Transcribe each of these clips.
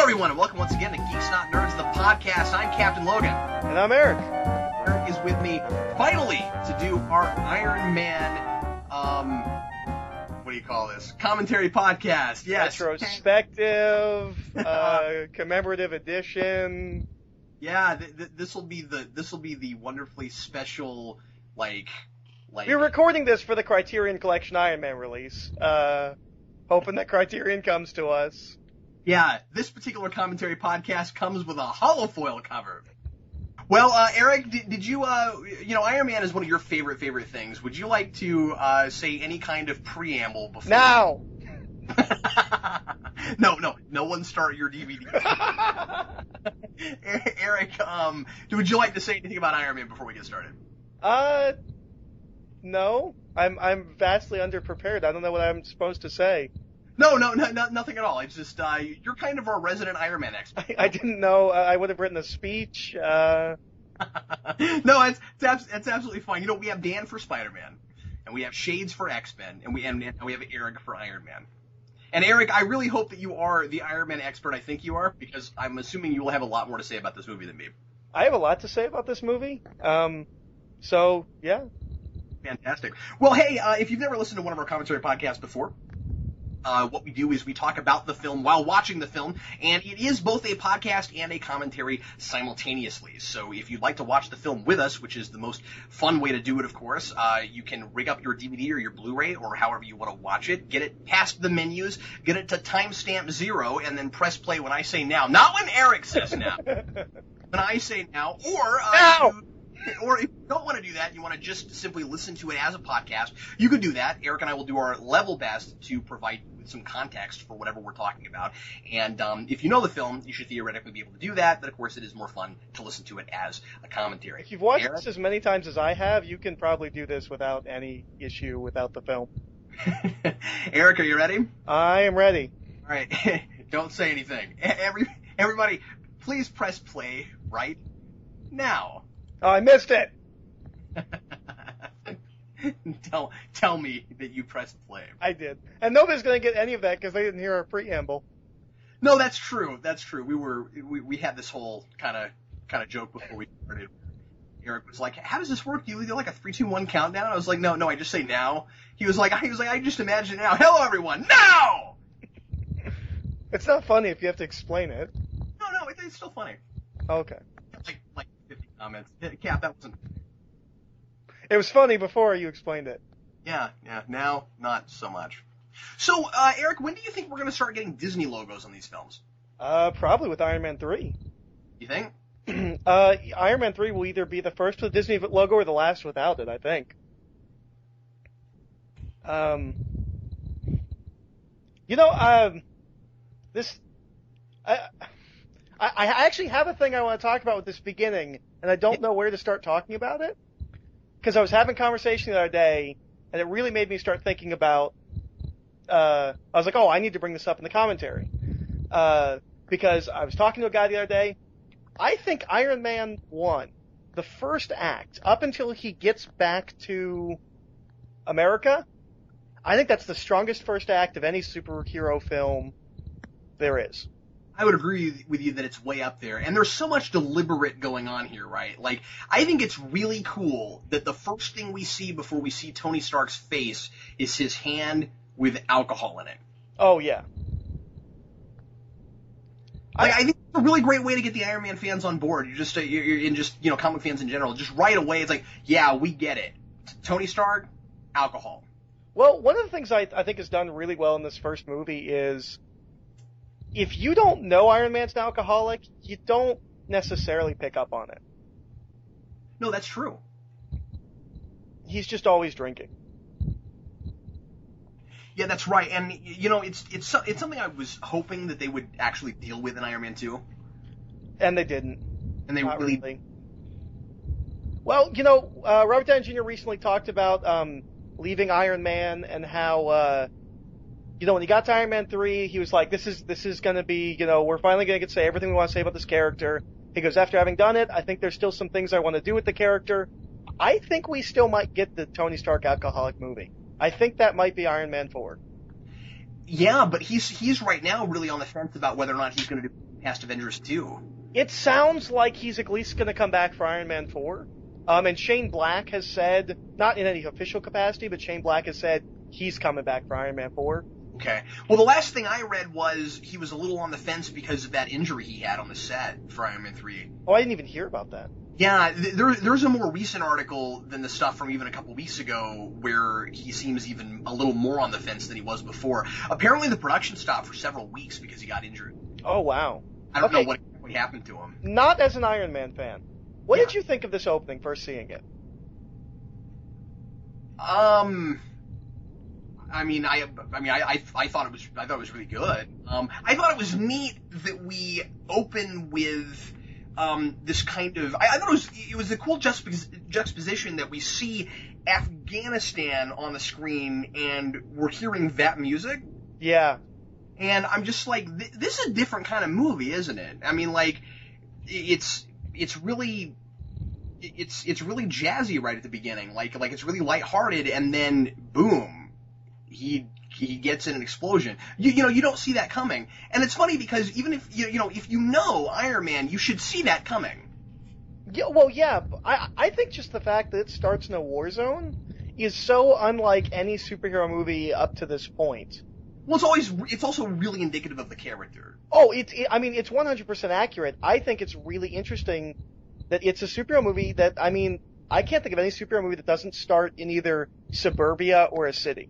everyone, and welcome once again to Geeks Not Nerds, the podcast. I'm Captain Logan. And I'm Eric. Eric is with me, finally, to do our Iron Man, what do you call this? Commentary podcast. Yes. Retrospective, commemorative edition. Yeah, this will be the wonderfully special, like. We're recording this for the Criterion Collection Iron Man release. Hoping that Criterion comes to us. Yeah, this particular commentary podcast comes with a holofoil cover. Well, Eric, did you, Iron Man is one of your favorite things. Would you like to say any kind of preamble before? Now! No one start your DVD. Eric, would you like to say anything about Iron Man before we get started? No. I'm vastly underprepared. I don't know what I'm supposed to say. No, nothing at all. It's just, you're kind of our resident Iron Man expert. I didn't know I would have written a speech. No, it's absolutely fine. You know, we have Dan for Spider-Man, and we have Shades for X-Men, and we have Eric for Iron Man. And Eric, I really hope that you are the Iron Man expert I think you are, because I'm assuming you will have a lot more to say about this movie than me. I have a lot to say about this movie. So, yeah. Fantastic. Well, hey, if you've never listened to one of our commentary podcasts before, what we do is we talk about the film while watching the film, and it is both a podcast and a commentary simultaneously. So if you'd like to watch the film with us, which is the most fun way to do it, of course, you can rig up your DVD or your Blu-ray or however you want to watch it, get it past the menus, get it to timestamp 0, and then press play when I say now. Not when Eric says now. When I say now, or... now! Or if you don't want to do that, you want to just simply listen to it as a podcast, you can do that. Eric and I will do our level best to provide some context for whatever we're talking about. And if you know the film, you should theoretically be able to do that. But, of course, it is more fun to listen to it as a commentary. If you've watched this as many times as I have, you can probably do this without any issue without the film. Eric, are you ready? I am ready. All right. Don't say anything. Everybody, please press play right now. Oh, I missed it. Tell me that you pressed play. I did. And nobody's going to get any of that because they didn't hear our preamble. No, that's true. We had this whole kind of joke before we started. Eric was like, "How does this work? Do you do like a 3, 2, 1 countdown?" I was like, "No, I just say now." He was like, "I just imagine it now. Hello, everyone, now." It's not funny if you have to explain it. No, it's still funny. Okay. Like 50 comments. Cap, that wasn't. It was funny before you explained it. Yeah. Now, not so much. So, Eric, when do you think we're going to start getting Disney logos on these films? Probably with Iron Man 3. You think? Iron Man 3 will either be the first with a Disney logo or the last without it, I think. I actually have a thing I want to talk about with this beginning, and I don't know where to start talking about it. Because I was having a conversation the other day, and it really made me start thinking about, I was like, I need to bring this up in the commentary. Because I was talking to a guy the other day. I think Iron Man 1, the first act, up until he gets back to America, I think that's the strongest first act of any superhero film there is. I would agree with you that it's way up there. And there's so much deliberate going on here, right? Like, I think it's really cool that the first thing we see before we see Tony Stark's face is his hand with alcohol in it. Oh, yeah. I think it's a really great way to get the Iron Man fans on board. You're comic fans in general. Just right away, it's like, yeah, we get it. Tony Stark, alcohol. Well, one of the things I think is done really well in this first movie is, if you don't know Iron Man's an alcoholic, you don't necessarily pick up on it. No, that's true. He's just always drinking. Yeah, that's right. And, it's something I was hoping that they would actually deal with in Iron Man 2. And they didn't. And they really... Well, Robert Downey Jr. recently talked about leaving Iron Man and how... when he got to Iron Man 3, he was like, this is going to be, we're finally going to get to say everything we want to say about this character. He goes, after having done it, I think there's still some things I want to do with the character. I think we still might get the Tony Stark alcoholic movie. I think that might be Iron Man 4. Yeah, but he's right now really on the fence about whether or not he's going to do past Avengers 2. It sounds like he's at least going to come back for Iron Man 4. And Shane Black has said, not in any official capacity, but Shane Black has said he's coming back for Iron Man 4. Okay. Well, the last thing I read was he was a little on the fence because of that injury he had on the set for Iron Man 3. Oh, I didn't even hear about that. Yeah, there's a more recent article than the stuff from even a couple weeks ago where he seems even a little more on the fence than he was before. Apparently the production stopped for several weeks because he got injured. Oh, wow. I don't know what happened to him. Not as an Iron Man fan. What did you think of this opening, first seeing it? I thought it was really good. I thought it was neat that we open with this kind of. I thought it was a cool juxtaposition that we see Afghanistan on the screen and we're hearing that music. Yeah. And I'm just like, this is a different kind of movie, isn't it? I mean, like, it's really jazzy right at the beginning. Like it's really lighthearted, and then boom, he gets in an explosion. You don't see that coming. And it's funny because even if if you know Iron Man, you should see that coming. Yeah, well, yeah. I think just the fact that it starts in a war zone is so unlike any superhero movie up to this point. Well, it's also really indicative of the character. Oh, it's 100% accurate. I think it's really interesting that it's a superhero movie that, I can't think of any superhero movie that doesn't start in either suburbia or a city.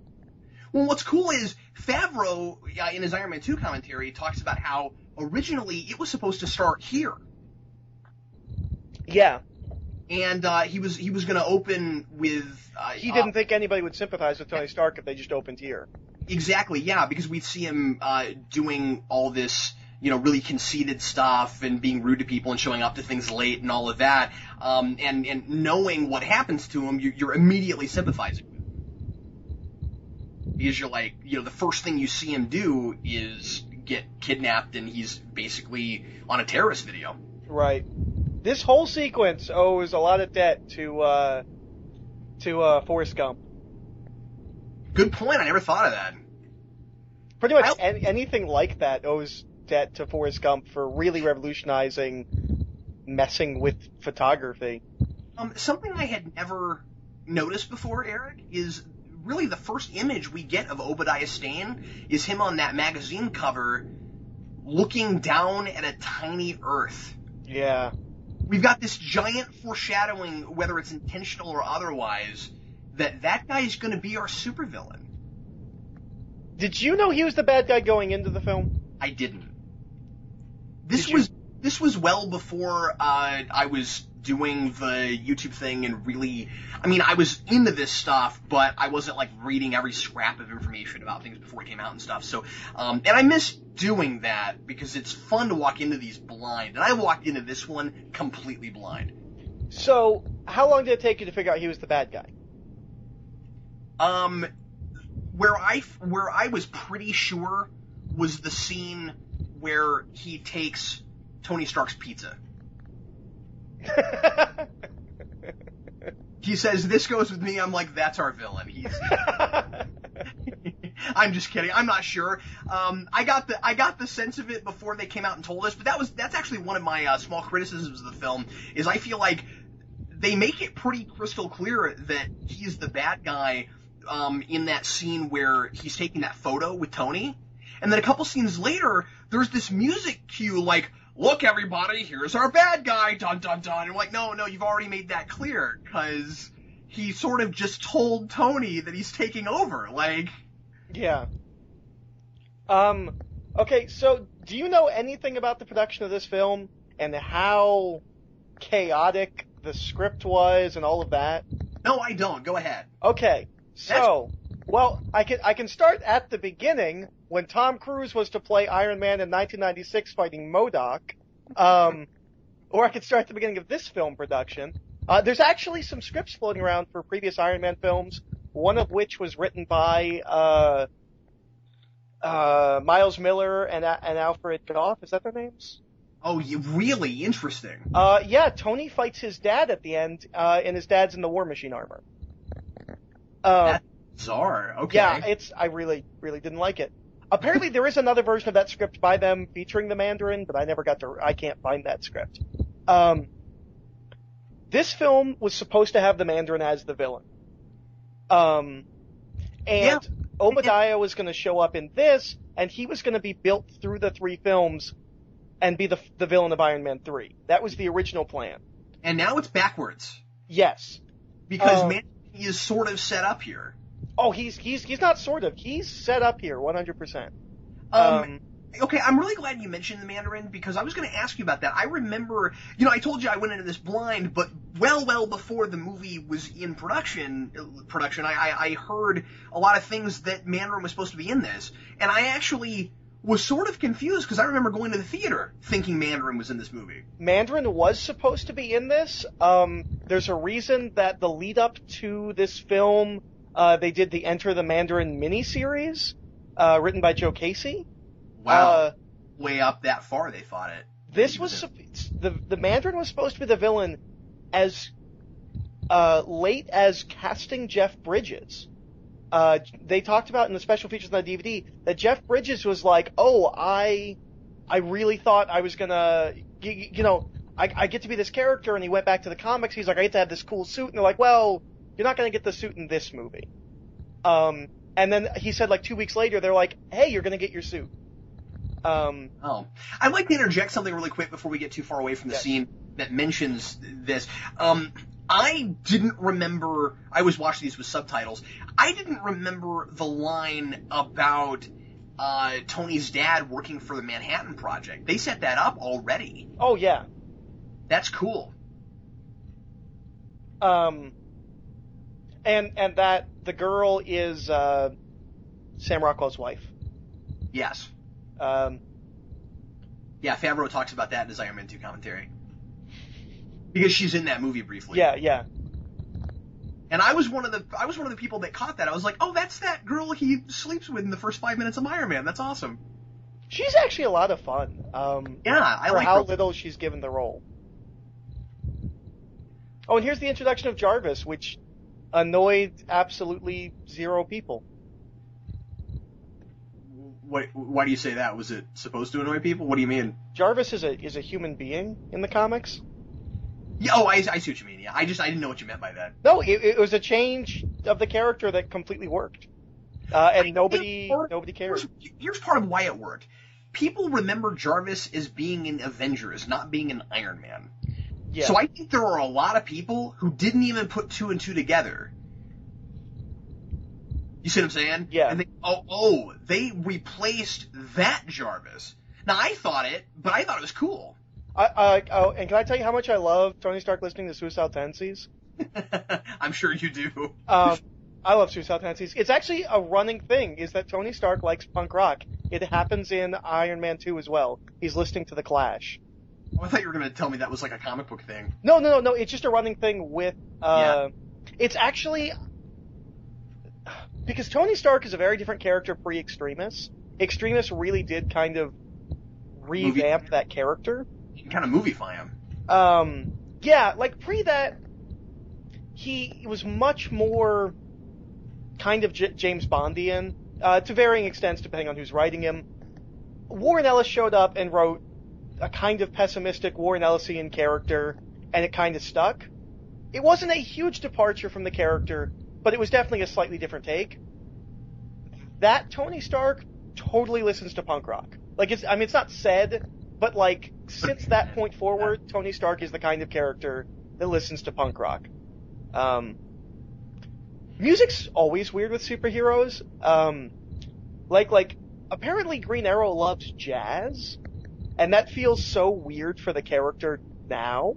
Well, what's cool is Favreau, in his Iron Man 2 commentary, talks about how originally it was supposed to start here. Yeah. And he was going to open with... he didn't think anybody would sympathize with Tony Stark if they just opened here. Exactly, yeah, because we'd see him doing all this, really conceited stuff and being rude to people and showing up to things late and all of that, and knowing what happens to him, you're immediately sympathizing with him. Because you're like, the first thing you see him do is get kidnapped and he's basically on a terrorist video. Right. This whole sequence owes a lot of debt to Forrest Gump. Good point. I never thought of that. Pretty much anything like that owes debt to Forrest Gump for really revolutionizing messing with photography. Something I had never noticed before, Eric, is really the first image we get of Obadiah Stane is him on that magazine cover looking down at a tiny Earth. Yeah. We've got this giant foreshadowing, whether it's intentional or otherwise, that guy's going to be our supervillain. Did you know he was the bad guy going into the film? I didn't. This was well before I was doing the YouTube thing and really... I was into this stuff, but I wasn't, reading every scrap of information about things before it came out and stuff. So, and I miss doing that because it's fun to walk into these blind. And I walked into this one completely blind. So, how long did it take you to figure out he was the bad guy? Where I was pretty sure was the scene where he takes Tony Stark's pizza. He says, "This goes with me." I'm like, that's our villain. I'm just kidding. I'm not sure. I got the sense of it before they came out and told us, but that's actually one of my small criticisms of the film, is I feel like they make it pretty crystal clear that he's the bad guy in that scene where he's taking that photo with Tony. And then a couple scenes later, there's this music cue like, "Look, everybody, here's our bad guy, dun, dun, dun." And I'm like, no, you've already made that clear, because he sort of just told Tony that he's taking over, Yeah. Okay, so do you know anything about the production of this film and how chaotic the script was and all of that? No, I don't. Go ahead. Okay, so, I can start at the beginning when Tom Cruise was to play Iron Man in 1996 fighting MODOK, or I could start at the beginning of this film production. There's actually some scripts floating around for previous Iron Man films, one of which was written by Miles Miller and Alfred Goff. Is that their names? Oh, really? Interesting. Yeah, Tony fights his dad at the end, and his dad's in the War Machine armor. That's bizarre. Okay. Yeah, I really, really didn't like it. Apparently there is another version of that script by them featuring the Mandarin, but I can't find that script. This film was supposed to have the Mandarin as the villain. And Obadiah was going to show up in this, and he was going to be built through the 3 films and be the villain of Iron Man 3. That was the original plan. And now it's backwards. Yes. Because Mandarin is sort of set up here. Oh, he's not sort of. He's set up here, 100%. Okay, I'm really glad you mentioned the Mandarin, because I was going to ask you about that. I remember, I told you I went into this blind, but well before the movie was in production, I heard a lot of things that Mandarin was supposed to be in this. And I actually was sort of confused, because I remember going to the theater thinking Mandarin was in this movie. Mandarin was supposed to be in this. There's a reason that the lead up to this film, they did the Enter the Mandarin miniseries, written by Joe Casey. Wow. Way up that far, they thought it. This was the Mandarin was supposed to be the villain as late as casting Jeff Bridges. They talked about in the special features on the DVD that Jeff Bridges was like, "Oh, I really thought I was gonna, I get to be this character," and he went back to the comics. He's like, "I get to have this cool suit," and they're like, "Well, you're not gonna get the suit in this movie." And then he said, like 2 weeks later, they're like, "Hey, you're gonna get your suit." I'd like to interject something really quick before we get too far away from the scene that mentions this. I didn't remember, I was watching these with subtitles, I didn't remember the line about Tony's dad working for the Manhattan Project. They set that up already. Oh, yeah. That's cool. And that the girl is Sam Rockwell's wife. Yes. Yeah, Favreau talks about that in his Iron Man 2 commentary. Because she's in that movie briefly. Yeah. And I was one of the people that caught that. I was like, "Oh, that's that girl he sleeps with in the first 5 minutes of Iron Man. That's awesome." She's actually a lot of fun. Yeah, I for like how her. little she's given the role. Oh, and here's the introduction of Jarvis, which annoyed absolutely 0 people. Why do you say that? Was it supposed to annoy people? What do you mean? Jarvis is a human being in the comics. Yeah, I see what you mean. Yeah, I didn't know what you meant by that. No, it was a change of the character that completely worked, and nobody cared. Here's part of why it worked. People remember Jarvis as being in Avengers, not being an Iron Man. Yeah. So I think there are a lot of people who didn't even put 2 and 2 together. You see what I'm saying? Yeah. And they replaced that Jarvis. Now, I thought it was cool. And can I tell you how much I love Tony Stark listening to Suicidal Tendencies? I'm sure you do. I love Suicidal Tendencies. It's actually a running thing, is that Tony Stark likes punk rock. It happens in Iron Man 2 as well. He's listening to The Clash. Oh, I thought you were going to tell me that was like a comic book thing. No. It's just a running thing with... It's actually... Because Tony Stark is a very different character pre-Extremis. Extremis really did kind of revamp that character. You can kind of movify him. Yeah, like pre that, he was much more kind of James Bondian, to varying extents depending on who's writing him. Warren Ellis showed up and wrote a kind of pessimistic Warren Ellisian character, and it kind of stuck. It wasn't a huge departure from the character, but it was definitely a slightly different take. That Tony Stark totally listens to punk rock. Like, it's not said, but like, since that point forward, Tony Stark is the kind of character that listens to punk rock. Music's always weird with superheroes. Like, apparently Green Arrow loves jazz, and that feels so weird for the character now.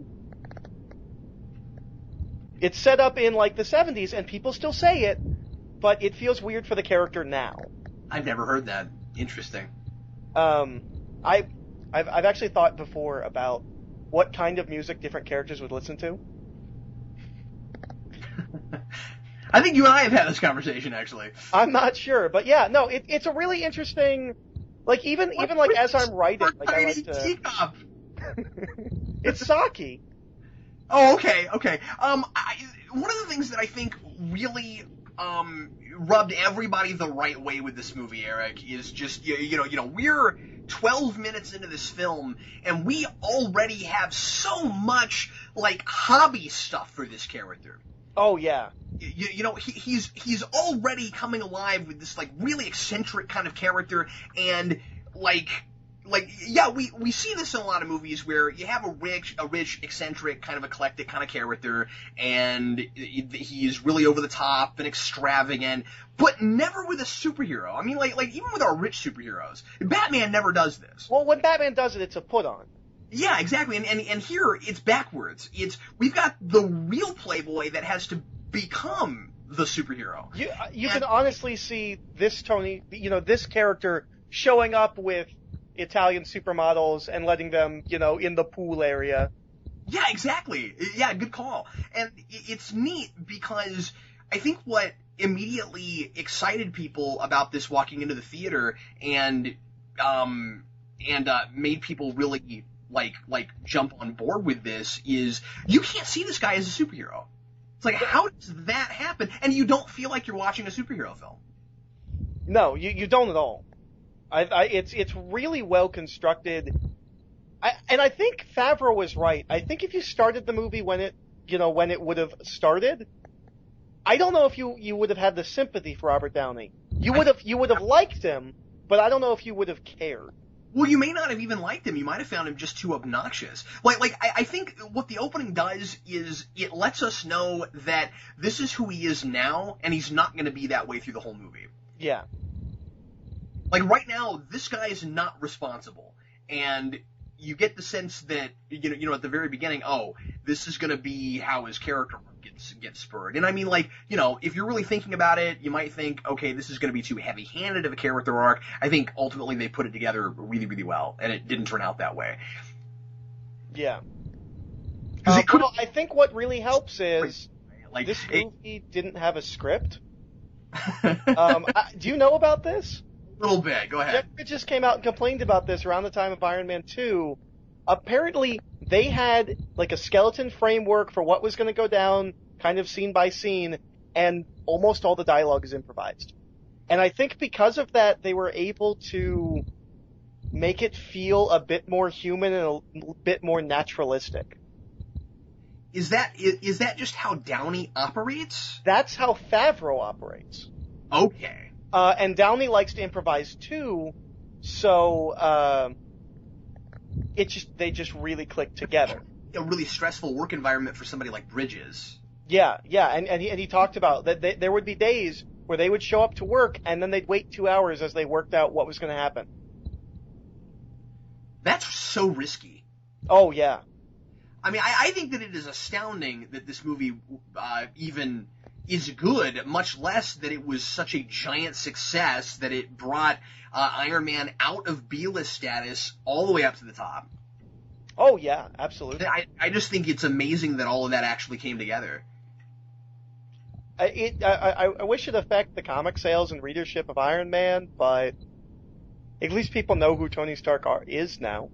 It's set up in like the 70s, and people still say it, but it feels weird for the character now. I've never heard that. Interesting. I've actually thought before about what kind of music different characters would listen to. I think you and I have had this conversation, actually. I'm not sure, but yeah, no, it's a really interesting. Like even like as I'm writing, like I like to. Teacup? It's Saki. Oh, okay. One of the things that I think really rubbed everybody the right way with this movie, Eric, is just, we're 12 minutes into this film, and we already have so much, like, hobby stuff for this character. Oh, yeah. He's already coming alive with this, like, really eccentric kind of character, and, we see this in a lot of movies where you have a rich, eccentric, kind of eclectic kind of character, and he's really over the top and extravagant, but never with a superhero. I mean, like even with our rich superheroes, Batman never does this. Well, when Batman does it, it's a put-on. Yeah, exactly, and here it's backwards. We've got the real playboy that has to become the superhero. You can honestly see this this character showing up with Italian supermodels and letting them, in the pool area. Yeah, exactly. Yeah, good call. And it's neat because I think what immediately excited people about this walking into the theater and made people really like jump on board with this is you can't see this guy as a superhero. It's like, how does that happen? And you don't feel like you're watching a superhero film. No, you don't at all. It's really well constructed. I think Favreau was right. I think if you started the movie when it would have started, I don't know if you would have had the sympathy for Robert Downey. You would have liked him, but I don't know if you would have cared. Well, you may not have even liked him. You might have found him just too obnoxious. I think what the opening does is it lets us know that this is who he is now, and he's not going to be that way through the whole movie. Yeah. Like, right now, this guy is not responsible. And you get the sense that, at the very beginning, this is going to be how his character gets spurred. And I mean, if you're really thinking about it, you might think, okay, this is going to be too heavy-handed of a character arc. I think, ultimately, they put it together really, really well. And it didn't turn out that way. Yeah. I think what really helps is this movie didn't have a script. Do you know about this? Little bit. Go ahead. Jeff Bridges came out and complained about this around the time of Iron Man 2. Apparently, they had like a skeleton framework for what was going to go down, kind of scene by scene, and almost all the dialogue is improvised. And I think because of that, they were able to make it feel a bit more human and a bit more naturalistic. Is that just how Downey operates? That's how Favreau operates. Okay. And Downey likes to improvise too, so they just really click together. A really stressful work environment for somebody like Bridges. Yeah, and he talked about that there would be days where they would show up to work and then they'd wait 2 hours as they worked out what was going to happen. That's so risky. Oh yeah. I mean, I think that it is astounding that this movie even is good, much less that it was such a giant success that it brought Iron Man out of B-list status all the way up to the top. Oh, yeah, absolutely. I just think it's amazing that all of that actually came together. I wish it affected the comic sales and readership of Iron Man, but at least people know who Tony Stark is now.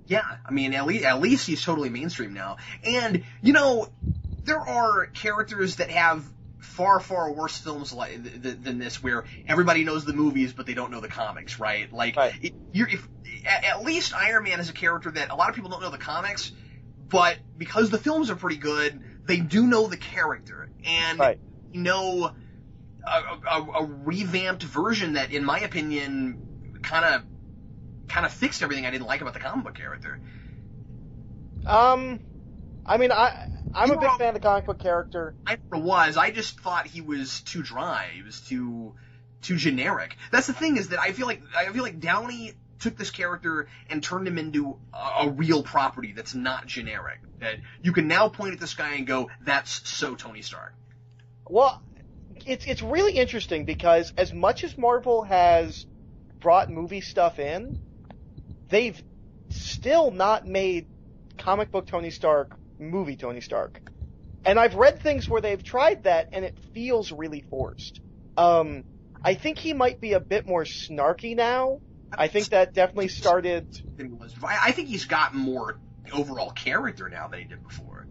Yeah, I mean, at least he's totally mainstream now. And, there are characters that have far, far worse films than this, where everybody knows the movies, but they don't know the comics, right? Like, right. At least Iron Man is a character that a lot of people don't know the comics, but because the films are pretty good, they do know the character. And right. know a revamped version that, in my opinion, kind of fixed everything I didn't like about the comic book character. I mean, I'm a big fan of the comic book character. I never was. I just thought he was too dry. He was too generic. That's the thing, is that I feel like Downey took this character and turned him into a real property that's not generic. That you can now point at this guy and go, that's so Tony Stark. Well, it's really interesting because as much as Marvel has brought movie stuff in, they've still not made comic book Tony Stark movie Tony Stark. And I've read things where they've tried that and it feels really forced. I think he might be a bit more snarky now. I think that definitely started... I think he's got more overall character now than he did before.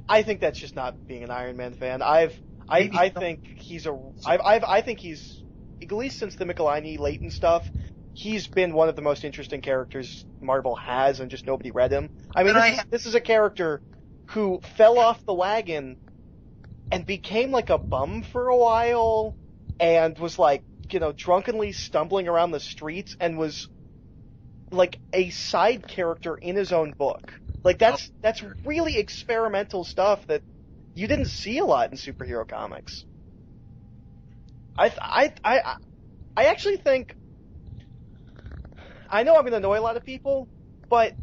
I think that's just not being an Iron Man fan. I've I think he's I think he's, at least since the Michelini Leighton stuff, he's been one of the most interesting characters Marvel has, and just nobody read him. I mean, this is a character who fell off the wagon and became like a bum for a while, and was like, drunkenly stumbling around the streets, and was like a side character in his own book. Like, that's really experimental stuff that you didn't see a lot in superhero comics. I actually think, I know I'm going to annoy a lot of people, but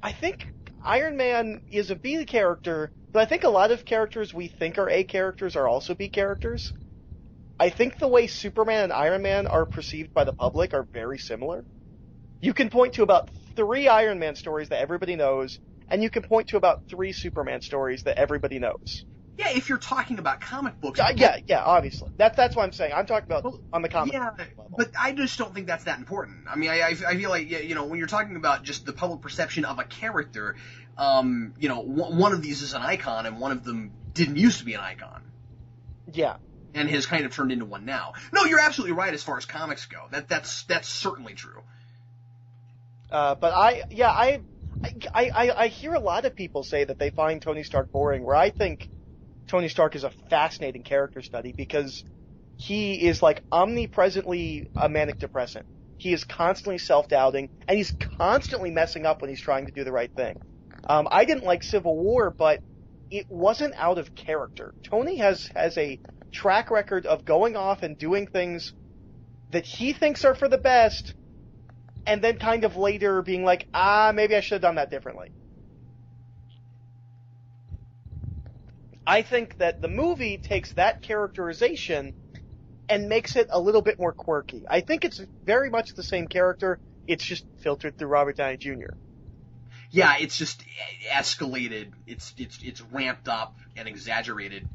I think Iron Man is a B character, but I think a lot of characters we think are A characters are also B characters. I think the way Superman and Iron Man are perceived by the public are very similar. You can point to about 3 Iron Man stories that everybody knows, and you can point to about 3 Superman stories that everybody knows. Yeah, if you're talking about comic books. Yeah, obviously. That's what I'm saying. I'm talking about on the comic book level. But I just don't think that's that important. I mean, I feel like, when you're talking about just the public perception of a character, one of these is an icon, and one of them didn't used to be an icon. Yeah. And has kind of turned into one now. No, you're absolutely right as far as comics go. That's certainly true. But I hear a lot of people say that they find Tony Stark boring, where I think Tony Stark is a fascinating character study, because he is like omnipresently a manic depressant. He is constantly self-doubting, and he's constantly messing up when he's trying to do the right thing. I didn't like Civil War, but it wasn't out of character. Tony has a track record of going off and doing things that he thinks are for the best, and then kind of later being like, maybe I should have done that differently. I think that the movie takes that characterization and makes it a little bit more quirky. I think it's very much the same character, it's just filtered through Robert Downey Jr. Yeah, it's just escalated, it's ramped up and exaggerated.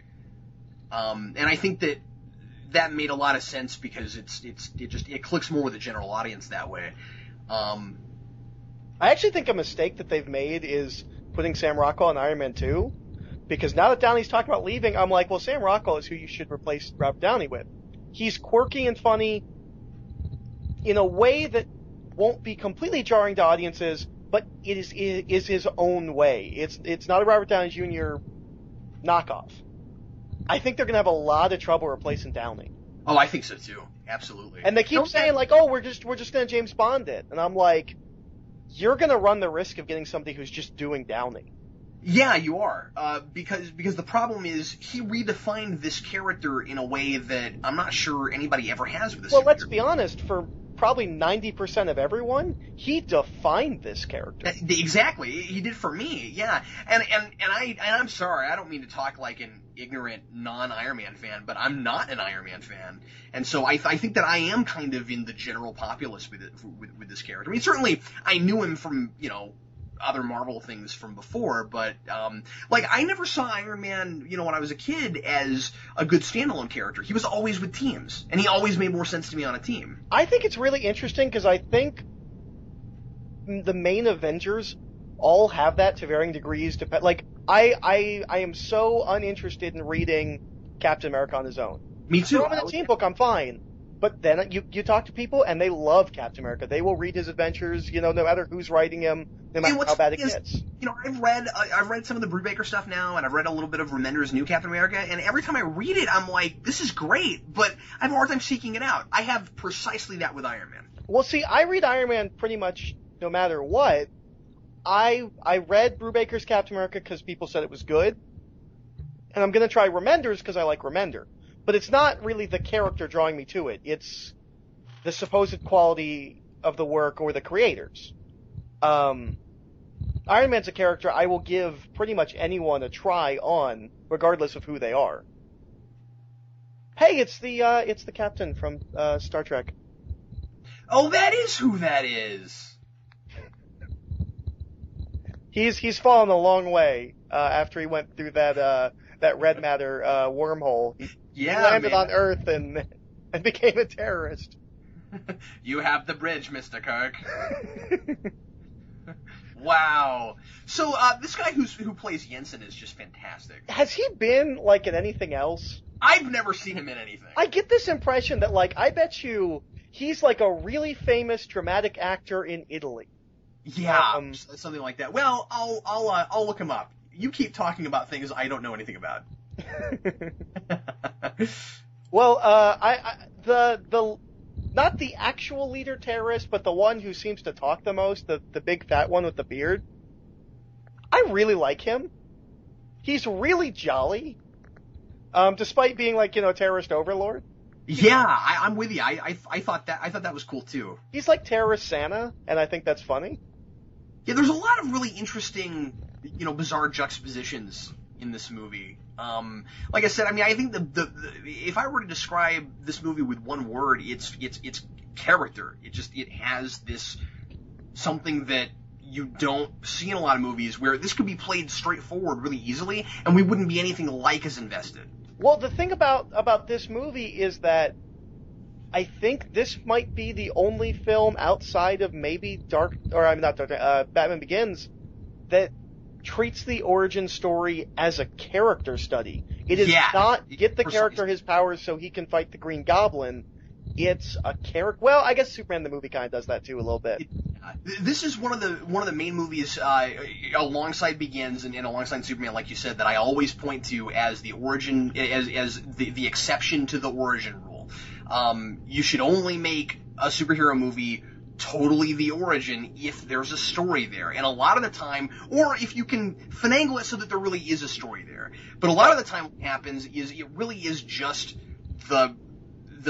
And I think that made a lot of sense, because it clicks more with the general audience that way. I actually think a mistake that they've made is putting Sam Rockwell in Iron Man 2, because now that Downey's talking about leaving, I'm like, well, Sam Rockwell is who you should replace Robert Downey with. He's quirky and funny in a way that won't be completely jarring to audiences, but it is his own way. It's not a Robert Downey Jr. knockoff. I think they're going to have a lot of trouble replacing Downey. Oh, I think so too. Absolutely. And they keep saying like, "Oh, we're just going to James Bond it," and I'm like, "You're going to run the risk of getting somebody who's just doing Downey." Yeah, you are. Because the problem is he redefined this character in a way that I'm not sure anybody ever has with this. Well, let's be honest. For probably 90% of everyone, he defined this character. Exactly. He did for me. Yeah. And I'm sorry. I don't mean to talk like an ignorant non-Iron Man fan, but I'm not an Iron Man fan. And so I think that I am kind of in the general populace with this character. I mean, certainly I knew him from, other Marvel things from before, but I never saw Iron Man, when I was a kid, as a good standalone character. He was always with teams, and he always made more sense to me on a team. I think it's really interesting, because I think the main Avengers all have that to varying degrees. I am so uninterested in reading Captain America on his own. Me too. If I'm in a team book, I'm fine. But then you talk to people, and they love Captain America. They will read his adventures, no matter who's writing him, no matter how bad it gets. I've read some of the Brubaker stuff now, and I've read a little bit of Remender's new Captain America, and every time I read it, I'm like, this is great, but I have a hard time seeking it out. I have precisely that with Iron Man. Well, see, I read Iron Man pretty much no matter what. I read Brubaker's Captain America because people said it was good, and I'm going to try Remender's because I like Remender. But it's not really the character drawing me to it. It's the supposed quality of the work or the creators. Iron Man's a character I will give pretty much anyone a try on, regardless of who they are. Hey, it's the captain from Star Trek. Oh, that is who that is. He's fallen a long way after he went through that red matter wormhole. He landed on Earth and became a terrorist. You have the bridge, Mr. Kirk. Wow. So this guy who plays Jensen is just fantastic. Has he been, like, in anything else? I've never seen him in anything. I get this impression that, like, I bet you he's, like, a really famous dramatic actor in Italy. Yeah, something like that. Well, I'll look him up. You keep talking about things I don't know anything about. Well, the not the actual leader terrorist, but the one who seems to talk the most, the big fat one with the beard. I really like him. He's really jolly, despite being like, you know, terrorist overlord. Yeah, I'm with you. I thought that was cool too. He's like terrorist Santa, and I think that's funny. Yeah, there's a lot of really interesting, you know, bizarre juxtapositions in this movie. Like I said, I mean, I think the if I were to describe this movie with one word, it's character. It has this something that you don't see in a lot of movies, where this could be played straightforward really easily, and we wouldn't be anything like as invested. Well, the thing about this movie is that I think this might be the only film outside of maybe Batman Begins that treats the origin story as a character study. It is not get the character his powers so he can fight the Green Goblin. It's a character. Well, I guess Superman the movie kind of does that too a little bit. This is one of the main movies alongside Begins and alongside Superman, like you said, that I always point to as the origin, as the exception to the origin rule. You should only make a superhero movie totally the origin if there's a story there. And a lot of the time, or if you can finagle it so that there really is a story there. But a lot of the time what happens is it really is just the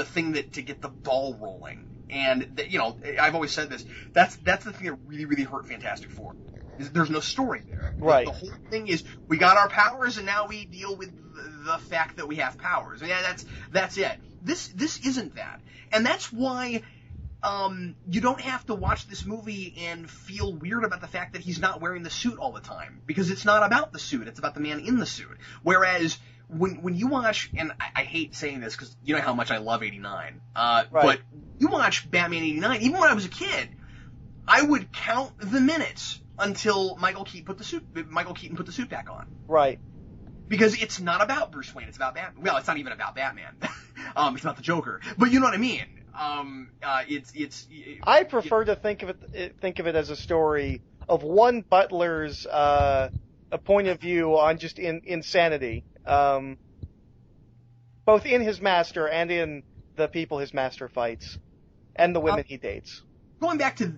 thing to get the ball rolling. And, you know, I've always said this, that's the thing that really, really hurt Fantastic Four. Is there's no story there. Right. The whole thing is, we got our powers and now we deal with the fact that we have powers. And yeah, that's it. This isn't that. And that's why you don't have to watch this movie and feel weird about the fact that he's not wearing the suit all the time. Because it's not about the suit, it's about the man in the suit. Whereas when you watch, and I hate saying this because you know how much I love 89, right. But you watch Batman 89, even when I was a kid, I would count the minutes until Michael Keaton put the suit back on. Right. Because it's not about Bruce Wayne, it's about Batman. Well, it's not even about Batman. It's about the Joker. But you know what I mean. I prefer to think of it as a story of one butler's a point of view on just insanity, both in his master and in the people his master fights, and the women he dates. Going back to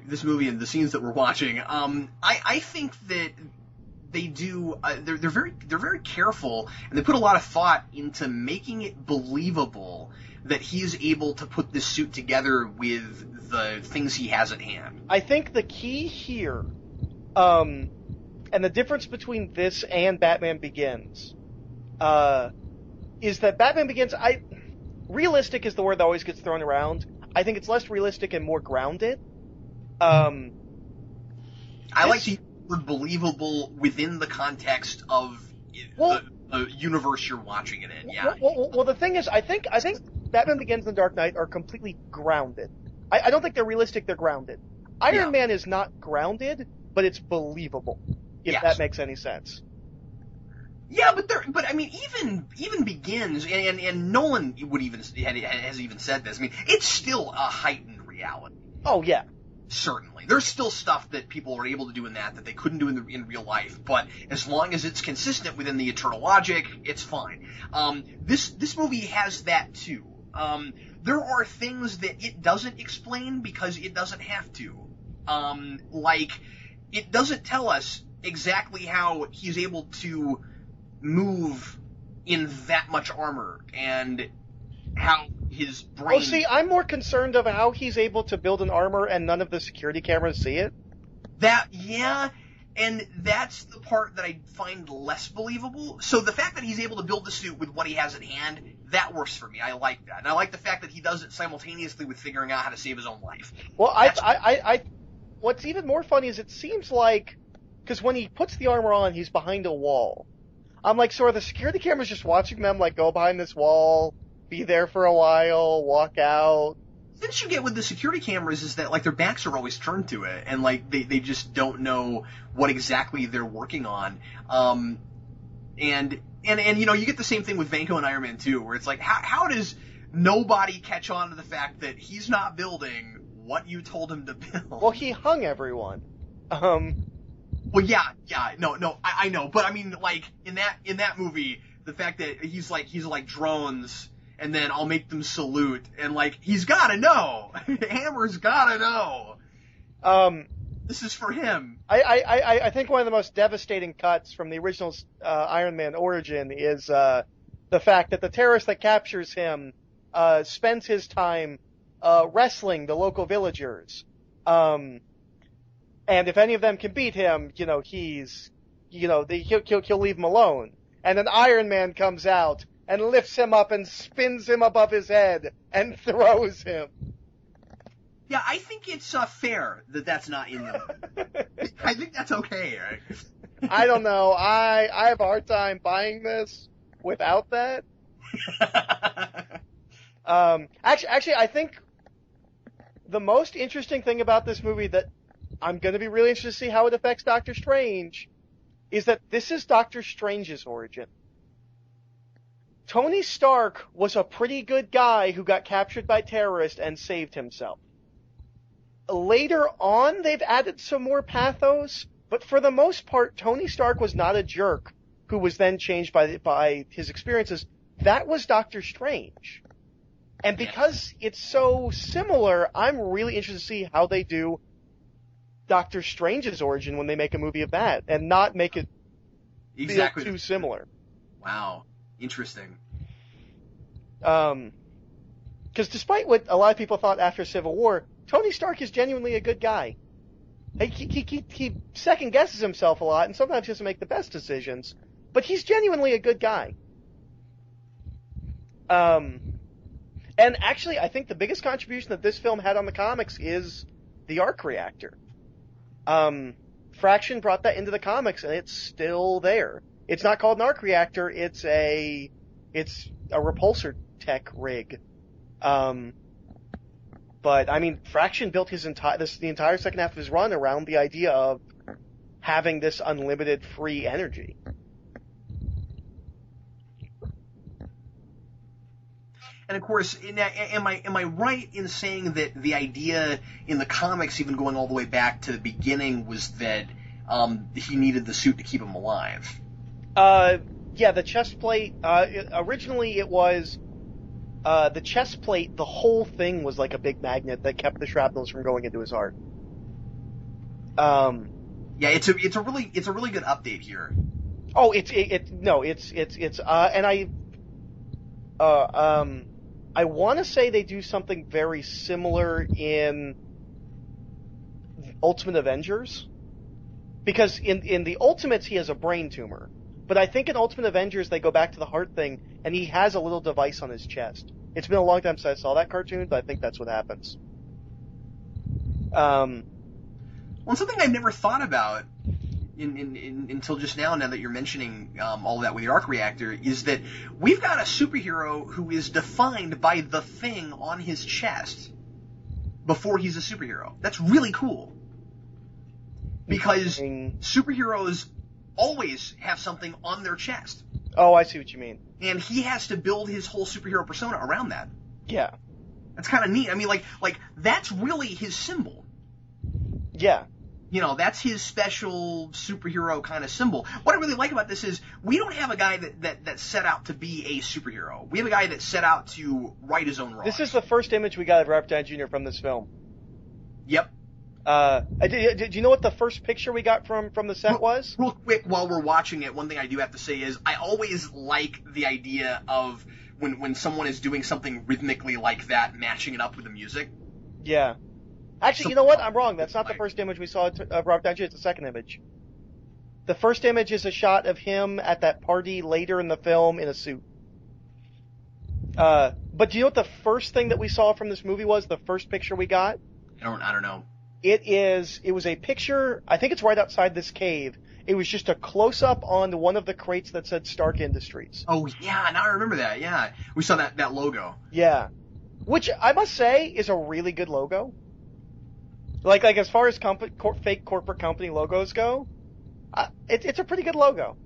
this movie and the scenes that we're watching, I think that they do they're very careful, and they put a lot of thought into making it believable that he's able to put this suit together with the things he has at hand. I think the key here, and the difference between this and Batman Begins, is that Batman Begins, realistic is the word that always gets thrown around. I think it's less realistic and more grounded. I like to use the word believable within the context of the universe you're watching it in. Yeah. Well, the thing is, I think Batman Begins and The Dark Knight are completely grounded. I don't think they're realistic, they're grounded. Iron Man is not grounded, but it's believable, if that makes any sense. Yeah, but I mean, even Begins, and Nolan has even said this. I mean, it's still a heightened reality. Oh yeah, certainly. There's still stuff that people are able to do in that they couldn't do in real life. But as long as it's consistent within the eternal logic, it's fine. This movie has that too. There are things that it doesn't explain because it doesn't have to. Like, it doesn't tell us exactly how he's able to move in that much armor and how his brain... Oh, see, I'm more concerned of how he's able to build an armor and none of the security cameras see it. And that's the part that I find less believable. So the fact that he's able to build the suit with what he has at hand, that works for me. I like that. And I like the fact that he does it simultaneously with figuring out how to save his own life. Well, what's even more funny is it seems like, because when he puts the armor on, he's behind a wall. I'm like, so are the security cameras just watching them, like, go behind this wall, be there for a while, walk out? Since you get with the security cameras is that, like, their backs are always turned to it, and, like, they just don't know what exactly they're working on. And you know, you get the same thing with Vanko and Iron Man 2, where it's like, how does nobody catch on to the fact that he's not building what you told him to build? Well, he hung everyone. Well, yeah, no, I know, but I mean, like, in that movie, the fact that he's like drones, and then I'll make them salute, and, like, he's gotta know. Hammer's gotta know. This is for him. I think one of the most devastating cuts from the original Iron Man origin is the fact that the terrorist that captures him spends his time wrestling the local villagers. And if any of them can beat him, you know, he'll leave him alone. And then Iron Man comes out and lifts him up and spins him above his head and throws him. Yeah, I think it's fair that that's not in them. I think that's okay, right? I don't know. I have a hard time buying this without that. Actually, I think the most interesting thing about this movie that I'm going to be really interested to see how it affects Doctor Strange is that this is Doctor Strange's origin. Tony Stark was a pretty good guy who got captured by terrorists and saved himself. Later on, they've added some more pathos, but for the most part, Tony Stark was not a jerk who was then changed by his experiences. That was Doctor Strange. And because it's so similar, I'm really interested to see how they do Doctor Strange's origin when they make a movie of that, and not make it feel too similar. Wow. Interesting. Because despite what a lot of people thought after Civil War, Tony Stark is genuinely a good guy. He second guesses himself a lot, and sometimes he doesn't make the best decisions, but he's genuinely a good guy. And actually, I think the biggest contribution that this film had on the comics is the arc reactor. Fraction brought that into the comics, and it's still there. It's not called an arc reactor; it's a repulsor tech rig. But I mean, Fraction built the entire second half of his run around the idea of having this unlimited free energy. And of course, am I right in saying that the idea in the comics, even going all the way back to the beginning, was that he needed the suit to keep him alive? Yeah, the chest plate. Originally, it was the chest plate. The whole thing was like a big magnet that kept the shrapnels from going into his heart. Yeah, it's a really good update here. Oh, I want to say they do something very similar in Ultimate Avengers, because in the Ultimates he has a brain tumor, but I think in Ultimate Avengers they go back to the heart thing and he has a little device on his chest. It's been a long time since I saw that cartoon, but I think that's what happens. Well, something I've never thought about until just now that you're mentioning all that with the arc reactor, is that we've got a superhero who is defined by the thing on his chest before he's a superhero. That's really cool. Because superheroes always have something on their chest. Oh, I see what you mean. And he has to build his whole superhero persona around that. Yeah. That's kind of neat. I mean, like that's really his symbol. Yeah. You know, that's his special superhero kind of symbol. What I really like about this is we don't have a guy that set out to be a superhero. We have a guy that set out to right his own wrongs. This is the first image we got of Robert Downey Jr. from this film. Yep. Did you know what the first picture we got from the set was? Real quick, while we're watching it, one thing I do have to say is I always like the idea of when someone is doing something rhythmically like that, matching it up with the music. Yeah. Actually, you know what? I'm wrong. That's not the first image we saw of Robert Downey Jr. It's the second image. The first image is a shot of him at that party later in the film in a suit. But do you know what the first thing that we saw from this movie was? The first picture we got? I don't know. It was a picture, I think it's right outside this cave. It was just a close-up on one of the crates that said Stark Industries. Oh, yeah, now I remember that, yeah. We saw that logo. Yeah. Which I must say is a really good logo. Like as far as fake corporate company logos go, it's a pretty good logo.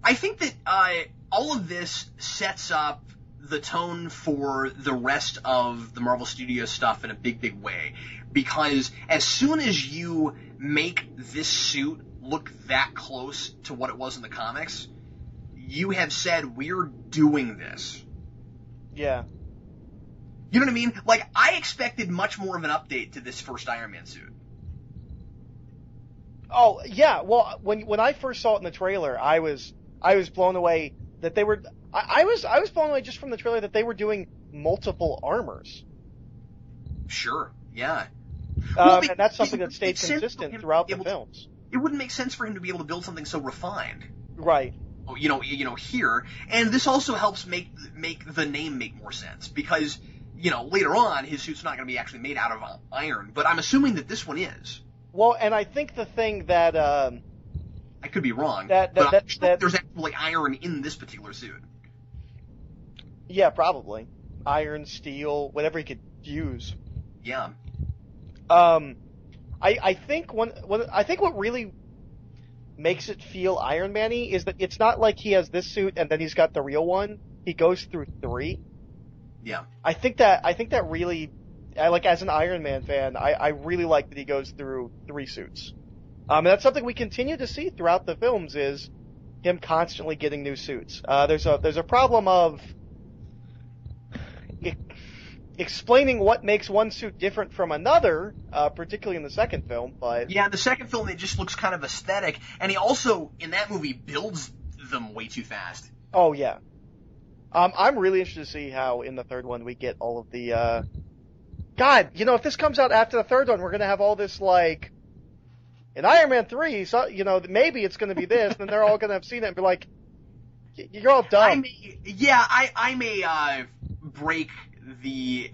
I think that all of this sets up the tone for the rest of the Marvel Studios stuff in a big, big way. Because as soon as you make this suit look that close to what it was in the comics, you have said, we're doing this. Yeah. You know what I mean? Like, I expected much more of an update to this first Iron Man suit. Oh, yeah. Well, when I first saw it in the trailer, I was blown away that they were. I was blown away just from the trailer that they were doing multiple armors. Sure. Yeah. And that's something that stayed consistent throughout the films. It wouldn't make sense for him to be able to build something so refined. Right. You know, here, and this also helps make the name make more sense because, you know, later on his suit's not going to be actually made out of iron, but I'm assuming that this one is. Well, and I think the thing that I could be wrong, but there's actually iron in this particular suit. Yeah, probably iron, steel, whatever he could use. Yeah. I think what really makes it feel Iron Man-y is that it's not like he has this suit and then he's got the real one. He goes through 3. Yeah. I think that really, like as an Iron Man fan, I really like that he goes through 3 suits. And that's something we continue to see throughout the films is him constantly getting new suits. There's a problem of explaining what makes one suit different from another, particularly in the second film, but... Yeah, in the second film, it just looks kind of aesthetic, and he also, in that movie, builds them way too fast. Oh, yeah. I'm really interested to see how, in the third one, we get all of the, God, you know, if this comes out after the third one, we're gonna have all this, like... In Iron Man 3, so, you know, maybe it's gonna be this, and they're all gonna have seen it and be like, you're all dumb. I may break the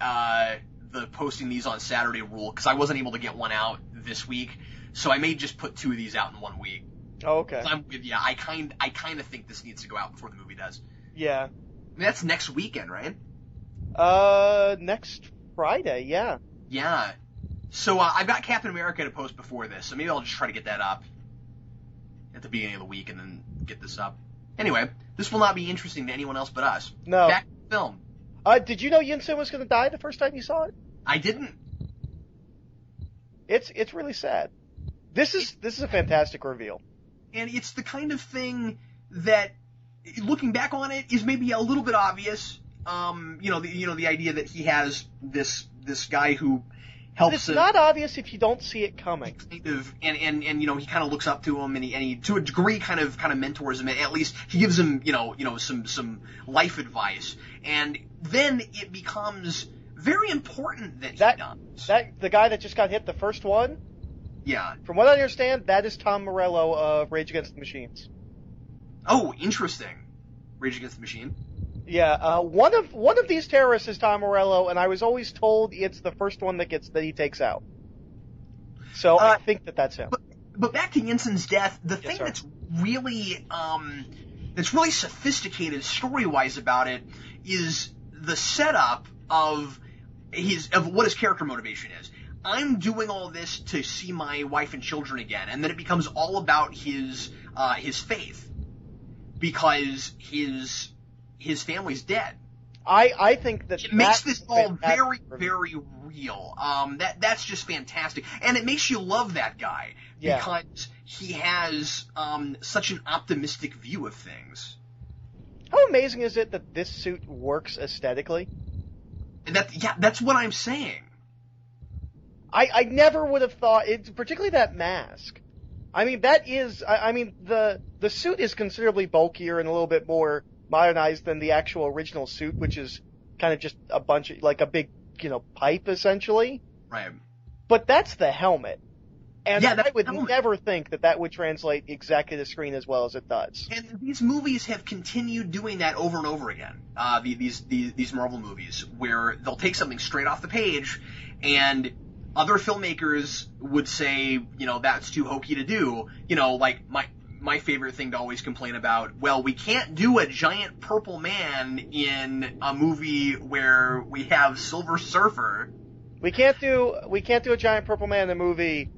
posting these on Saturday rule because I wasn't able to get one out this week, so I may just put 2 of these out in 1 week. Oh, okay. I kind of think this needs to go out before the movie does. Yeah. I mean, that's next weekend, right? Next Friday, yeah. Yeah. So I've got Captain America to post before this, so maybe I'll just try to get that up at the beginning of the week and then get this up. Anyway, this will not be interesting to anyone else but us. No. Back to the film. Did you know Yinsen was going to die the first time you saw it? I didn't. It's really sad. This is a fantastic reveal. And it's the kind of thing that, looking back on it, is maybe a little bit obvious. The idea that he has this guy who helps. But it's not obvious if you don't see it coming. Kind of, and he kind of looks up to him, and he to a degree kind of mentors him. At least he gives him some life advice, and then it becomes very important that he does. The guy that just got hit the first one. Yeah. From what I understand, that is Tom Morello of Rage Against the Machines. Oh, interesting. Rage Against the Machine. Yeah, one of these terrorists is Tom Morello, and I was always told it's the first one that he takes out. So I think that's him. But back to Yinsen's death, the thing sir. that's really sophisticated story-wise about it is the setup of what his character motivation is. I'm doing all this to see my wife and children again, and then it becomes all about his faith because his family's dead. I think that it makes this all very, very real. That's just fantastic, and it makes you love that guy because he has such an optimistic view of things. How amazing is it that this suit works aesthetically? That's what I'm saying. I never would have thought it, particularly that mask. I mean, the suit is considerably bulkier and a little bit more modernized than the actual original suit, which is kind of just a bunch of, like a big, pipe essentially. Right. But that's the helmet. And I would helmet. never think that would translate exactly to screen as well as it does. And these movies have continued doing that over and over again. These Marvel movies, where they'll take something straight off the page, and other filmmakers would say, that's too hokey to do. Like my favorite thing to always complain about, well, we can't do a giant purple man in a movie where we have Silver Surfer. We can't do a giant purple man in a movie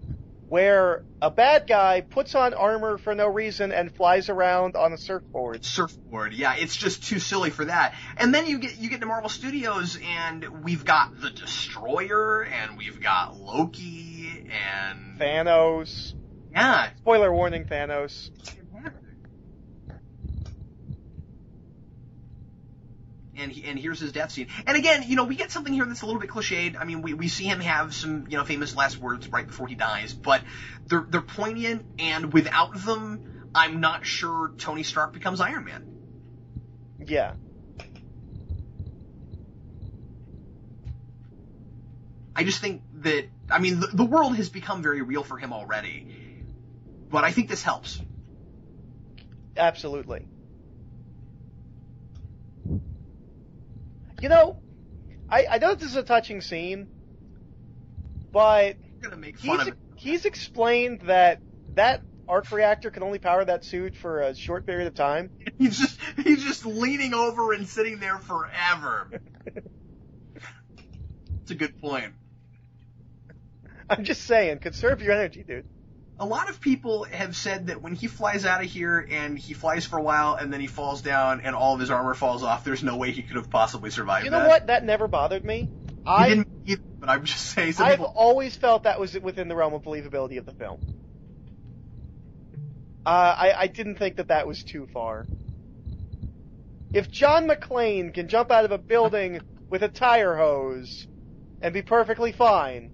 where a bad guy puts on armor for no reason and flies around on a surfboard. Surfboard, yeah, it's just too silly for that. And then you get to Marvel Studios, and we've got the Destroyer, and we've got Loki, and Thanos. Yeah. Spoiler warning, Thanos. And here's his death scene. And again, we get something here that's a little bit cliched. I mean, we see him have some, famous last words right before he dies, but they're poignant, and without them, I'm not sure Tony Stark becomes Iron Man. Yeah. I just think that, I mean, the world has become very real for him already, but I think this helps. Absolutely. I know this is a touching scene, but he's explained that arc reactor can only power that suit for a short period of time. He's just leaning over and sitting there forever. It's a good point. I'm just saying, conserve your energy, dude. A lot of people have said that when he flies out of here and he flies for a while and then he falls down and all of his armor falls off, there's no way he could have possibly survived that. You know what? That never bothered me. I didn't either, but I'm just saying. I've always felt that was within the realm of believability of the film. I didn't think that was too far. If John McClane can jump out of a building with a tire hose and be perfectly fine,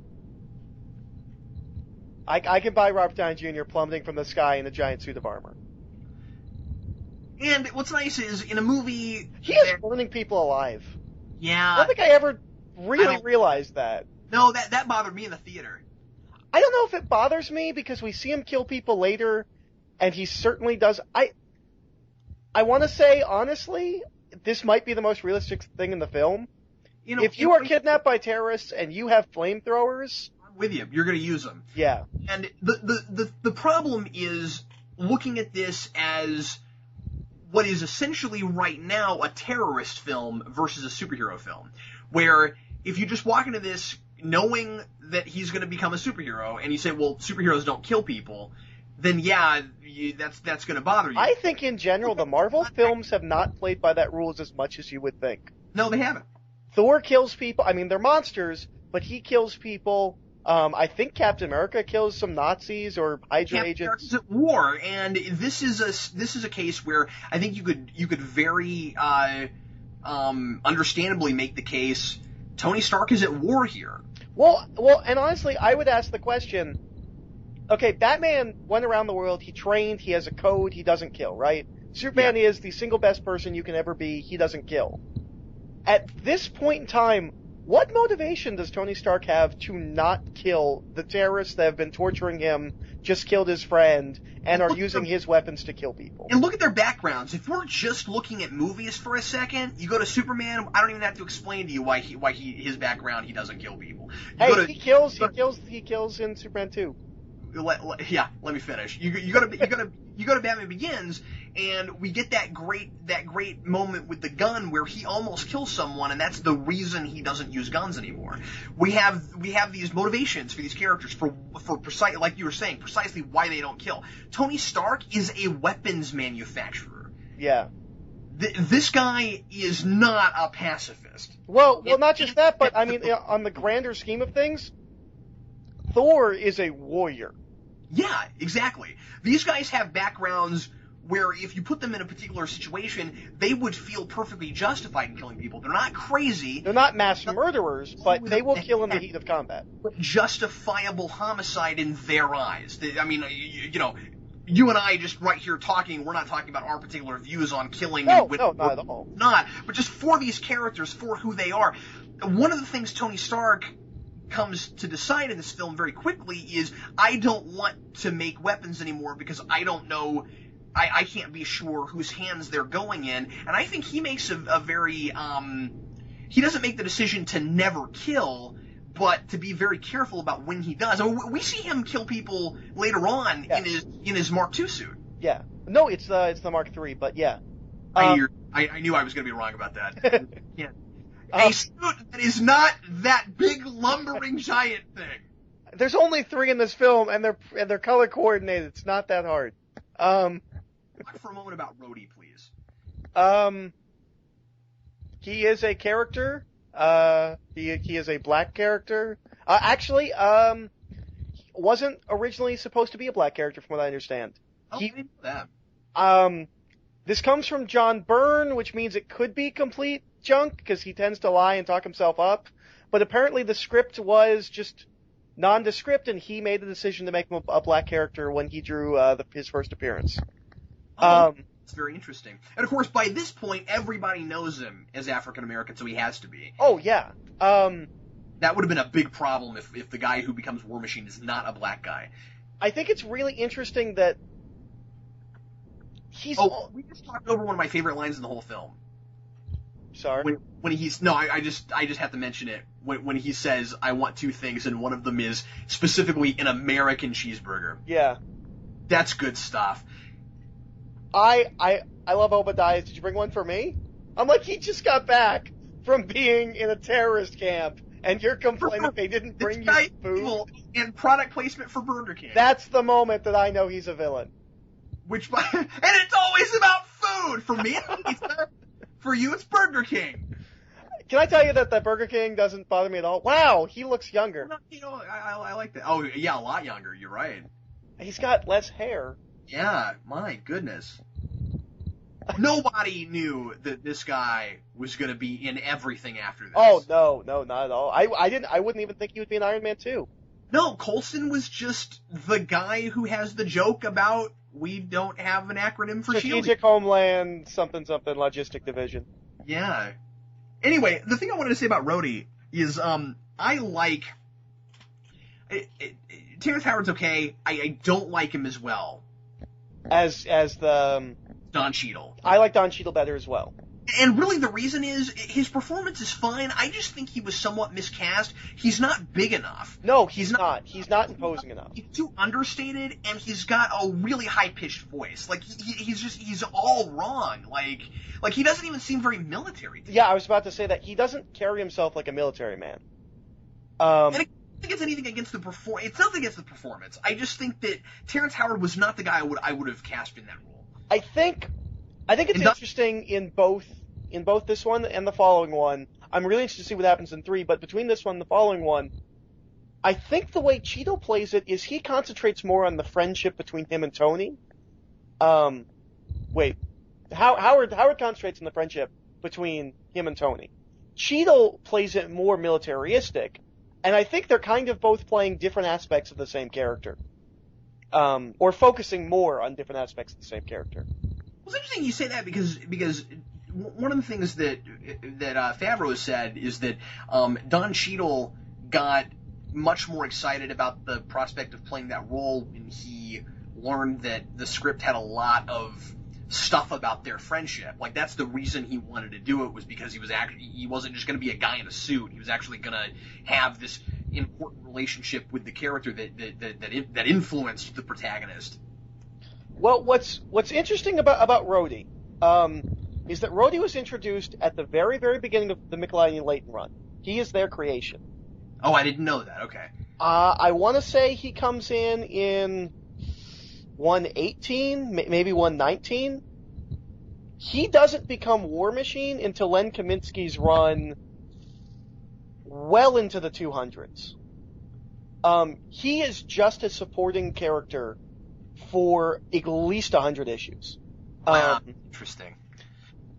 I can buy Robert Downey Jr. plummeting from the sky in a giant suit of armor. And what's nice is, in a movie... He is burning people alive. Yeah. I don't think I ever really realized that. No, that bothered me in the theater. I don't know if it bothers me, because we see him kill people later, and he certainly does... I want to say, honestly, this might be the most realistic thing in the film. If you are kidnapped by terrorists and you have flamethrowers... with you. You're going to use them. Yeah. And the problem is looking at this as what is essentially right now a terrorist film versus a superhero film, where if you just walk into this knowing that he's going to become a superhero and you say, well, superheroes don't kill people, then yeah, that's going to bother you. I think in general the Marvel films have not played by that rules as much as you would think. No, they haven't. Thor kills people. I mean, they're monsters, but he kills people. I think Captain America kills some Nazis or Hydra agents. Captain America's at war, and this is a case where I think you could very understandably make the case Tony Stark is at war here. Well, and honestly, I would ask the question. Okay, Batman went around the world. He trained. He has a code. He doesn't kill, right? Superman is the single best person you can ever be. He doesn't kill. At this point in time, what motivation does Tony Stark have to not kill the terrorists that have been torturing him, just killed his friend, and are using his weapons to kill people? And look at their backgrounds. If we're just looking at movies for a second, you go to Superman, I don't even have to explain to you why his background, he doesn't kill people. He kills in Superman 2. Let me finish. You go to Batman Begins, and we get that great moment with the gun where he almost kills someone, and that's the reason he doesn't use guns anymore. We have these motivations for these characters for precise, like you were saying, precisely why they don't kill. Tony Stark is a weapons manufacturer. Yeah. This guy is not a pacifist. Well, not just that, but I mean, on the grander scheme of things, Thor is a warrior. Yeah, exactly. These guys have backgrounds where if you put them in a particular situation, they would feel perfectly justified in killing people. They're not crazy. They're not mass murderers, but they will kill in the heat of combat. Justifiable homicide in their eyes. I mean, you and I just right here talking, we're not talking about our particular views on killing. No, not at all. But just for these characters, for who they are. One of the things Tony Stark comes to decide in this film very quickly is, I don't want to make weapons anymore because I don't know, I can't be sure whose hands they're going in. And I think he makes a very, he doesn't make the decision to never kill, but to be very careful about when he does. I mean, we see him kill people later on in his Mark II suit. Yeah. No, it's the Mark III, but yeah. I knew I was going to be wrong about that. Yeah. A suit that is not that big lumbering giant thing. There's only 3 in this film, and they're color coordinated. It's not that hard. Talk for a moment about Rhodey, please. He is a character. He is a black character. Actually, wasn't originally supposed to be a black character, from what I understand. Oh, I didn't know that. This comes from John Byrne, which means it could be complete junk, because he tends to lie and talk himself up. But apparently the script was just nondescript, and he made the decision to make him a black character when he drew his first appearance. It's very interesting. And of course, by this point, everybody knows him as African American, so he has to be. Oh, yeah. That would have been a big problem if the guy who becomes War Machine is not a black guy. I think it's really interesting that he's... Oh, we just talked over one of my favorite lines in the whole film. Sorry? When he's... No, I just have to mention it. When he says, I want 2 things, and one of them is specifically an American cheeseburger. Yeah. That's good stuff. I love Obadiah. Did you bring one for me? I'm like, he just got back from being in a terrorist camp, and you're complaining they didn't bring you food? And product placement for Burger King. That's the moment that I know he's a villain. And it's always about food! For me, for you, it's Burger King. Can I tell you that Burger King doesn't bother me at all? Wow, he looks younger. You know, I like that. Oh, yeah, a lot younger. You're right. He's got less hair. Yeah, my goodness. Nobody knew that this guy was going to be in everything after this. Oh, no, not at all. I wouldn't even think he would be in Iron Man 2. No, Coulson was just the guy who has the joke about we don't have an acronym for Strategic Homeland something Logistic Division. Yeah. Anyway, the thing I wanted to say about Rhodey is I like... Terrence Howard's okay. I don't like him as well. As the... Don Cheadle. I like Don Cheadle better as well. And really the reason is, his performance is fine. I just think he was somewhat miscast. He's not big enough. No, he's not. He's not imposing enough. He's too understated, and he's got a really high-pitched voice. Like, he's all wrong. Like he doesn't even seem very military to me. Yeah, I was about to say that. He doesn't carry himself like a military man. And I don't think it's anything against the performance. It's nothing against the performance. I just think that Terrence Howard was not the guy I would have cast in that role. I think it's interesting in both this one and the following one. I'm really interested to see what happens in 3, but between this one and the following one, I think the way Cheadle plays it is he concentrates more on the friendship between him and Tony. Howard concentrates on the friendship between him and Tony. Cheadle plays it more militaristic, and I think they're kind of both playing different aspects of the same character. Or focusing more on different aspects of the same character. Well, it's interesting you say that because one of the things that Favreau has said is that Don Cheadle got much more excited about the prospect of playing that role when he learned that the script had a lot of stuff about their friendship. Like, that's the reason he wanted to do it, was because he wasn't just going to be a guy in a suit. He was actually going to have this important relationship with the character that influenced the protagonist. Well, what's interesting about Rhodey is that Rhodey was introduced at the very, very beginning of the Michelini Layton run. He is their creation. Oh, I didn't know that. Okay. I want to say he comes in 118, maybe 119. He doesn't become War Machine until Len Kaminsky's run well into the 200s. He is just a supporting character for at least 100 issues. Interesting.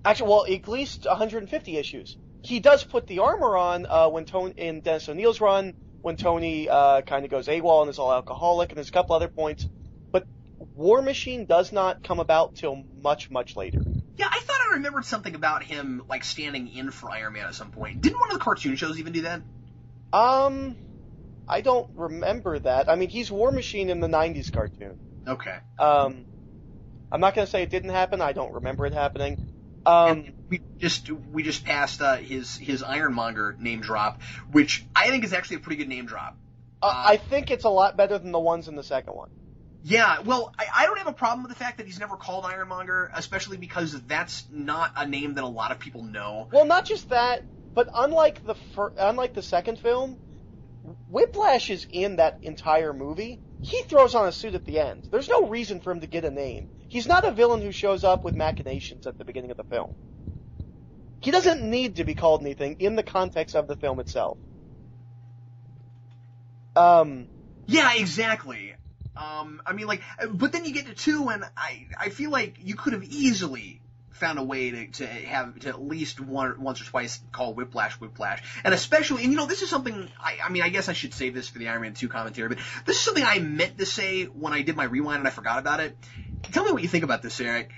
Actually, well, at least 150 issues. He does put the armor on when Tony in Dennis O'Neill's run, when Tony kind of goes AWOL and is all alcoholic, and there's a couple other points. But War Machine does not come about till much, much later. Yeah, I thought I remembered something about him, like, standing in for Iron Man at some point. Didn't one of the cartoon shows even do that? I don't remember that. I mean, he's War Machine in the 90s cartoon. Okay. I'm not going to say it didn't happen. I don't remember it happening. And we just passed his Ironmonger name drop, which I think is actually a pretty good name drop. I think it's a lot better than the ones in the second one. Yeah, well, I don't have a problem with the fact that he's never called Ironmonger, especially because that's not a name that a lot of people know. Well, not just that, but unlike the second film, Whiplash is in that entire movie. He throws on a suit at the end. There's no reason for him to get a name. He's not a villain who shows up with machinations at the beginning of the film. He doesn't need to be called anything in the context of the film itself. Yeah, exactly. I mean, like, but then you get to 2, and I feel like you could have easily found a way to at least once or twice call Whiplash, and especially, and this is something, I mean, I guess I should save this for the Iron Man 2 commentary, but this is something I meant to say when I did my rewind and I forgot about it. Tell me what you think about this, Eric.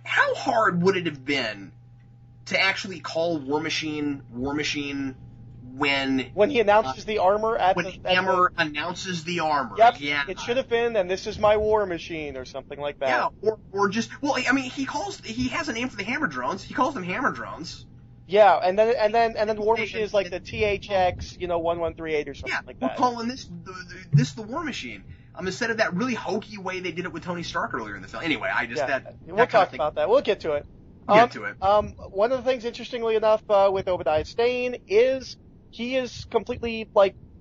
How hard would it have been to actually call War Machine when he announces the armor Hammer announces the armor? Yep, yeah. It should have been, and this is my War Machine, or something like that. Yeah, or just, well, I mean, he has a name for the Hammer drones. He calls them Hammer drones. Yeah, and then War Machine is like the THX, 1138 or something like that. We're calling this the War Machine. Instead of that really hokey way they did it with Tony Stark earlier in the film. Anyway, we'll talk about that. We'll get to it. One of the things, interestingly enough, with Obadiah Stane is he is completely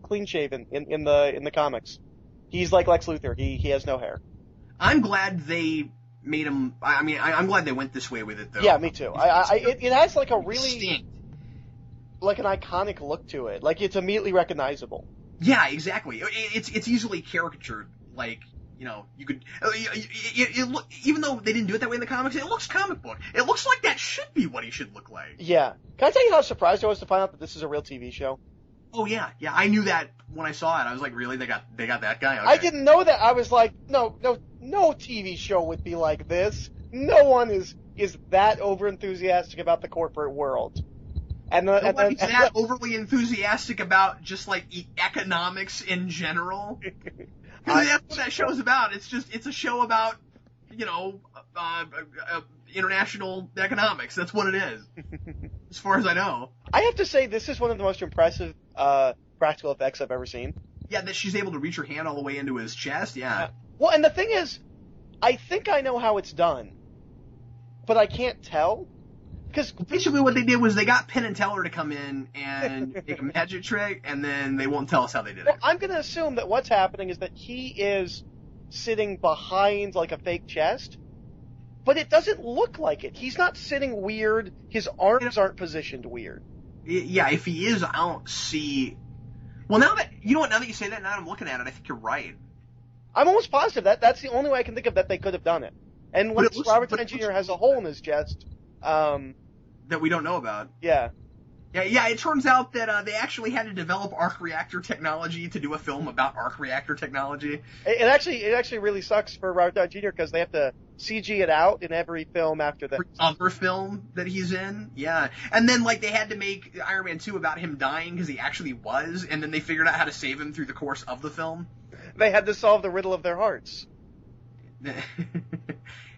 clean shaven in the comics. He's like Lex Luthor. He has no hair. I'm glad they made him. I mean, I'm glad they went this way with it, though. Yeah, me too. It has a really distinct, an iconic look to it. It's immediately recognizable. Yeah, exactly. It's easily caricatured. You could, even though they didn't do it that way in the comics, it looks comic book. It looks like that should be what he should look like. Yeah. Can I tell you how surprised I was to find out that this is a real TV show? Oh yeah. I knew that when I saw it. I was like, really? They got that guy? Okay. I didn't know that. I was like, no TV show would be like this. No one is that over enthusiastic about the corporate world. Nobody's that overly enthusiastic about just economics in general. Because that's what that show's about. It's a show about, international economics. That's what it is. As far as I know. I have to say, this is one of the most impressive practical effects I've ever seen. Yeah, that she's able to reach her hand all the way into his chest, yeah. Well, and the thing is, I think I know how it's done. But I can't tell. Because basically what they did was they got Penn and Teller to come in and make a magic trick, and then they won't tell us how they did it. I'm going to assume that what's happening is that he is sitting behind a fake chest, but it doesn't look like it. He's not sitting weird. His arms aren't positioned weird. Yeah, if he is, I don't see. Well, now that you say that, now I'm looking at it, I think you're right. I'm almost positive that's the only way I can think of that they could have done it. And once Robert Downey Jr. has a hole in his chest, that we don't know about. Yeah. Yeah, it turns out that they actually had to develop arc reactor technology to do a film about arc reactor technology. It actually really sucks for Robert Downey Jr. because they have to CG it out in every film after that. Other film that he's in, yeah. And then they had to make Iron Man 2 about him dying because he actually was, and then they figured out how to save him through the course of the film. They had to solve the riddle of their hearts.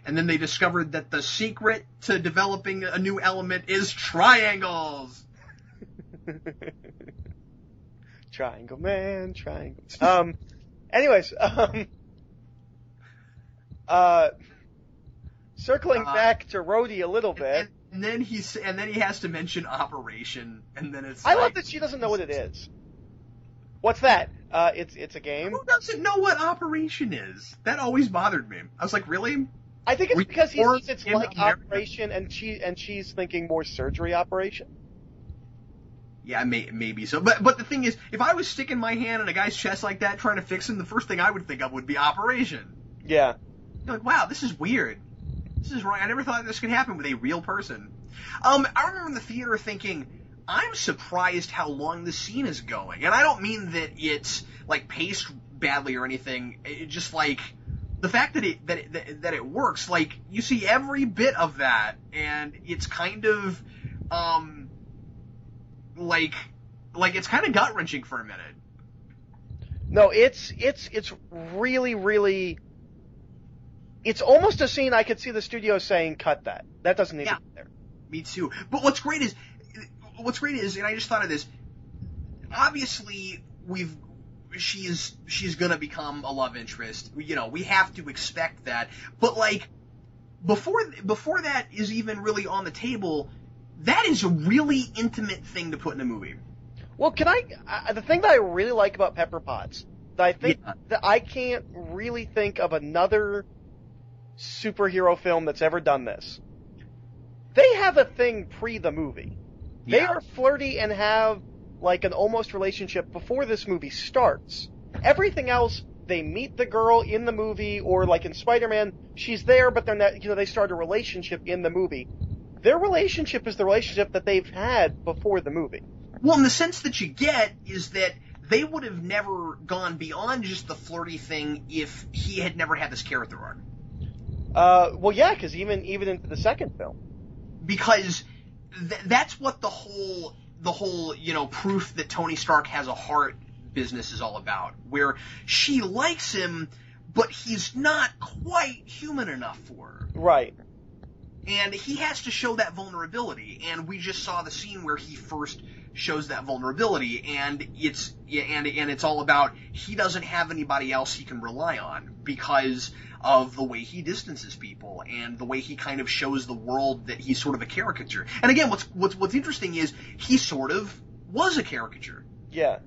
And then they discovered that the secret to developing a new element is triangles. Triangle man, triangle. Anyways, circling back to Rhodey a little bit. And then he has to mention Operation, and then it's. I love that she doesn't know what it is. What's that? It's a game. Who doesn't know what Operation is? That always bothered me. I was like, really? I think it's because he thinks it's like America? Operation, and she's thinking more surgery operation. Yeah, maybe so. But the thing is, if I was sticking my hand in a guy's chest like that, trying to fix him, the first thing I would think of would be Operation. Yeah. You're like, wow, this is weird. This is wrong. I never thought this could happen with a real person. I remember in the theater thinking, I'm surprised how long the scene is going. And I don't mean that it's paced badly or anything. It just the fact that it works. You see every bit of that, and it's kind of it's kind of gut wrenching for a minute. No, it's really, really. It's almost a scene I could see the studio saying, "Cut that. That doesn't need to be there." Me too. But what's great is, and I just thought of this. Obviously, she's gonna become a love interest. We have to expect that. But like before that is even really on the table, that is a really intimate thing to put in a movie. Well, the thing that I really like about Pepper Potts, that I think that I can't really think of another superhero film that's ever done this. They have a thing pre the movie. They are flirty and have like an almost relationship before this movie starts. Everything else, they meet the girl in the movie, or like in Spider-Man, she's there, but they're not, they start a relationship in the movie. Their relationship is the relationship that they've had before the movie. Well, in the sense that you get is that they would have never gone beyond just the flirty thing if he had never had this character arc. Well, yeah, because even into the second film. Because that's what the whole proof that Tony Stark has a heart business is all about, where she likes him, but he's not quite human enough for her. Right. And he has to show that vulnerability, and we just saw the scene where he first shows that vulnerability, and it's all about he doesn't have anybody else he can rely on because of the way he distances people and the way he kind of shows the world that he's sort of a caricature. And again, what's interesting is he sort of was a caricature. Yeah.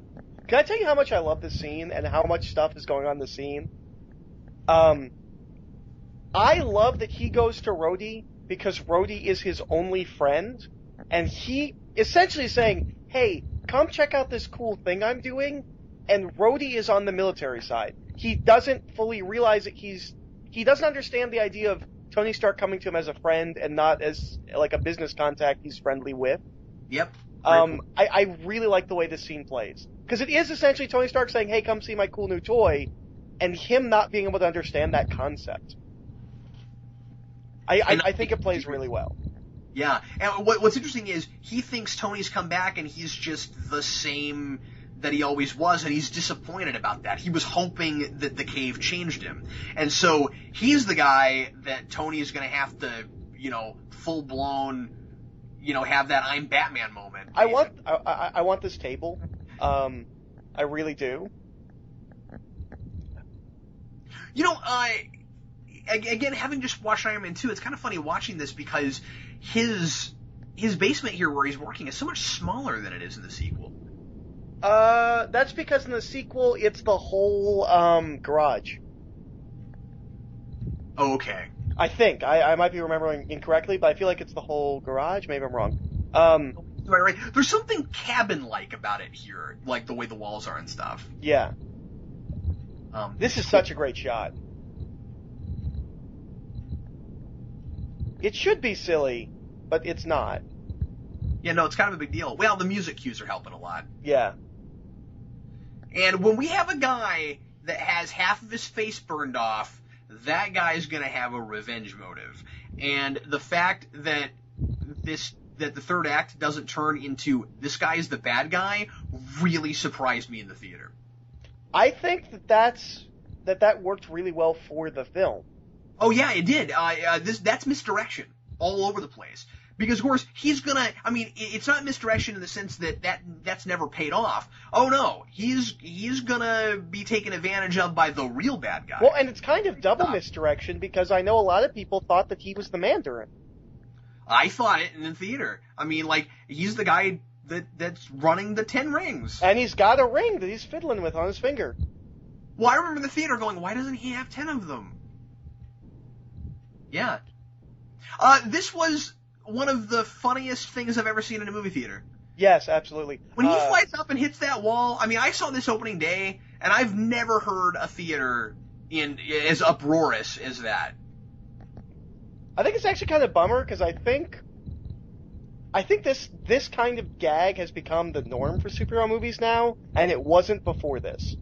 Can I tell you how much I love this scene and how much stuff is going on in the scene? I love that he goes to Rhodey because Rhodey is his only friend, and he essentially is saying, hey, come check out this cool thing I'm doing, and Rhodey is on the military side. He doesn't fully realize that he doesn't understand the idea of Tony Stark coming to him as a friend and not as like a business contact he's friendly with. Yep. I really like the way this scene plays. Because it is essentially Tony Stark saying, hey, come see my cool new toy, and him not being able to understand that concept. I think it plays really well. Yeah, and what's interesting is he thinks Tony's come back and he's just the same that he always was, and he's disappointed about that. He was hoping that the cave changed him. And so he's the guy that Tony's going to have to, full-blown, have that I'm Batman moment. I want this table. I really do. Again, having just watched Iron Man 2, it's kind of funny watching this because his basement here where he's working is so much smaller than it is in the sequel. That's because in the sequel, it's the whole, garage. Oh, okay. I think. I might be remembering incorrectly, but I feel like it's the whole garage. Maybe I'm wrong. Right. There's something cabin-like about it here, like the way the walls are and stuff. Yeah. This is such a great shot. It should be silly, but it's not. Yeah, no, it's kind of a big deal. Well, the music cues are helping a lot. Yeah. And when we have a guy that has half of his face burned off, that guy's going to have a revenge motive. And the fact that the third act doesn't turn into this guy is the bad guy really surprised me in the theater. I think that worked really well for the film. Oh yeah, it did. That's misdirection all over the place. Because, of course, he's gonna, it's not misdirection in the sense that's never paid off. Oh no, he's gonna be taken advantage of by the real bad guy. Well, and it's kind of double misdirection because I know a lot of people thought that he was the Mandarin. I thought it in the theater. He's the guy that's running the 10 rings. And he's got a ring that he's fiddling with on his finger. Well, I remember in the theater going, why doesn't he have 10 of them? Yeah. This was one of the funniest things I've ever seen in a movie theater. Yes, absolutely. When he flies up and hits that wall, I saw this opening day, and I've never heard a theater as uproarious as that. I think it's actually kind of a bummer, because I think this kind of gag has become the norm for superhero movies now, and it wasn't before this.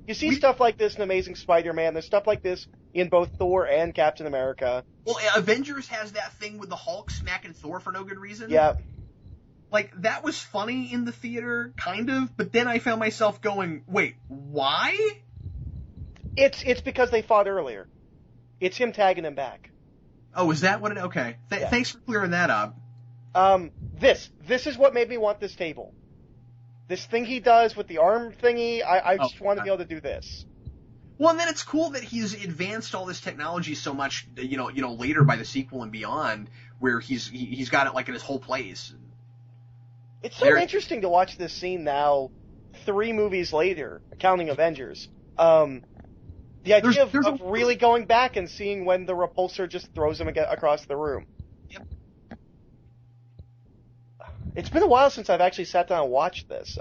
You see stuff like this in Amazing Spider-Man. There's stuff like this in both Thor and Captain America. Well, Avengers has that thing with the Hulk smacking Thor for no good reason. Yeah. That was funny in the theater, kind of, but then I found myself going, wait, why? It's because they fought earlier. It's him tagging him back. Oh, is that what it... Okay. Thanks for clearing that up. This is what made me want this table. this thing he does with the arm thingy, I just want to be able to do this. Well, and then it's cool that he's advanced all this technology so much, later by the sequel and beyond, where he's got it like in his whole place. It's so interesting to watch this scene now, 3 movies later, counting Avengers. The idea of really going back and seeing when the repulsor just throws him across the room. Yep. It's been a while since I've actually sat down and watched this.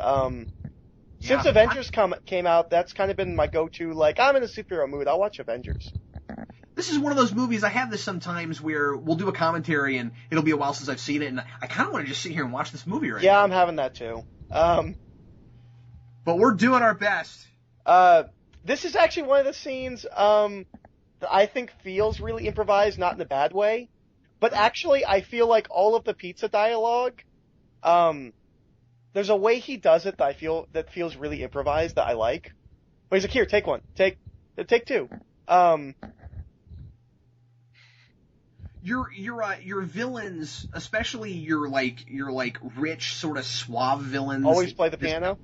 Since Avengers came out, that's kind of been my go-to, like, I'm in a superhero mood, I'll watch Avengers. This is one of those movies, I have this sometimes where we'll do a commentary and it'll be a while since I've seen it, and I kind of want to just sit here and watch this movie right now. Yeah, I'm having that too. But we're doing our best. This is actually one of the scenes that I think feels really improvised, not in a bad way. But actually, I feel like all of the pizza dialogue, there's a way he does it that feels really improvised that I like. But he's like, here, take one. Take 2. Your villains, especially your rich sort of suave villains, always play the piano.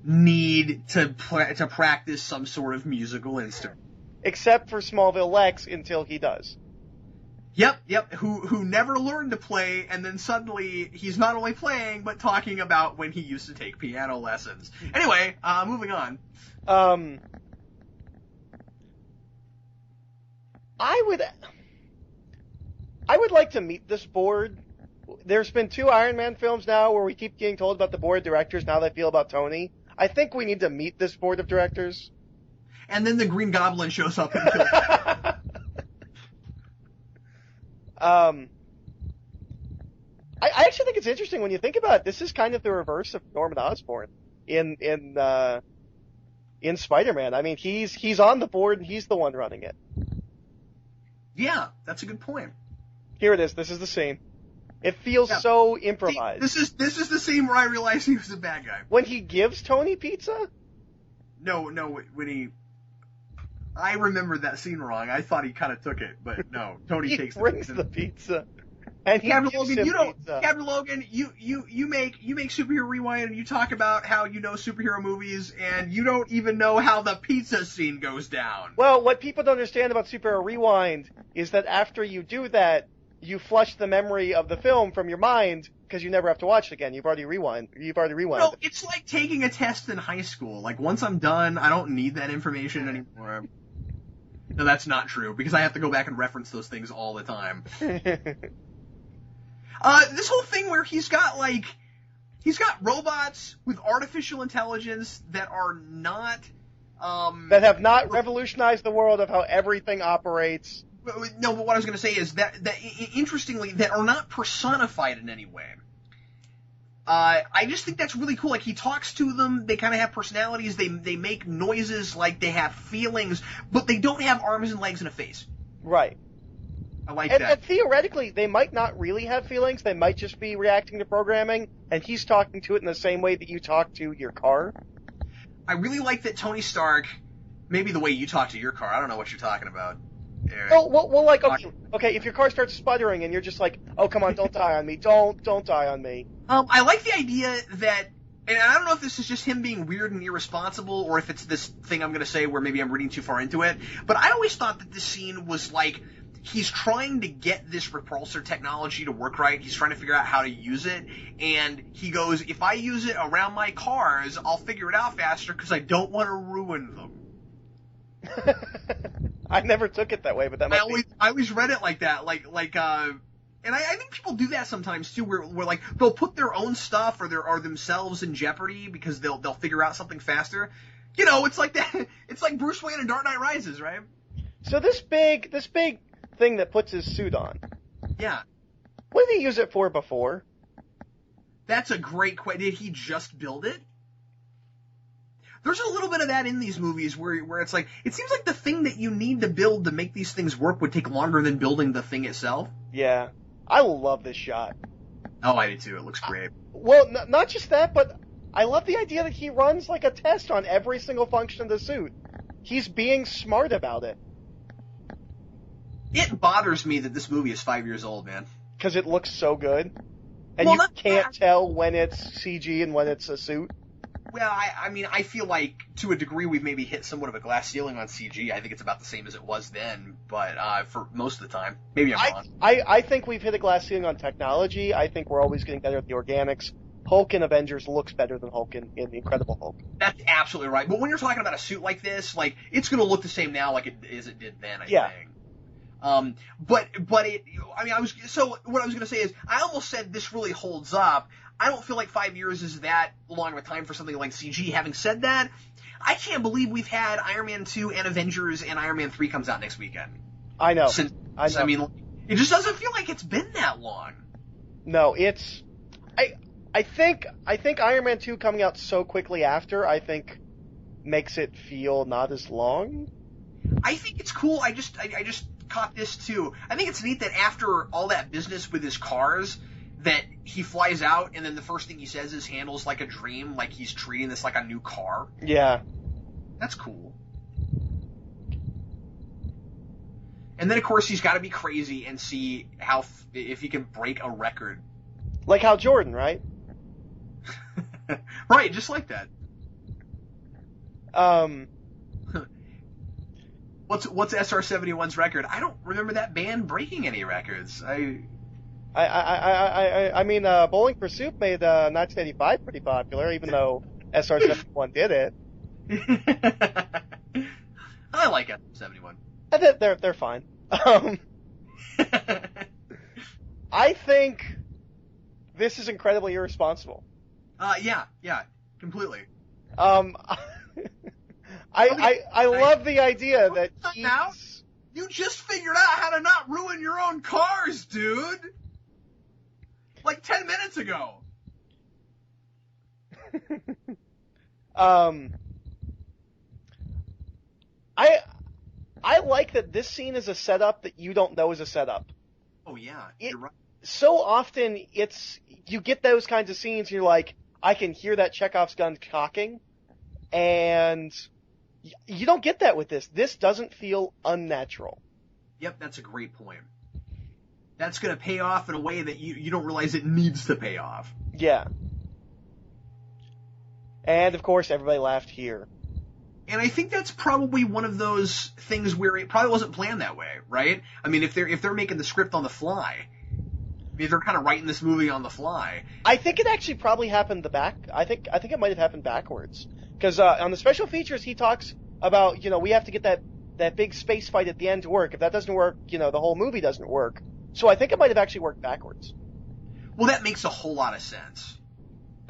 Need to practice some sort of musical instrument. Except for Smallville Lex until he does. Yep. Who never learned to play, and then suddenly he's not only playing but talking about when he used to take piano lessons. Anyway, moving on. I would like to meet this board. There's been 2 Iron Man films now where we keep getting told about the board of directors and how they feel about Tony. I think we need to meet this board of directors. And then the Green Goblin shows up and kills him. I actually think it's interesting when you think about it. This is kind of the reverse of Norman Osborn in Spider-Man. I mean, he's on the board and he's the one running it. Yeah, that's a good point. Here it is. This is the scene. It feels so improvised. See, this is the scene where I realized he was a bad guy. When he gives Tony pizza? No, when I remembered that scene wrong. I thought he kind of took it, but no, Tony takes the pizza. He brings the pizza. And Captain Logan, Captain Logan, you make Superhero Rewind and you talk about how you know superhero movies and you don't even know how the pizza scene goes down. Well, what people don't understand about Superhero Rewind is that after you do that, you flush the memory of the film from your mind because you never have to watch it again. You've already rewound. No, it's like taking a test in high school. Like, once I'm done, I don't need that information anymore. No, that's not true, because I have to go back and reference those things all the time. This whole thing where he's got robots with artificial intelligence that are not, that have not revolutionized the world of how everything operates. No, but what I was going to say is that interestingly, that are not personified in any way. I just think that's really cool. Like, he talks to them, they kind of have personalities, they make noises like they have feelings, but they don't have arms and legs and a face. Right. I like that. And theoretically, they might not really have feelings, they might just be reacting to programming, and he's talking to it in the same way that you talk to your car. I really like that Tony Stark, maybe the way you talk to your car, I don't know what you're talking about. Oh, well, like, okay, if your car starts sputtering and you're just like, oh, come on, don't die on me, don't die on me. I like the idea that, and I don't know if this is just him being weird and irresponsible, or if it's this thing I'm going to say where maybe I'm reading too far into it, but I always thought that this scene was like, he's trying to get this repulsor technology to work right, he's trying to figure out how to use it, and he goes, if I use it around my cars, I'll figure it out faster because I don't want to ruin them. I never took it that way, but that might I always read it like that, and I think people do that sometimes too, where like they'll put their own stuff or themselves in jeopardy because they'll figure out something faster. You know, it's like that. It's like Bruce Wayne in Dark Knight Rises, right? So this big thing that puts his suit on. Yeah. What did he use it for before? That's a great question. Did he just build it? There's a little bit of that in these movies where it's like, it seems like the thing that you need to build to make these things work would take longer than building the thing itself. Yeah. I love this shot. Oh, I do too. It looks great. Well, not just that, but I love the idea that he runs like a test on every single function of the suit. He's being smart about it. It bothers me that this movie is 5 years old, man. Because it looks so good. And you can't tell when it's CG and when it's a suit. Well, I mean, I feel like to a degree we've maybe hit somewhat of a glass ceiling on CG. I think it's about the same as it was then, but for most of the time, maybe I'm wrong. I think we've hit a glass ceiling on technology. I think we're always getting better at the organics. Hulk in Avengers looks better than Hulk in The Incredible Hulk. That's absolutely right. But when you're talking about a suit like this, like it's going to look the same now like as it did then, I think. But it, I mean, what I was going to say is, I almost said this really holds up. I don't feel like 5 years is that long of a time for something like CG. Having said that, I can't believe we've had Iron Man 2 and Avengers and Iron Man 3 comes out next weekend. I know. I mean, it just doesn't feel like it's been that long. No, I think Iron Man 2 coming out so quickly after, I think, makes it feel not as long. I think it's cool. I just caught this too. I think it's neat that after all that business with his cars, that he flies out and then the first thing he says is handles like a dream, like he's treating this like a new car. Yeah. That's cool. And then of course he's got to be crazy and see if he can break a record. Like Hal Jordan, right? Right, just like that. What's SR-71's record? I don't remember that band breaking any records. I mean, Bowling for Soup made 1985 pretty popular, even though SR-71 did it. I like SR-71. They're fine. I think this is incredibly irresponsible. Yeah, completely. I love the idea that now you just figured out how to not ruin your own cars, dude. Like 10 minutes ago. I like that this scene is a setup that you don't know is a setup. Oh yeah, you're right. So often you get those kinds of scenes and you're like, I can hear that Chekhov's gun cocking, and you don't get that with this. This doesn't feel unnatural. Yep, that's a great point. That's going to pay off in a way that you don't realize it needs to pay off. Yeah. And, of course, everybody laughed here. And I think that's probably one of those things where it probably wasn't planned that way, right? I mean, if they're making the script on the fly, I mean, they're kind of writing this movie on the fly. I think it actually probably happened I think it might have happened backwards. Because on the special features, he talks about, we have to get that big space fight at the end to work. If that doesn't work, the whole movie doesn't work. So I think it might have actually worked backwards. Well, that makes a whole lot of sense.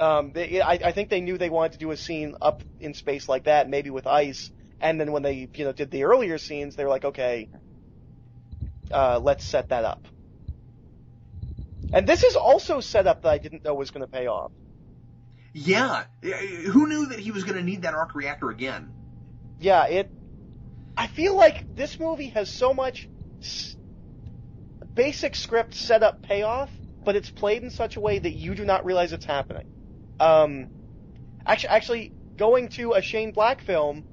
I think they knew they wanted to do a scene up in space like that, maybe with ice. And then when they, did the earlier scenes, they were like, okay, let's set that up. And this is also set up that I didn't know was going to pay off. Yeah. Who knew that he was going to need that arc reactor again? Yeah, I feel like this movie has so much basic script setup payoff, but it's played in such a way that you do not realize it's happening. Actually, going to a Shane Black film,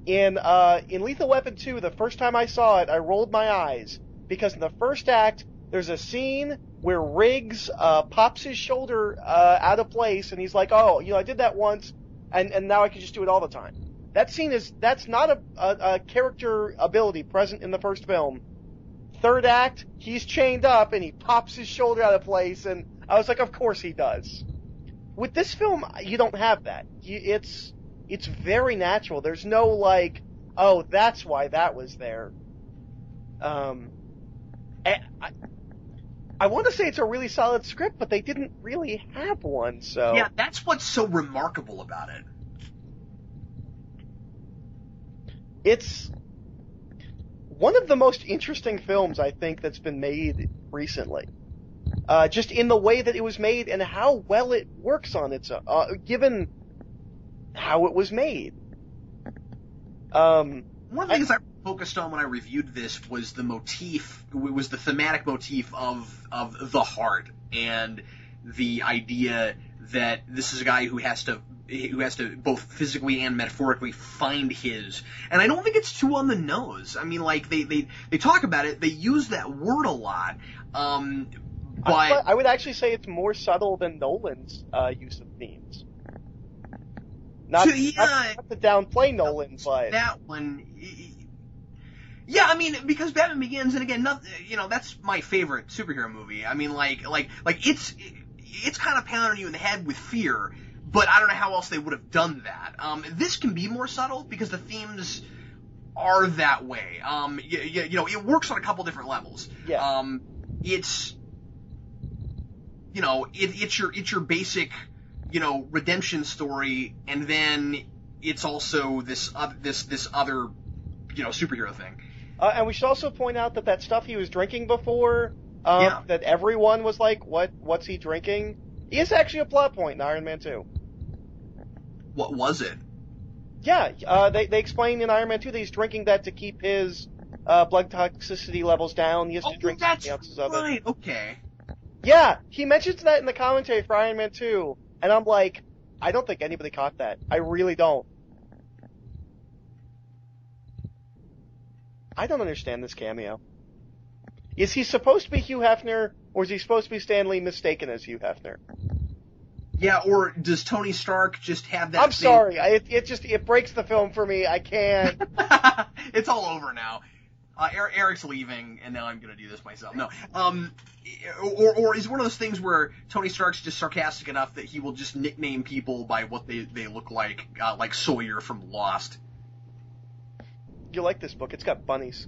in Lethal Weapon 2, the first time I saw it, I rolled my eyes, because in the first act, there's a scene where Riggs pops his shoulder out of place, and he's like, oh, I did that once, and now I can just do it all the time. That scene that's not a character ability present in the first film. Third act, he's chained up, and he pops his shoulder out of place, and I was like, of course he does. With this film, you don't have that. It's very natural. There's no like, oh, that's why that was there. I want to say it's a really solid script, but they didn't really have one, so... Yeah, that's what's so remarkable about it. It's one of the most interesting films, I think, that's been made recently. Just in the way that it was made and how well it works on its own, given how it was made. One of the things I focused on when I reviewed this was the thematic motif of the heart, and the idea that this is a guy who has to both physically and metaphorically find his. And I don't think it's too on the nose. I mean, like, they talk about it, they use that word a lot, but I would actually say it's more subtle than Nolan's use of themes. Not, So, yeah, not to downplay Nolan, but that one. Yeah, I mean, because Batman Begins, and again, that's my favorite superhero movie. I mean, like it's kind of pounding you in the head with fear, but I don't know how else they would have done that. This can be more subtle because the themes are that way. It works on a couple different levels. Yeah. It's it's your basic, redemption story, and then it's also this other, superhero thing. And we should also point out that stuff he was drinking before, Yeah. that everyone was like, what's he drinking? Is actually a plot point in Iron Man 2. What was it? Yeah, they explain in Iron Man 2 that he's drinking that to keep his blood toxicity levels down. He has to drink 60 ounces of it. Right, okay. Yeah, he mentions that in the commentary for Iron Man 2, and I'm like, I don't think anybody caught that. I really don't. I don't understand this cameo. Is he supposed to be Hugh Hefner, or is he supposed to be Stan Lee mistaken as Hugh Hefner? Yeah, or does Tony Stark just have that? I'm sorry, it breaks the film for me. I can't. It's all over now. Eric's leaving, and now I'm gonna do this myself. No, or is it one of those things where Tony Stark's just sarcastic enough that he will just nickname people by what they look like Sawyer from Lost. You like this book? It's got bunnies.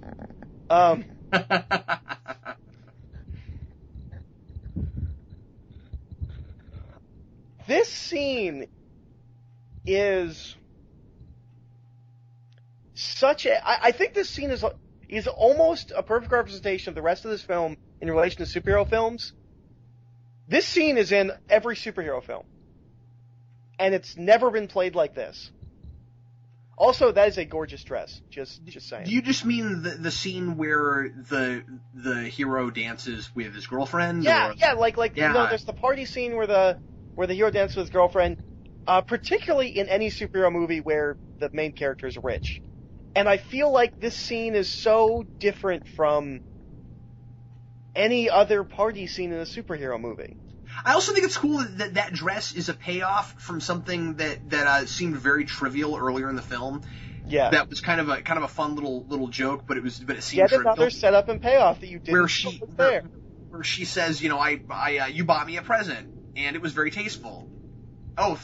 This scene is such a... I think this scene is almost a perfect representation of the rest of this film in relation to superhero films. This scene is in every superhero film. And it's never been played like this. Also, that is a gorgeous dress. Just saying. Do you just mean the scene where the hero dances with his girlfriend? Yeah, there's the party scene where the hero dances with his girlfriend, particularly in any superhero movie where the main character is rich. And I feel like this scene is so different from any other party scene in a superhero movie. I also think it's cool that dress is a payoff from something that seemed very trivial earlier in the film. Yeah, that was kind of a fun little joke, but it seemed yet trivial. Another setup and payoff that you didn't know where she says, you bought me a present and it was very tasteful. Oh,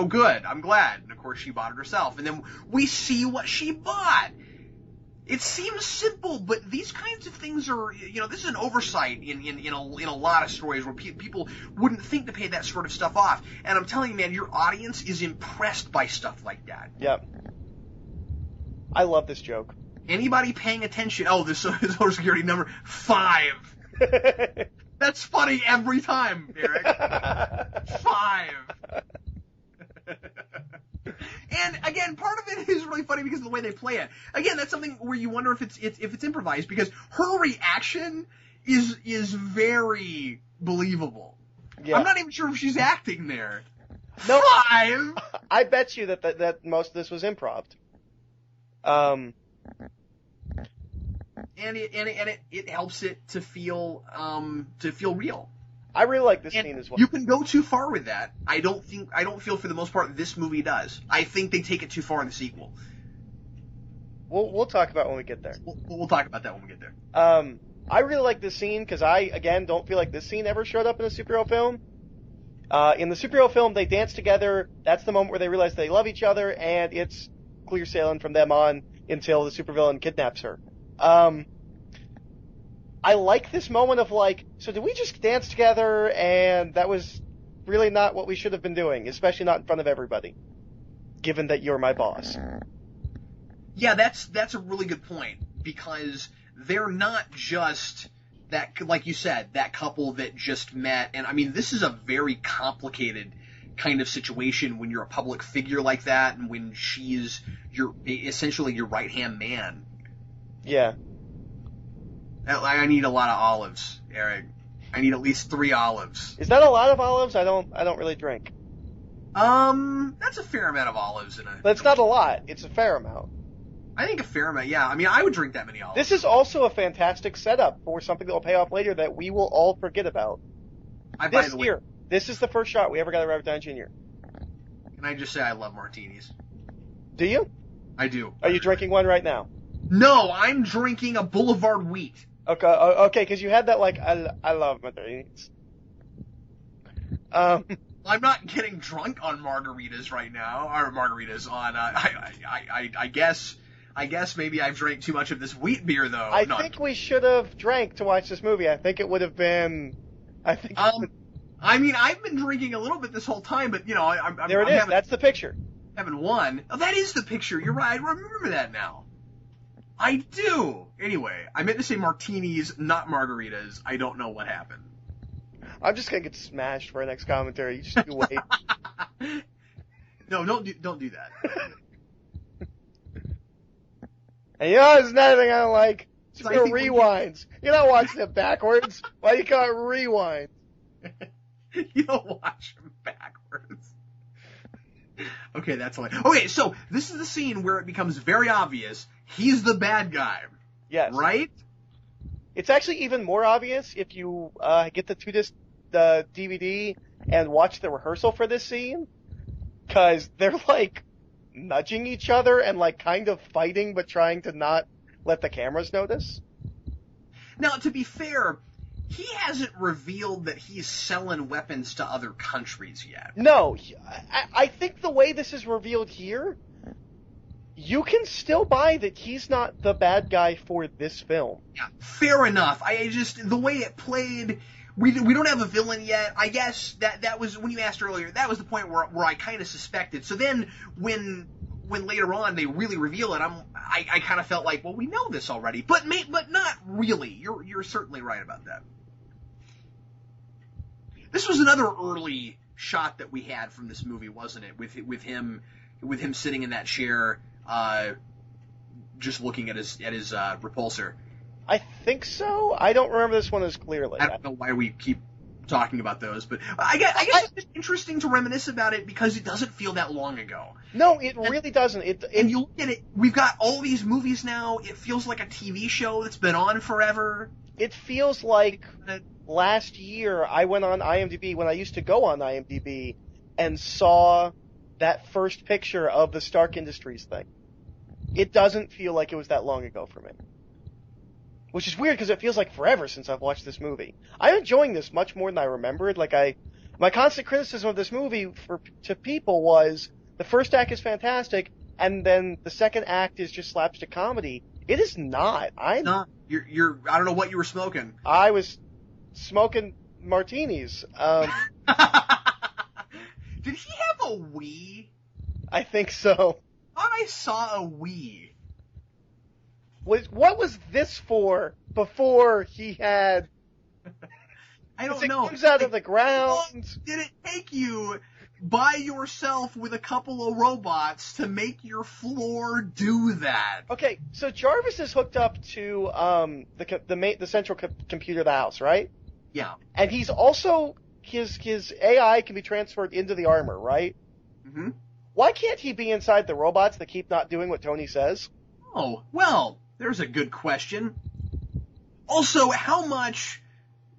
good. I'm glad. And of course she bought it herself, and then we see what she bought. It seems simple, but these kinds of things are, this is an oversight in a lot of stories where people wouldn't think to pay that sort of stuff off. And I'm telling you, man, your audience is impressed by stuff like that. Yep. I love this joke. Anybody paying attention? Oh, this Social Security number 5. That's funny every time, Eric. 5. And again, part of it is really funny because of the way they play it. Again, that's something where you wonder if it's improvised, because her reaction is very believable. Yeah. I'm not even sure if she's acting there. No, 5. I bet you that most of this was improv. And it helps it to feel real. I really like this scene as well. You can go too far with that. I don't feel for the most part this movie does. I think they take it too far in the sequel. We'll talk about it when we get there. We'll talk about that when we get there. I really like this scene because I, again, don't feel like this scene ever showed up in a superhero film. In the superhero film, they dance together. That's the moment where they realize they love each other, and it's clear sailing from them on until the supervillain kidnaps her. I like this moment of so did we just dance together and that was really not what we should have been doing, especially not in front of everybody, given that you're my boss. Yeah, that's a really good point, because they're not just that, like you said, that couple that just met. And I mean, this is a very complicated kind of situation when you're a public figure like that, and when she's essentially your right-hand man. Yeah. I need a lot of olives, Eric. I need at least 3 olives. Is that a lot of olives? I don't really drink. That's a fair amount of olives But it's not a lot. It's a fair amount. I think a fair amount, yeah. I mean, I would drink that many olives. This is also a fantastic setup for something that will pay off later that we will all forget about. This is the first shot we ever got of Robert Downey Jr. Can I just say I love martinis? Do you? I do. Are you drinking one right now? No, I'm drinking a Boulevard Wheat. Okay, because you had that like I love martinis. I'm not getting drunk on margaritas right now, or margaritas on. I guess maybe I've drank too much of this wheat beer though. I think we should have drank to watch this movie. I think it would have been. I mean, I've been drinking a little bit this whole time, but I'm there it is. That's the picture. Having one. Oh, that is the picture. You're right. I remember that now. I do. Anyway, I meant to say martinis, not margaritas. I don't know what happened. I'm just gonna get smashed for our next commentary. You just wait. No, don't do that. And you know, there's another thing I don't like. It's rewinds. You're not watching it backwards. Why do you call it rewind? You don't watch them backwards. Okay, that's all. Okay, so this is the scene where it becomes very obvious he's the bad guy. Yes. Right? It's actually even more obvious if you get the 2-disc DVD and watch the rehearsal for this scene, because they're like nudging each other and like kind of fighting but trying to not let the cameras notice. Now, to be fair, he hasn't revealed that he's selling weapons to other countries yet. No, I think the way this is revealed here, you can still buy that he's not the bad guy for this film. Yeah, fair enough. The way it played, we don't have a villain yet. I guess that was, when you asked earlier, that was the point where I kind of suspected. So then when later on they really reveal it, I kind of felt like, well, we know this already, but not really. You're certainly right about that. This was another early shot that we had from this movie, wasn't it? With him sitting in that chair, just looking at his repulsor. I think so. I don't remember this one as clearly. I don't know why we keep talking about those, but I guess it's just interesting to reminisce about it because it doesn't feel that long ago. No, it really doesn't. And you look at it, we've got all these movies now. It feels like a TV show that's been on forever. It feels like last year I went on IMDb, when I used to go on IMDb, and saw that first picture of the Stark Industries thing. It doesn't feel like it was that long ago for me. Which is weird because it feels like forever since I've watched this movie. I'm enjoying this much more than I remembered. My constant criticism of this movie to people was the first act is fantastic, and then the second act is just slapstick comedy. It is not. No, you're. I don't know what you were smoking. I was smoking martinis. Did he have a Wii? I think so. I thought I saw a Wii. What was this for before he had? I don't know. It comes out of the ground. Did it take you by yourself with a couple of robots to make your floor do that? Okay, so Jarvis is hooked up to the central computer of the house, right? Yeah. And he's also his AI can be transferred into the armor, right? Mm-hmm. Why can't he be inside the robots that keep not doing what Tony says? Oh, well, there's a good question. Also, how much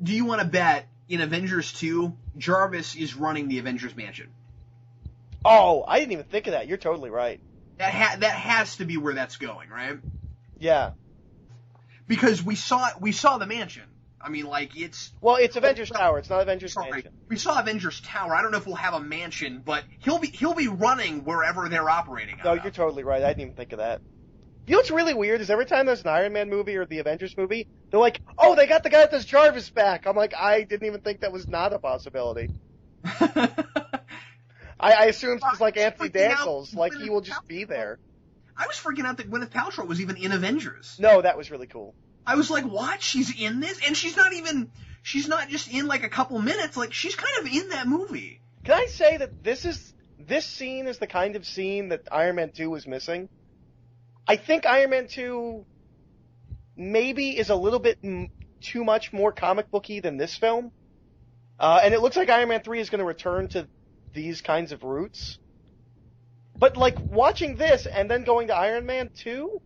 do you want to bet in Avengers 2 Jarvis is running the Avengers Mansion? Oh, I didn't even think of that. You're totally right. That has to be where that's going, right? Yeah. Because we saw the mansion. I mean, it's Avengers Tower. It's not Avengers Mansion. We saw Avengers Tower. I don't know if we'll have a mansion, but he'll be running wherever they're operating. No, you're totally right. I didn't even think of that. You know what's really weird is every time there's an Iron Man movie or the Avengers movie, they're like, "Oh, they got the guy with this Jarvis back." I'm like, I didn't even think that was not a possibility. I assumed it's like Anthony Daniels, like he will just be there. I was freaking out that Gwyneth Paltrow was even in Avengers. No, that was really cool. I was like, what? She's in this? And she's not just in like a couple minutes, like she's kind of in that movie. Can I say that this scene is the kind of scene that Iron Man 2 was missing? I think Iron Man 2 maybe is a little bit too much more comic booky than this film. And it looks like Iron Man 3 is going to return to these kinds of roots. But watching this and then going to Iron Man 2,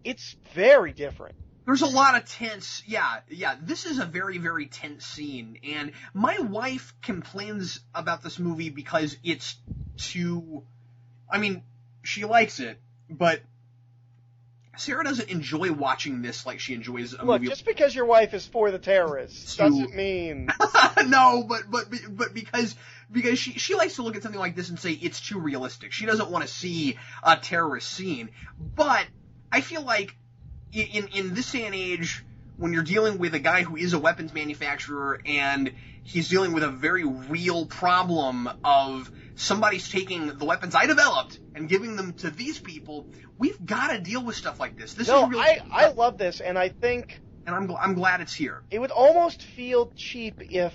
it's very different. There's a lot of tense, yeah, this is a very, very tense scene, and my wife complains about this movie because it's to, I mean, she likes it, but Sarah doesn't enjoy watching this like she enjoys a Look, movie. just because your wife is for the terrorists doesn't mean... No, but because she likes to look at something like this and say it's too realistic. She doesn't want to see a terrorist scene. But I feel like in this day and age, when you're dealing with a guy who is a weapons manufacturer and he's dealing with a very real problem of somebody's taking the weapons I developed and giving them to these people, we've got to deal with stuff like this. This is real. I love this, and I think... And I'm glad it's here. It would almost feel cheap if,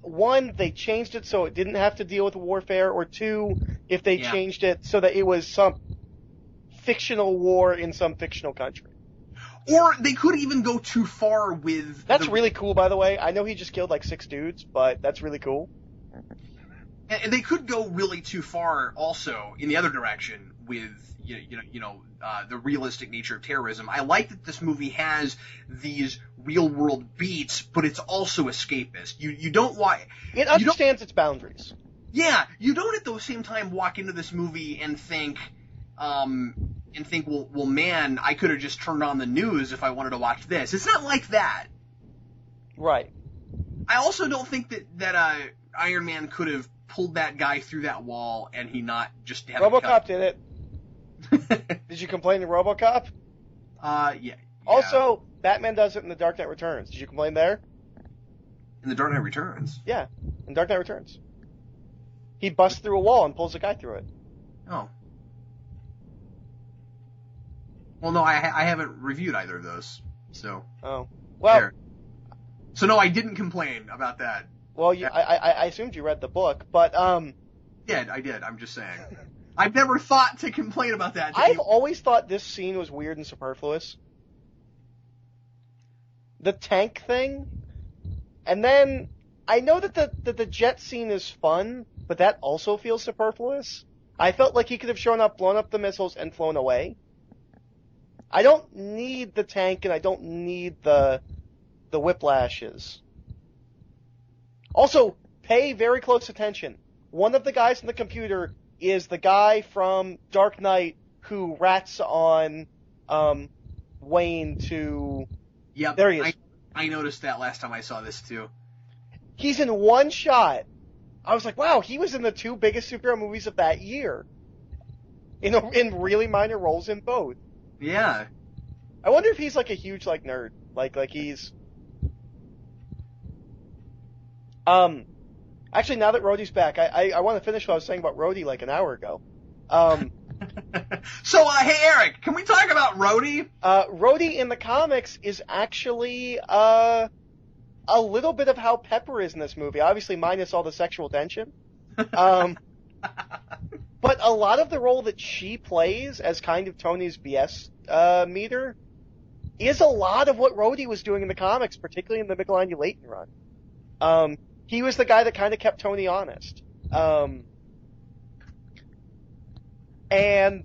one, they changed it so it didn't have to deal with warfare, or two, if they changed it so that it was some fictional war in some fictional country. Or they could even go too far with... That's really cool, by the way. I know he just killed like 6 dudes, but that's really cool. And they could go really too far also in the other direction with, the realistic nature of terrorism. I like that this movie has these real-world beats, but it's also escapist. You don't want... It understands its boundaries. Yeah, you don't at the same time walk into this movie and think, well, man, I could have just turned on the news if I wanted to watch this. It's not like that. Right. I also don't think that Iron Man could have pulled that guy through that wall and he not just have RoboCop did it. Did you complain to RoboCop? Yeah. Also, Batman does it in The Dark Knight Returns. Did you complain there? In The Dark Knight Returns? Yeah, in Dark Knight Returns. He busts through a wall and pulls a guy through it. Oh. Well, no, I haven't reviewed either of those, so. Oh. Well. There. So no, I didn't complain about that. Well, I assumed you read the book, but Yeah, I did. I'm just saying. I've never thought to complain about that. I've always thought this scene was weird and superfluous. The tank thing, and then I know that the jet scene is fun, but that also feels superfluous. I felt like he could have shown up, blown up the missiles, and flown away. I don't need the tank, and I don't need the whiplashes. Also, pay very close attention. One of the guys in the computer is the guy from Dark Knight who rats on Wayne to... Yep, there he is. I noticed that last time I saw this, too. He's in one shot. I was like, wow, he was in the 2 biggest superhero movies of that year. In really minor roles in both. Yeah. I wonder if he's like a huge nerd. Like he's... Actually, now that Rhodey's back, I want to finish what I was saying about Rhodey like an hour ago. So, hey Eric, can we talk about Rhodey? Rhodey in the comics is actually a little bit of how Pepper is in this movie, obviously minus all the sexual tension. But a lot of the role that she plays as kind of Tony's BS meter is a lot of what Rhodey was doing in the comics, particularly in the Michelangelo run. He was the guy that kind of kept Tony honest. And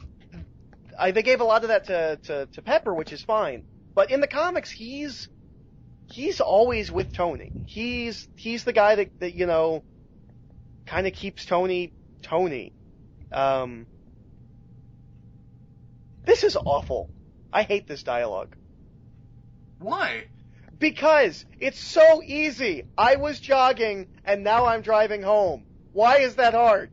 they gave a lot of that to Pepper, which is fine. But in the comics, he's always with Tony. He's the guy that kind of keeps Tony. This is awful. I hate this dialogue. Why? Because it's so easy. I was jogging, and now I'm driving home. Why is that hard?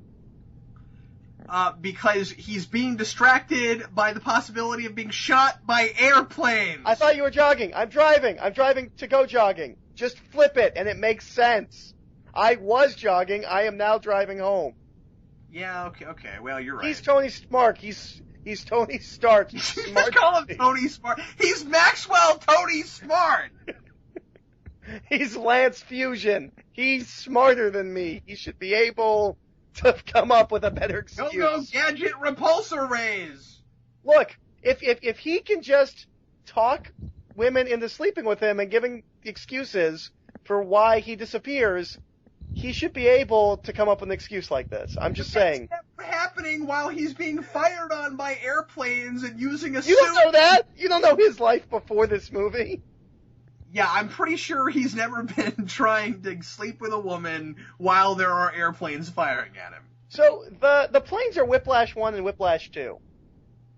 Because he's being distracted by the possibility of being shot by airplanes. I thought you were jogging. I'm driving. I'm driving to go jogging. Just flip it, and it makes sense. I was jogging. I am now driving home. Yeah, okay. Well, you're right. He's Tony Stark. He's Tony Stark. He's smart. Call him Tony Smart. He's Maxwell Tony Smart. He's Lance Fusion. He's smarter than me. He should be able to come up with a better excuse. Go gadget repulsor rays. Look, if he can just talk women into sleeping with him and giving excuses for why he disappears, he should be able to come up with an excuse like this. I'm just saying. That's happening while he's being fired on by airplanes and using a suit. You don't know that? You don't know his life before this movie? Yeah, I'm pretty sure he's never been trying to sleep with a woman while there are airplanes firing at him. So the planes are Whiplash 1 and Whiplash 2.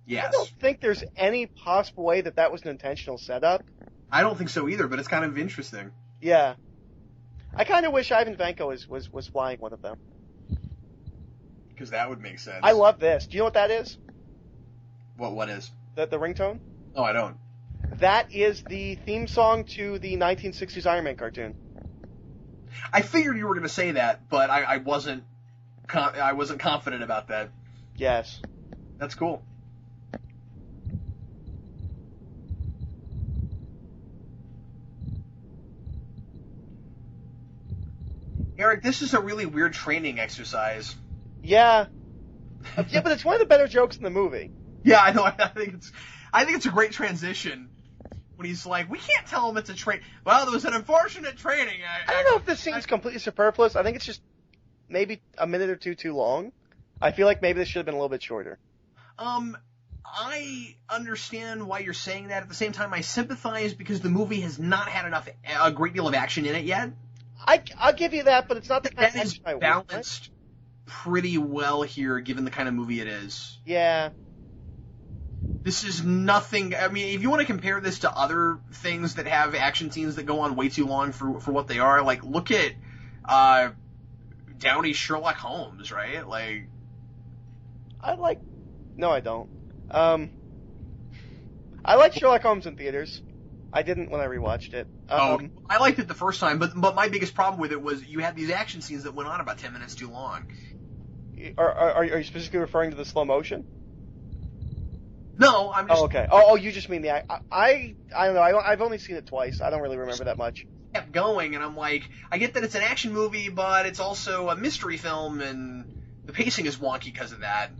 Yes. I don't think there's any possible way that was an intentional setup. I don't think so either, but it's kind of interesting. Yeah. I kind of wish Ivan Vanko was flying one of them. Because that would make sense. I love this. Do you know what that is? What is? The ringtone? Oh, I don't. That is the theme song to the 1960s Iron Man cartoon. I figured you were going to say that, but I wasn't confident about that. Yes. That's cool. Eric, this is a really weird training exercise. Yeah. Yeah, but it's one of the better jokes in the movie. Yeah, I know. I think it's a great transition when he's like, "We can't tell him it's a train." Well, there was an unfortunate training. I don't know if this scene's completely superfluous. I think it's just maybe a minute or two too long. I feel like maybe this should have been a little bit shorter. I understand why you're saying that. At the same time, I sympathize because the movie has not had a great deal of action in it yet. I'll give you that, but it's not the kind of That is action I want. balanced pretty well here, given the kind of movie it is. Yeah. This is nothing. I mean, if you want to compare this to other things that have action scenes that go on way too long for what they are, like look at Downey's Sherlock Holmes, right? Like, No, I don't. I like Sherlock Holmes in theaters. I didn't when I rewatched it. I liked it the first time, but my biggest problem with it was you had these action scenes that went on about 10 minutes too long. Are you specifically referring to the slow motion? No, I'm just. Oh, okay. Oh, you just mean the. I don't know. I've only seen it twice. I don't really remember that much. Kept going, and I'm like, I get that it's an action movie, but it's also a mystery film, and the pacing is wonky because of that.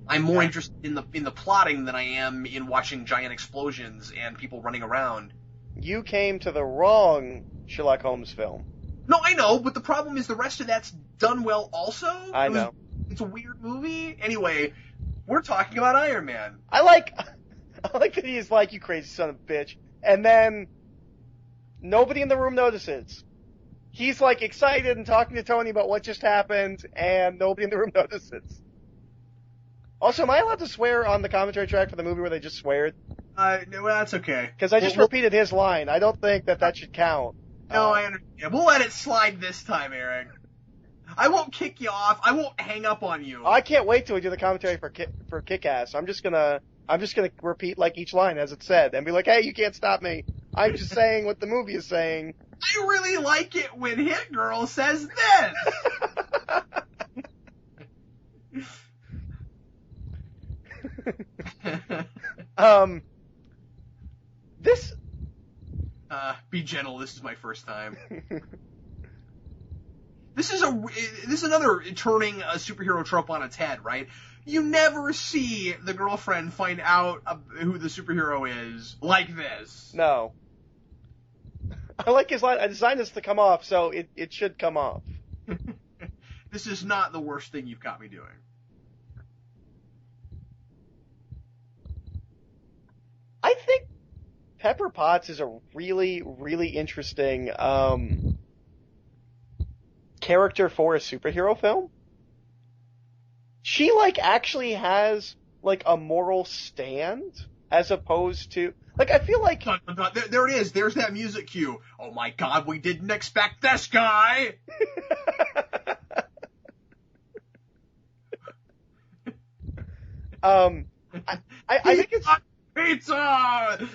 I'm more interested in the plotting than I am in watching giant explosions and people running around. You came to the wrong Sherlock Holmes film. No, I know, but the problem is the rest of that's done well also. I know. It's a weird movie. Anyway, we're talking about Iron Man. I like that he's like, "You crazy son of a bitch," and then nobody in the room notices. He's like excited and talking to Tony about what just happened, and nobody in the room notices. Also, am I allowed to swear on the commentary track for the movie where they just swear? No, well, that's okay. Because I just repeated his line. I don't think that should count. No, I understand. We'll let it slide this time, Eric. I won't kick you off. I won't hang up on you. I can't wait till we do the commentary for Kick-Ass. I'm just gonna repeat like each line as it's said and be like, "Hey, you can't stop me. I'm just saying what the movie is saying." I really like it when Hit Girl says this. This. Be gentle. This is my first time. This is another turning a superhero trope on its head, right? You never see the girlfriend find out who the superhero is like this. No. I like his line. I designed this to come off, so it should come off. This is not the worst thing you've got me doing. I think Pepper Potts is a really, really interesting character for a superhero film. She actually has a moral stand as opposed to I feel like there it is. There's that music cue. Oh my God, we didn't expect this guy. I think it's pizza.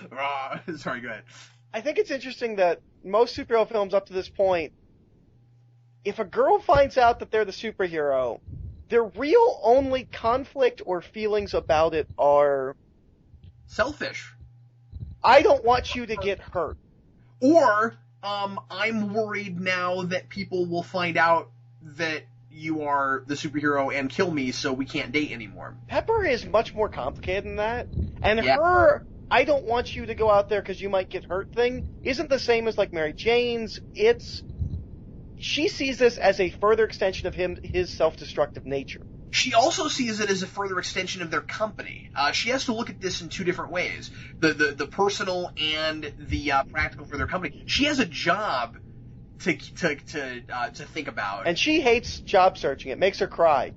Sorry, go ahead. I think it's interesting that most superhero films up to this point, if a girl finds out that they're the superhero, their real only conflict or feelings about it are selfish. I don't want you to get hurt. Or, I'm worried now that people will find out that you are the superhero and kill me, so we can't date anymore. Pepper is much more complicated than that. And her, I don't want you to go out there because you might get hurt thing, isn't the same as Mary Jane's. She sees this as a further extension of his self-destructive nature. She also sees it as a further extension of their company. She has to look at this in two different ways. The personal and the practical for their company. She has a job to think about. And she hates job searching. It makes her cry.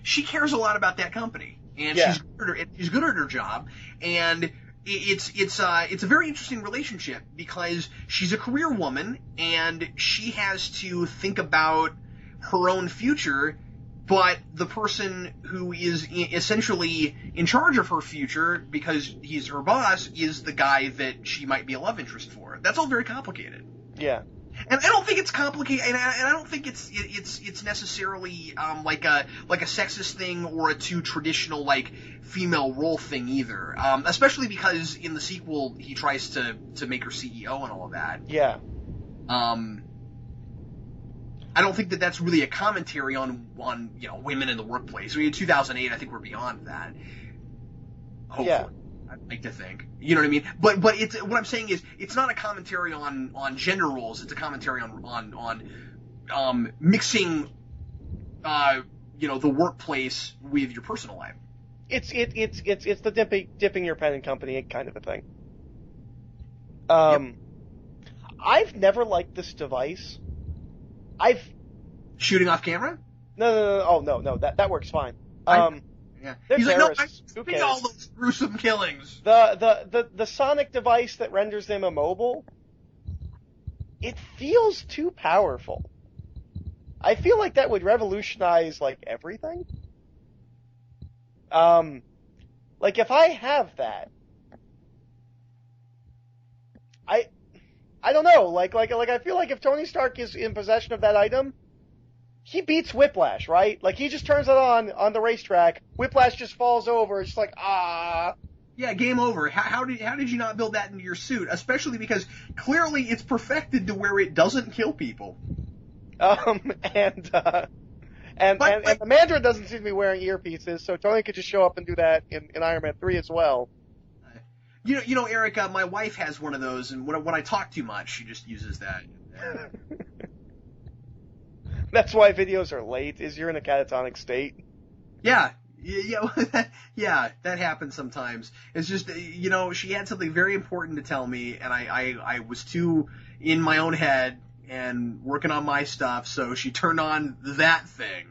She cares a lot about that company, and Yeah. she's good at her job, and it's a very interesting relationship because she's a career woman and she has to think about her own future, but the person who is essentially in charge of her future, because he's her boss, is the guy that she might be a love interest for. That's all very complicated. Yeah. And I don't think it's complicated, and I don't think it's necessarily like a sexist thing or a too traditional like female role thing either. Especially because in the sequel he tries to make her CEO and all of that. Yeah. I don't think that that's really a commentary on women in the workplace. I mean, in 2008, I think we're beyond that. Hopefully. Yeah. I'd like to think. You know what I mean? But it's what I'm saying is it's not a commentary on gender roles. It's a commentary on mixing the workplace with your personal life. It's the dipping your pen in company kind of a thing. Yep. I've never liked this device. Shooting off camera? No. Oh no, that works fine. Yeah. They're He's like, no, terrorists. Who I cares? see all those gruesome killings. The sonic device that renders them immobile, it feels too powerful. I feel like that would revolutionize like everything. Like if I have that, I don't know. Like I feel like if Tony Stark is in possession of that item, he beats Whiplash, right? Like he just turns it on the racetrack. Whiplash just falls over. It's just like Yeah, game over. How did you not build that into your suit? Especially because clearly it's perfected to where it doesn't kill people. And the Mandarin doesn't seem to be wearing earpieces, so Tony could just show up and do that in Iron Man 3 as well. You know, Eric, my wife has one of those, and when I talk too much, she just uses that. That's why videos are late, is you're in a catatonic state. Yeah, that happens sometimes. It's just, she had something very important to tell me, and I was too in my own head and working on my stuff, so she turned on that thing.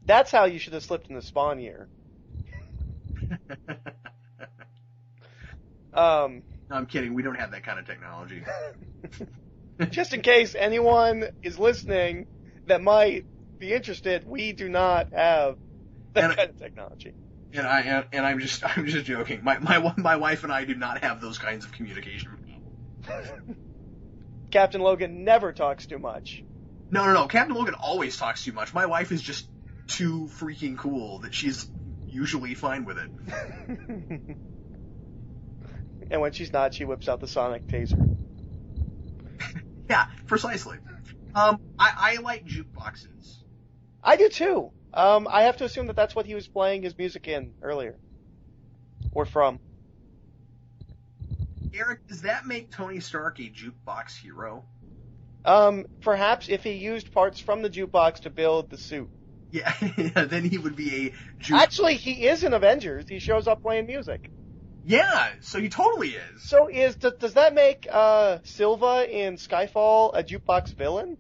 That's how you should have slipped in the spawn year. No, I'm kidding. We don't have that kind of technology. Just in case anyone is listening that might be interested, we do not have that kind of technology. And I'm just joking. My wife and I do not have those kinds of communication. Captain Logan never talks too much. No. Captain Logan always talks too much. My wife is just too freaking cool that she's usually fine with it. And when she's not, she whips out the sonic taser. Yeah, precisely. I like jukeboxes. I do too. I have to assume that that's what he was playing his music in earlier. Or from. Eric, does that make Tony Stark a jukebox hero? Perhaps if he used parts from the jukebox to build the suit. Yeah, then he would be a jukebox. Actually, he is in Avengers. He shows up playing music. Yeah, so he totally is. So does that make Silva in Skyfall a jukebox villain?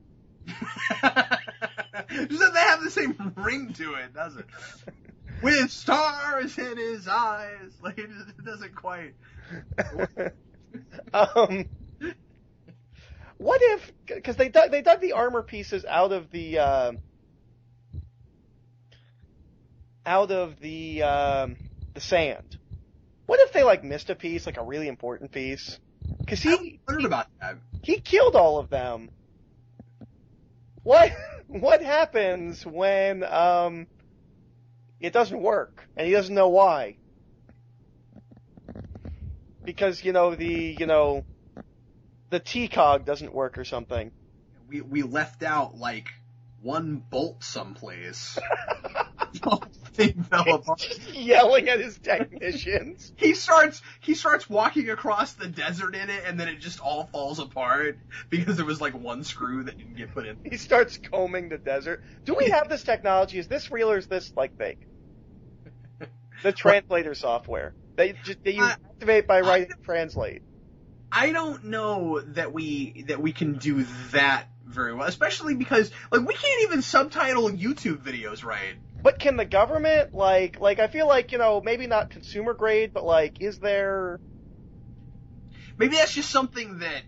Doesn't that have the same ring to it, does it? With stars in his eyes. Like, it doesn't quite. What if, because they dug the armor pieces out of the sand. What if they like missed a piece, like a really important piece? Because I wondered about that. He killed all of them. What happens when it doesn't work and he doesn't know why? Because the T-cog doesn't work or something. We left out like one bolt someplace. The thing fell apart. Just yelling at his technicians. He starts walking across the desert in it, and then it just all falls apart because there was like one screw that didn't get put in. He starts combing the desert. Do we have this technology? Is this real or is this like fake? The translator software. They use activate by writing translate. I don't know that we can do that very well, especially because like we can't even subtitle YouTube videos right. But can the government, like I feel like, maybe not consumer grade, but like, is there... Maybe that's just something that,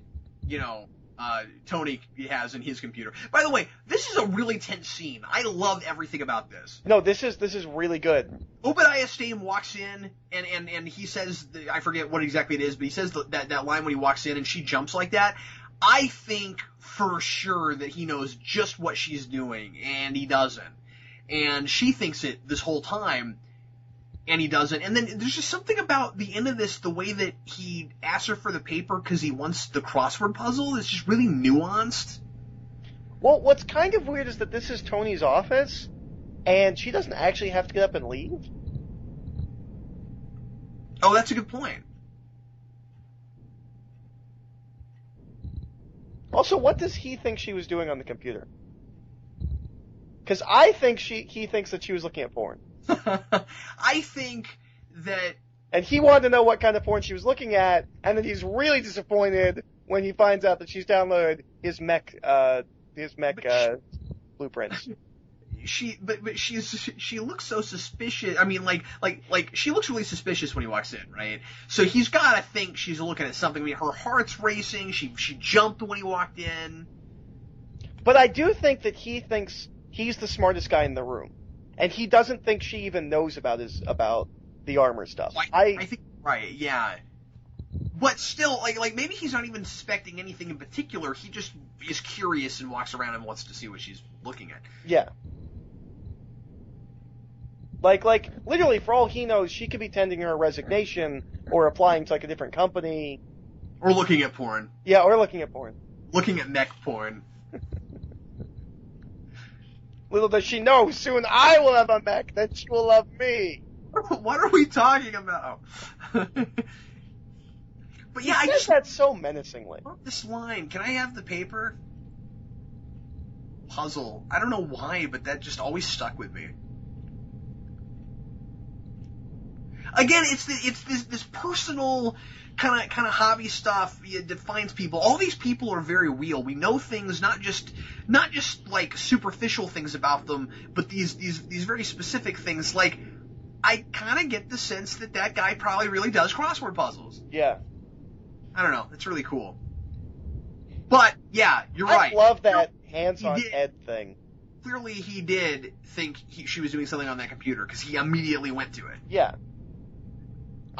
Tony has in his computer. By the way, this is a really tense scene. I love everything about this. No, this is really good. Obadiah Stane walks in, and he says, I forget what exactly it is, but he says that line when he walks in, and she jumps like that. I think for sure that he knows just what she's doing, and he doesn't. And she thinks it this whole time, and he doesn't. And then there's just something about the end of this, the way that he asks her for the paper because he wants the crossword puzzle, is just really nuanced. Well, what's kind of weird is that this is Tony's office, and she doesn't actually have to get up and leave. Oh, that's a good point. Also, what does he think she was doing on the computer? Because I think he thinks that she was looking at porn. I think that... And he wanted to know what kind of porn she was looking at, and then he's really disappointed when he finds out that she's downloaded his mech blueprints. She looks so suspicious. I mean, like she looks really suspicious when he walks in, right? So he's got to think she's looking at something. I mean, her heart's racing. She jumped when he walked in. But I do think that he thinks he's the smartest guy in the room, and he doesn't think she even knows about the armor stuff. I think right, yeah. But still, like maybe he's not even suspecting anything in particular. He just is curious and walks around and wants to see what she's looking at. Yeah. Like literally, for all he knows, she could be tending her resignation or applying to like a different company. Or looking at porn. Yeah, or looking at porn. Looking at mech porn. Little does she know, soon I will have a mech, then she will love me. What are we talking about? But yeah, I just said that so menacingly. This line, can I have the paper? Puzzle. I don't know why, but that just always stuck with me. Again, it's this personal kind of hobby stuff. It defines people. All these people are very real. We know things, not just like superficial things about them, but these very specific things. Like, I kind of get the sense that guy probably really does crossword puzzles. Yeah. I don't know. It's really cool. But yeah, you're right. I love that hands-on Ed thing. Clearly, he did think she was doing something on that computer because he immediately went to it. Yeah.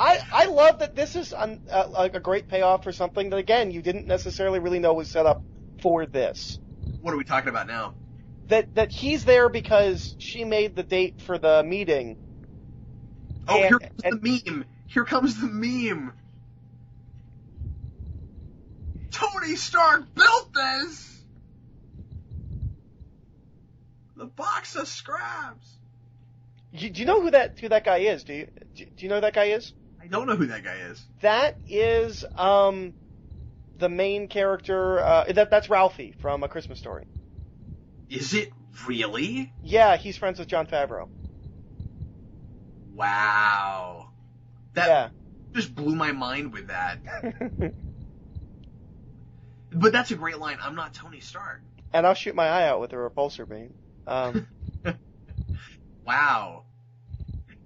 I love that this is a great payoff for something that, again, you didn't necessarily really know was set up for this. What are we talking about now? That he's there because she made the date for the meeting. Oh, here comes the meme. Here comes the meme. Tony Stark built this! The box of scraps. Do you know who that guy is? Do you know who that guy is? I don't know who that guy is. That is the main character. That's Ralphie from A Christmas Story. Is it really? Yeah, he's friends with Jon Favreau. Wow. That just blew my mind with that. But that's a great line. I'm not Tony Stark. And I'll shoot my eye out with a repulsor beam. Wow.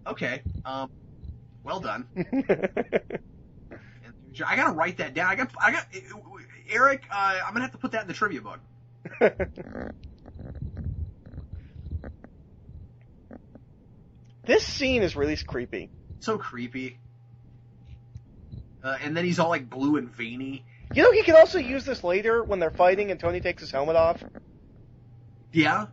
Okay. Well done. I gotta write that down. I got Eric. I'm gonna have to put that in the trivia book. This scene is really creepy. So creepy. And then he's all like blue and veiny. You know, he could also use this later when they're fighting and Tony takes his helmet off. Yeah.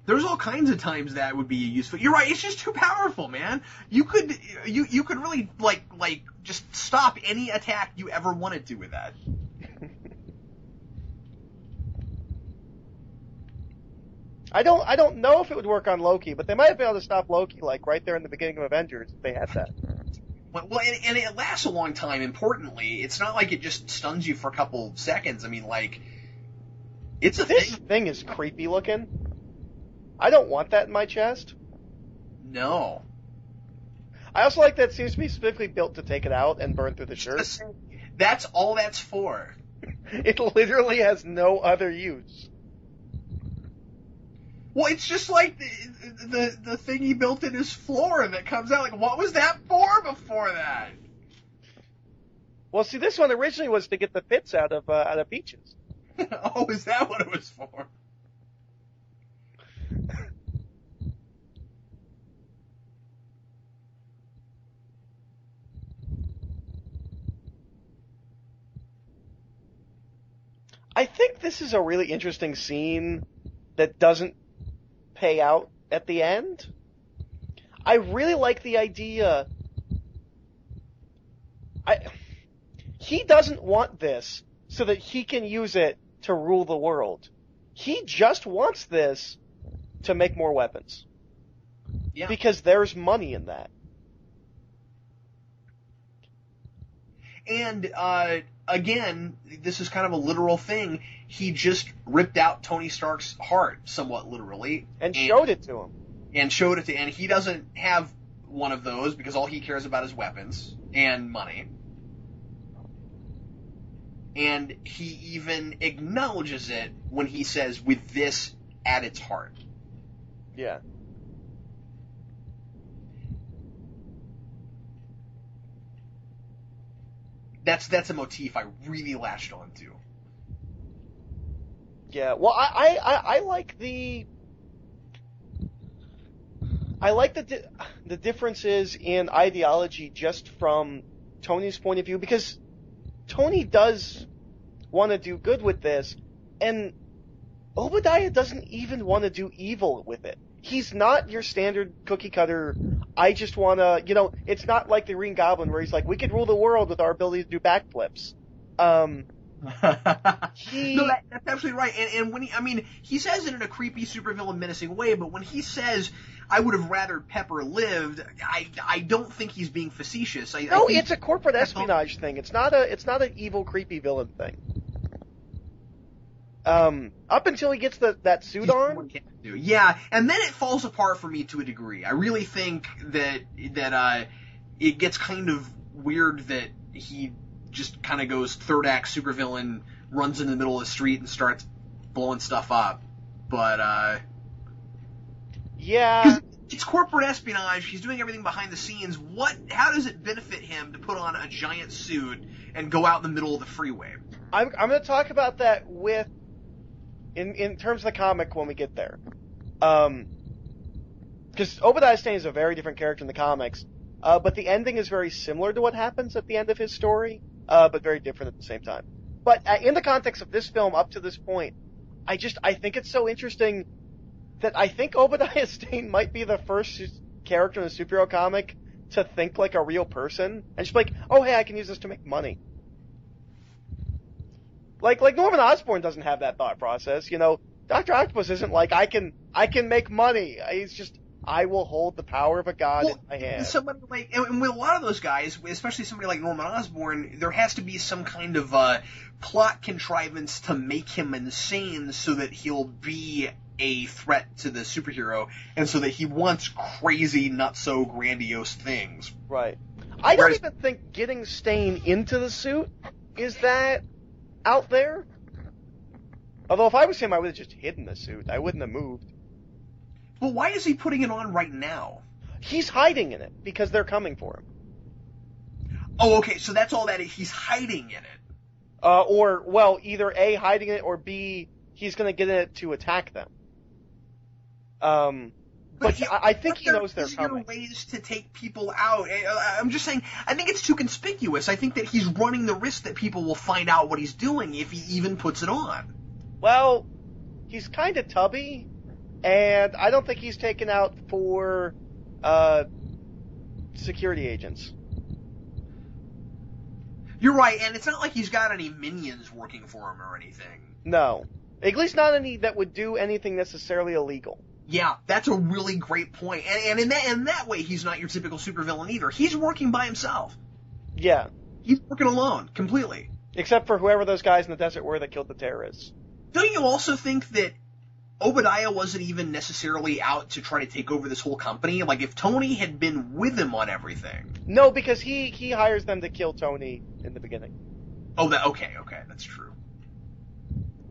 There's all kinds of times that would be useful. You're right. It's just too powerful, man. You could really like just stop any attack you ever wanted to with that. I don't know if it would work on Loki, but they might have been able to stop Loki like right there in the beginning of Avengers if they had that. Well, and it lasts a long time. Importantly, it's not like it just stuns you for a couple seconds. I mean, like, it's a This thing is creepy looking. I don't want that in my chest. No. I also like that it seems to be specifically built to take it out and burn through the shirt. That's all that's for. It literally has no other use. Well, it's just like the thing he built in his floor that comes out. Like, what was that for before that? Well, see, this one originally was to get the pits out of Peaches. Oh, is that what it was for? I think this is a really interesting scene that doesn't pay out at the end. I really like the idea. He doesn't want this so that he can use it to rule the world. He just wants this to make more weapons. Yeah. Because there's money in that. And, again, this is kind of a literal thing. He just ripped out Tony Stark's heart, somewhat literally. And showed it to him. And he doesn't have one of those because all he cares about is weapons and money. And he even acknowledges it when he says, with this at its heart. Yeah. That's a motif I really latched onto. Yeah, well, I like the differences in ideology just from Tony's point of view, because Tony does want to do good with this, and Obadiah doesn't even want to do evil with it. He's not your standard cookie cutter, I just want to, it's not like the Green Goblin where he's like, we could rule the world with our ability to do backflips. No, that's absolutely right. And when he says it in a creepy, supervillain, menacing way, but when he says, I would have rather Pepper lived, I don't think he's being facetious. It's a corporate espionage thing. It's not an evil, creepy villain thing. Up until he gets that suit on. Yeah, and then it falls apart for me to a degree. I really think that it gets kind of weird that he just kind of goes third act supervillain, runs in the middle of the street and starts blowing stuff up. But yeah, it's corporate espionage. He's doing everything behind the scenes. How does it benefit him to put on a giant suit and go out in the middle of the freeway? I'm going to talk about that in terms of the comic when we get there. Because Obadiah Stane is a very different character in the comics, but the ending is very similar to what happens at the end of his story, but very different at the same time. But in the context of this film up to this point, I think it's so interesting that I think Obadiah Stane might be the first character in a superhero comic to think like a real person, and just be like, oh hey, I can use this to make money. Like Norman Osborn doesn't have that thought process, Dr. Octopus isn't like, I can make money. He's just, I will hold the power of a god in my hand. Somebody and with a lot of those guys, especially somebody like Norman Osborn, there has to be some kind of plot contrivance to make him insane so that he'll be a threat to the superhero, and so that he wants crazy, not so grandiose things. Right. I don't even think getting Stane into the suit is that out there. Although if I was him, I would have just hidden the suit. I wouldn't have moved. But why is he putting it on right now? He's hiding in it because they're coming for him. Oh, okay, so that's all that is. He's hiding in it. Either A, hiding in it, or B, he's going to get in it to attack them. But I think he knows they're coming. There are ways to take people out. I'm just saying, I think it's too conspicuous. I think that he's running the risk that people will find out what he's doing if he even puts it on. Well, he's kind of tubby, and I don't think he's taken out for security agents. You're right, and it's not like he's got any minions working for him or anything. No. At least not any that would do anything necessarily illegal. Yeah, that's a really great point. And in that way, he's not your typical supervillain either. He's working by himself. Yeah. He's working alone, completely. Except for whoever those guys in the desert were that killed the terrorists. Don't you also think that Obadiah wasn't even necessarily out to try to take over this whole company? Like, if Tony had been with him on everything... No, because he hires them to kill Tony in the beginning. Oh, okay, that's true.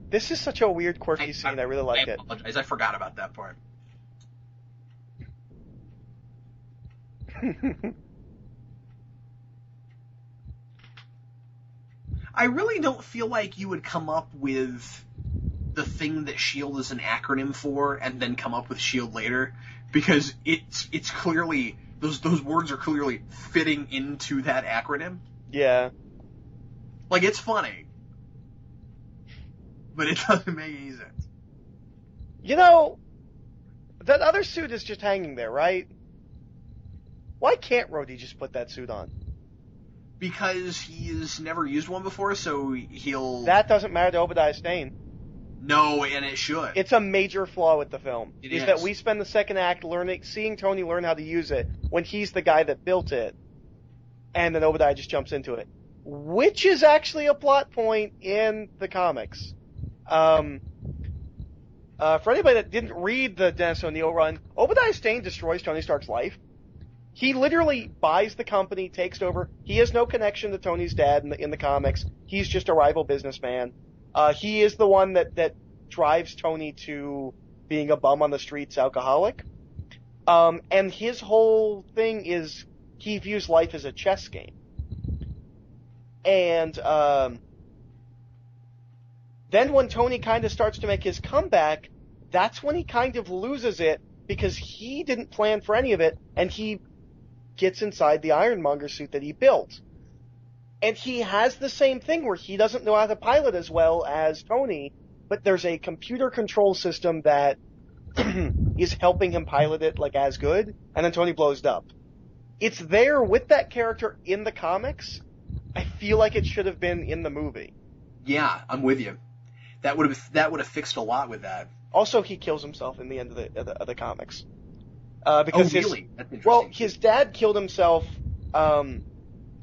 This is such a weird, quirky scene. I really like it. I apologize. I forgot about that part. I really don't feel like you would come up with the thing that SHIELD is an acronym for and then come up with SHIELD later, because it's clearly those words are clearly fitting into that acronym. Yeah. Like, it's funny, but it doesn't make any sense. You know, that other suit is just hanging there, right? Why can't Rhodey just put that suit on? Because he's never used one before, so he'll... That doesn't matter to Obadiah Stane. No, and it should. It's a major flaw with the film. It is that we spend the second act seeing Tony learn how to use it when he's the guy that built it, and then Obadiah just jumps into it. Which is actually a plot point in the comics. For anybody that didn't read the Dennis O'Neil run, Obadiah Stane destroys Tony Stark's life. He literally buys the company, takes it over. He has no connection to Tony's dad in the comics. He's just a rival businessman. He is the one that drives Tony to being a bum on the streets, alcoholic. And his whole thing is he views life as a chess game. And then when Tony kind of starts to make his comeback, that's when he kind of loses it, because he didn't plan for any of it, and he gets inside the Ironmonger suit that he built. And he has the same thing where he doesn't know how to pilot as well as Tony, but there's a computer control system that is helping him pilot it like as good, and then Tony blows up. It's there with that character in the comics. I feel like it should have been in the movie. Yeah, I'm with you. That would have fixed a lot with that. Also, he kills himself in the end of the comics. Because really? That's interesting. Well, his dad killed himself, and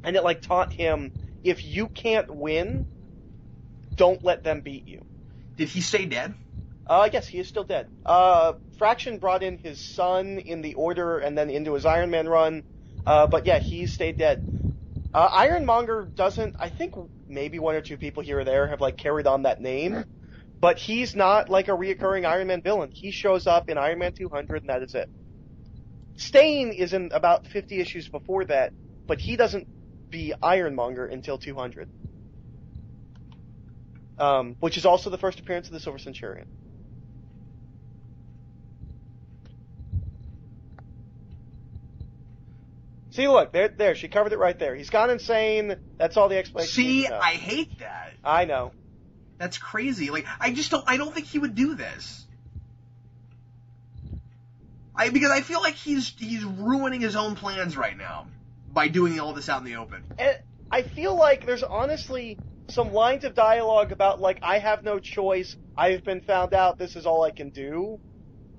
it like taught him, if you can't win, don't let them beat you. Did he stay dead? Yes, he is still dead. Fraction brought in his son in the Order and then into his Iron Man run, but yeah, he stayed dead. Ironmonger doesn't, I think maybe one or two people here or there have like carried on that name, but he's not like a reoccurring Iron Man villain. He shows up in Iron Man 200 and that is it. Stane is in about 50 issues before that, but he doesn't be Ironmonger until 200. Which is also the first appearance of the Silver Centurion. See, look, there, she covered it right there. He's gone insane. That's all the explanation. See, I hate that. I know. That's crazy. Like, I don't think he would do this. Because I feel like he's ruining his own plans right now by doing all this out in the open. And I feel like there's honestly some lines of dialogue about, like, I have no choice, I've been found out, this is all I can do.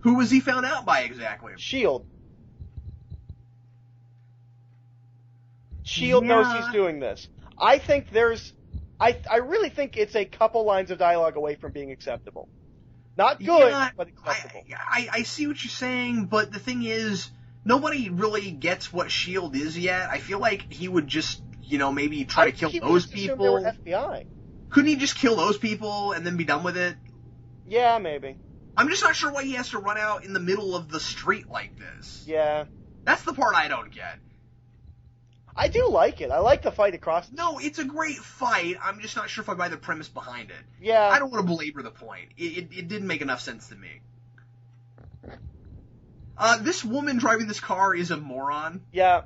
Who was he found out by exactly? SHIELD. SHIELD knows he's doing this. I think I really think it's a couple lines of dialogue away from being acceptable. Not good, but acceptable. I see what you're saying, but the thing is, nobody really gets what SHIELD is yet. I feel like he would just, maybe try to kill those people. They were FBI. Couldn't he just kill those people and then be done with it? Yeah, maybe. I'm just not sure why he has to run out in the middle of the street like this. Yeah. That's the part I don't get. I do like it. I like the fight across the No, it's a great fight. I'm just not sure if I buy the premise behind it. Yeah. I don't want to belabor the point. It didn't make enough sense to me. This woman driving this car is a moron. Yeah.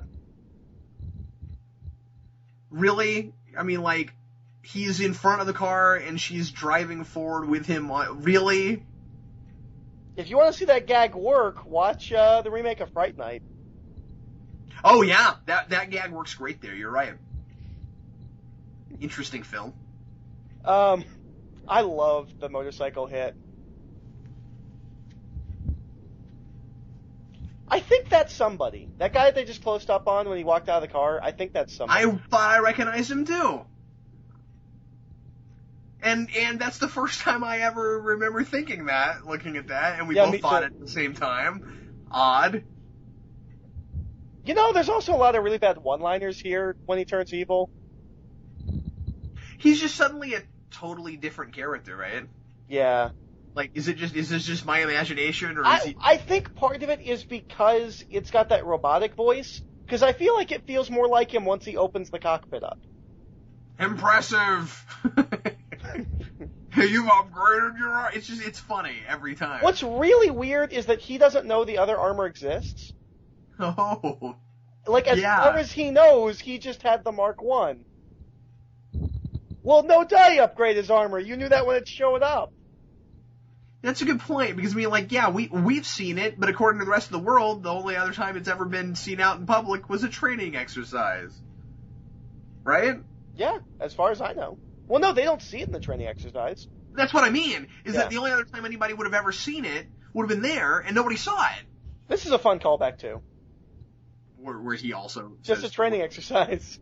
Really? I mean, like, he's in front of the car and she's driving forward with him. Really? If you want to see that gag work, watch the remake of Fright Night. Oh, yeah. That gag works great there. You're right. Interesting film. I love the motorcycle hit. I think that's somebody. That guy they just closed up on when he walked out of the car, I think that's somebody. I thought I recognized him, too. And that's the first time I ever remember thinking that, looking at that, and we both thought it at the same time. Odd. There's also a lot of really bad one-liners here when he turns evil. he's just suddenly a totally different character, right? Yeah. Like, is this just my imagination, or is he? I think part of it is because it's got that robotic voice, because I feel like it feels more like him once he opens the cockpit up. Impressive! You've upgraded your... It's funny every time. What's really weird is that he doesn't know the other armor exists. Oh. Like, as far as he knows, he just had the Mark 1. Well, no duh, he upgraded his armor. You knew that when it showed up. That's a good point, because, I mean, like, yeah, we've seen it, but according to the rest of the world, the only other time it's ever been seen out in public was a training exercise. Right? Yeah, as far as I know. Well, no, they don't see it in the training exercise. That's what I mean, is that the only other time anybody would have ever seen it would have been there, and nobody saw it. This is a fun callback, too. Where he also just says, a training exercise.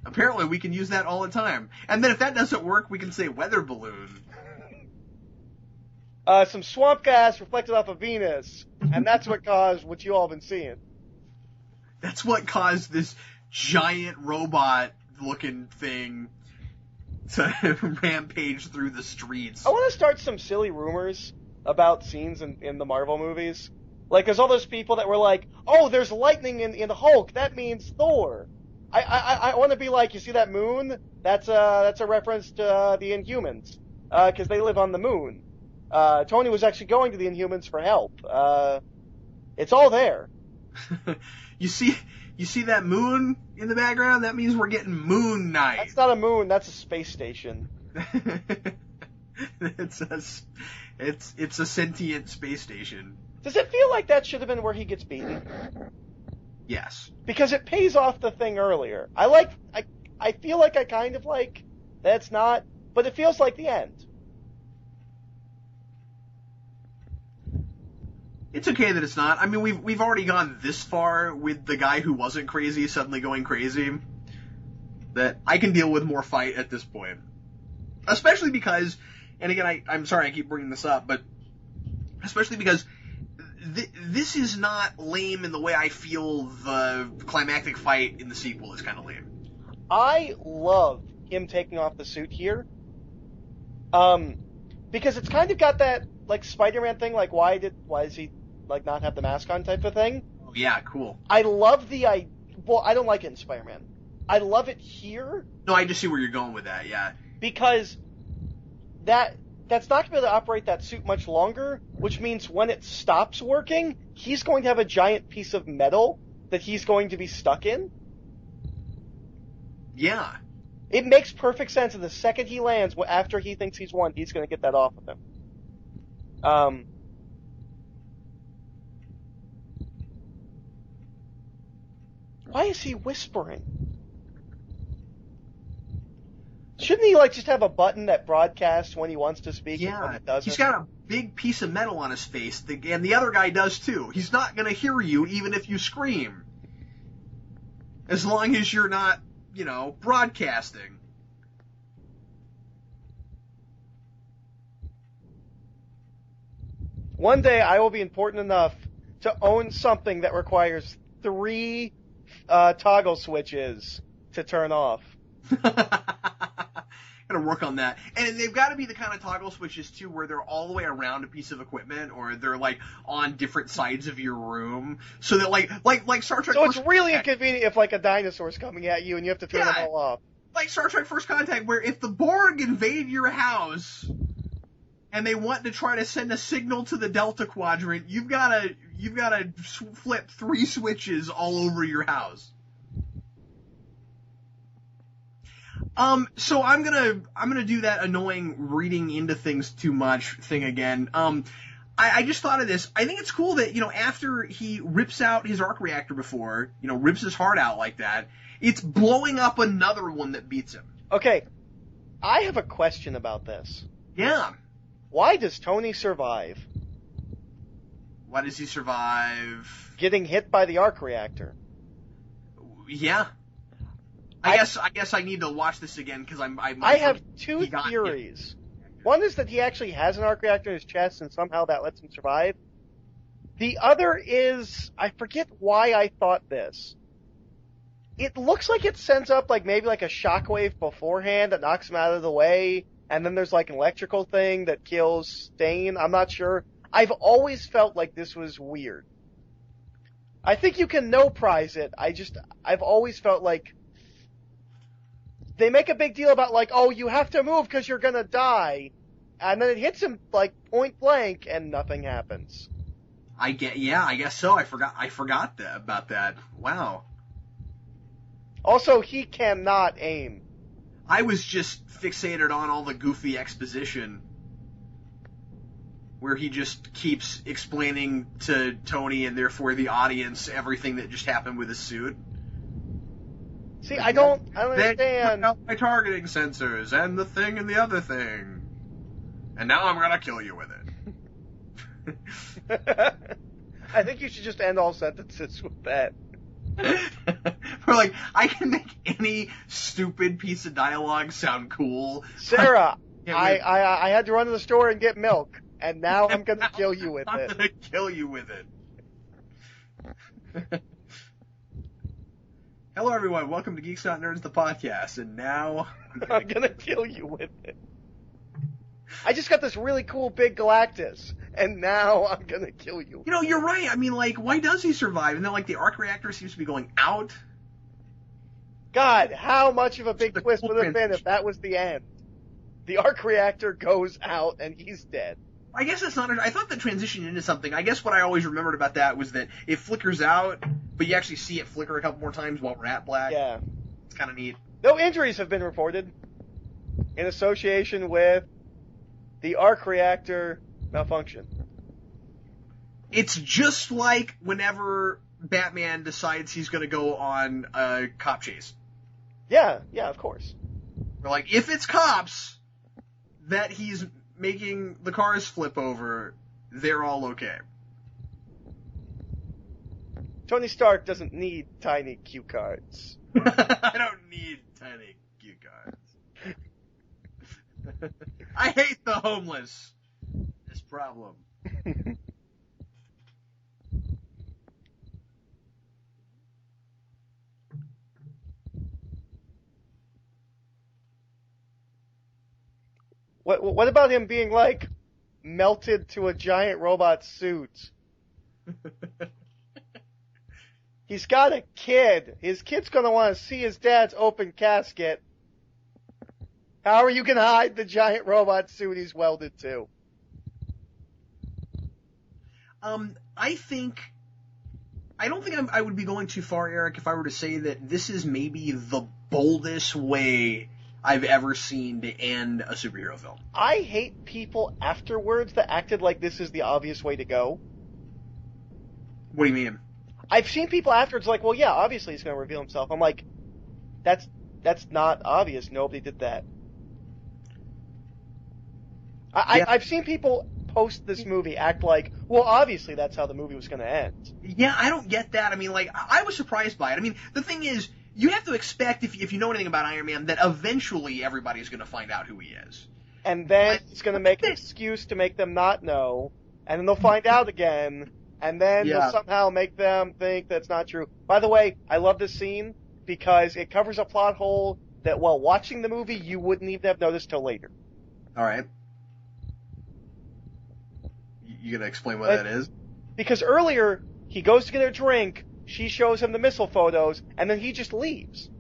Apparently, we can use that all the time. And then if that doesn't work, we can say weather balloon. Some swamp gas reflected off of Venus, and that's what caused what you all have been seeing. That's what caused this giant robot-looking thing to rampage through the streets. I want to start some silly rumors about scenes in the Marvel movies. Like, there's all those people that were like, oh, there's lightning in Hulk, that means Thor. I want to be like, you see that moon? That's a reference to the Inhumans, because they live on the moon. Tony was actually going to the Inhumans for help. It's all there. You see that moon in the background? That means we're getting Moon Knight. That's not a moon, that's a space station. It's a sentient space station. Does it feel like that should have been where he gets beaten? Yes. Because it pays off the thing earlier. I feel like I kind of like that's not, but it feels like the end. It's okay that it's not. I mean, we've already gone this far with the guy who wasn't crazy suddenly going crazy, that I can deal with more fight at this point. Especially because, and again, I'm sorry I keep bringing this up, but especially because this is not lame in the way I feel the climactic fight in the sequel is kind of lame. I love him taking off the suit here, because it's kind of got that like Spider-Man thing, like why does he like not have the mask on type of thing. Oh yeah, cool. I love I don't like it in Spider-Man. I love it here. No, I just see where you're going with that, yeah. Because that's not going to be able to operate that suit much longer, which means when it stops working, he's going to have a giant piece of metal that he's going to be stuck in. Yeah. It makes perfect sense, and the second he lands, after he thinks he's won, he's going to get that off of him. Why is he whispering? Shouldn't he, like, just have a button that broadcasts when he wants to speak? Yeah, and when he doesn't? He's got a big piece of metal on his face, and the other guy does too. He's not going to hear you even if you scream. As long as you're not, broadcasting. One day I will be important enough to own something that requires 3 toggle switches to turn off. Gotta work on that. And they've got to be the kind of toggle switches, too, where they're all the way around a piece of equipment, or they're, like, on different sides of your room. So that, like Star Trek... So it's really inconvenient if, like, a dinosaur's coming at you and you have to turn them all off. Like Star Trek First Contact, where if the Borg invade your house and they want to try to send a signal to the Delta Quadrant, you've gotta flip 3 switches all over your house. So I'm gonna do that annoying reading into things too much thing again. I just thought of this. I think it's cool that, after he rips out his arc reactor before, rips his heart out like that, it's blowing up another one that beats him. Okay. I have a question about this. Yeah. Why does Tony survive? Why does he survive? Getting hit by the arc reactor. Yeah. I guess I need to watch this again because I have 2 theories. One is that he actually has an arc reactor in his chest and somehow that lets him survive. The other is, I forget why I thought this, It looks like it sends up like maybe like a shockwave beforehand that knocks him out of the way, and then there's like an electrical thing that kills Stain. I'm not sure. I've always felt like this was weird. I think you can no prize it. I've always felt like they make a big deal about like, oh, you have to move because you're gonna die, and then it hits him like point blank and nothing happens. I guess so. I forgot about that. Wow. Also, he cannot aim. I was just fixated on all the goofy exposition where he just keeps explaining to Tony and therefore the audience everything that just happened with his suit. See, I don't understand. Then out my targeting sensors and the thing and the other thing, and now I'm gonna kill you with it. I think you should just end all sentences with that. We're like, I can make any stupid piece of dialogue sound cool. Sarah, Yeah, I had to run to the store and get milk, and now I'm gonna kill you with I'm it. gonna kill you with it. Hello, everyone. Welcome to Geeks Not Nerds, the podcast. And now I'm gonna kill you with it. I just got this really cool big Galactus, and now I'm gonna kill you. You know, you're right. I mean, like, why does he survive? And then, like, the arc reactor seems to be going out. God, how much of a big twist would have been if that was the end? The arc reactor goes out, and he's dead. I guess it's not. I thought the transition into something. I guess what I always remembered about that was that it flickers out, but you actually see it flicker a couple more times while we're at black. Yeah. It's kind of neat. No injuries have been reported in association with the arc reactor malfunction. It's just like whenever Batman decides he's going to go on a cop chase. Yeah, of course. We're like, if it's cops that he's making the cars flip over, they're all okay. Tony Stark doesn't need tiny cue cards. I don't need tiny cue cards. I hate the homeless. This problem. What about him being like melted to a giant robot suit? He's got a kid. His kid's gonna want to see his dad's open casket. How are you gonna hide the giant robot suit he's welded to? I don't think I would be going too far, Eric, if I were to say that this is maybe the boldest way I've ever seen to end a superhero film. I hate people afterwards that acted like this is the obvious way to go. What do you mean? I've seen people afterwards like, well, yeah, obviously he's going to reveal himself. I'm like, that's not obvious. Nobody did that. I've seen people post this movie act like, well, obviously that's how the movie was going to end. Yeah, I don't get that. I mean, like, I was surprised by it. I mean, the thing is, you have to expect, if you know anything about Iron Man, that eventually everybody's going to find out who he is. And then he's going to make an excuse to make them not know, and then they'll find out again, and then they'll somehow make them think that's not true. By the way, I love this scene because it covers a plot hole that while watching the movie you wouldn't even have noticed till later. All right. You going to explain what that is? Because earlier, he goes to get a drink, she shows him the missile photos, and then he just leaves.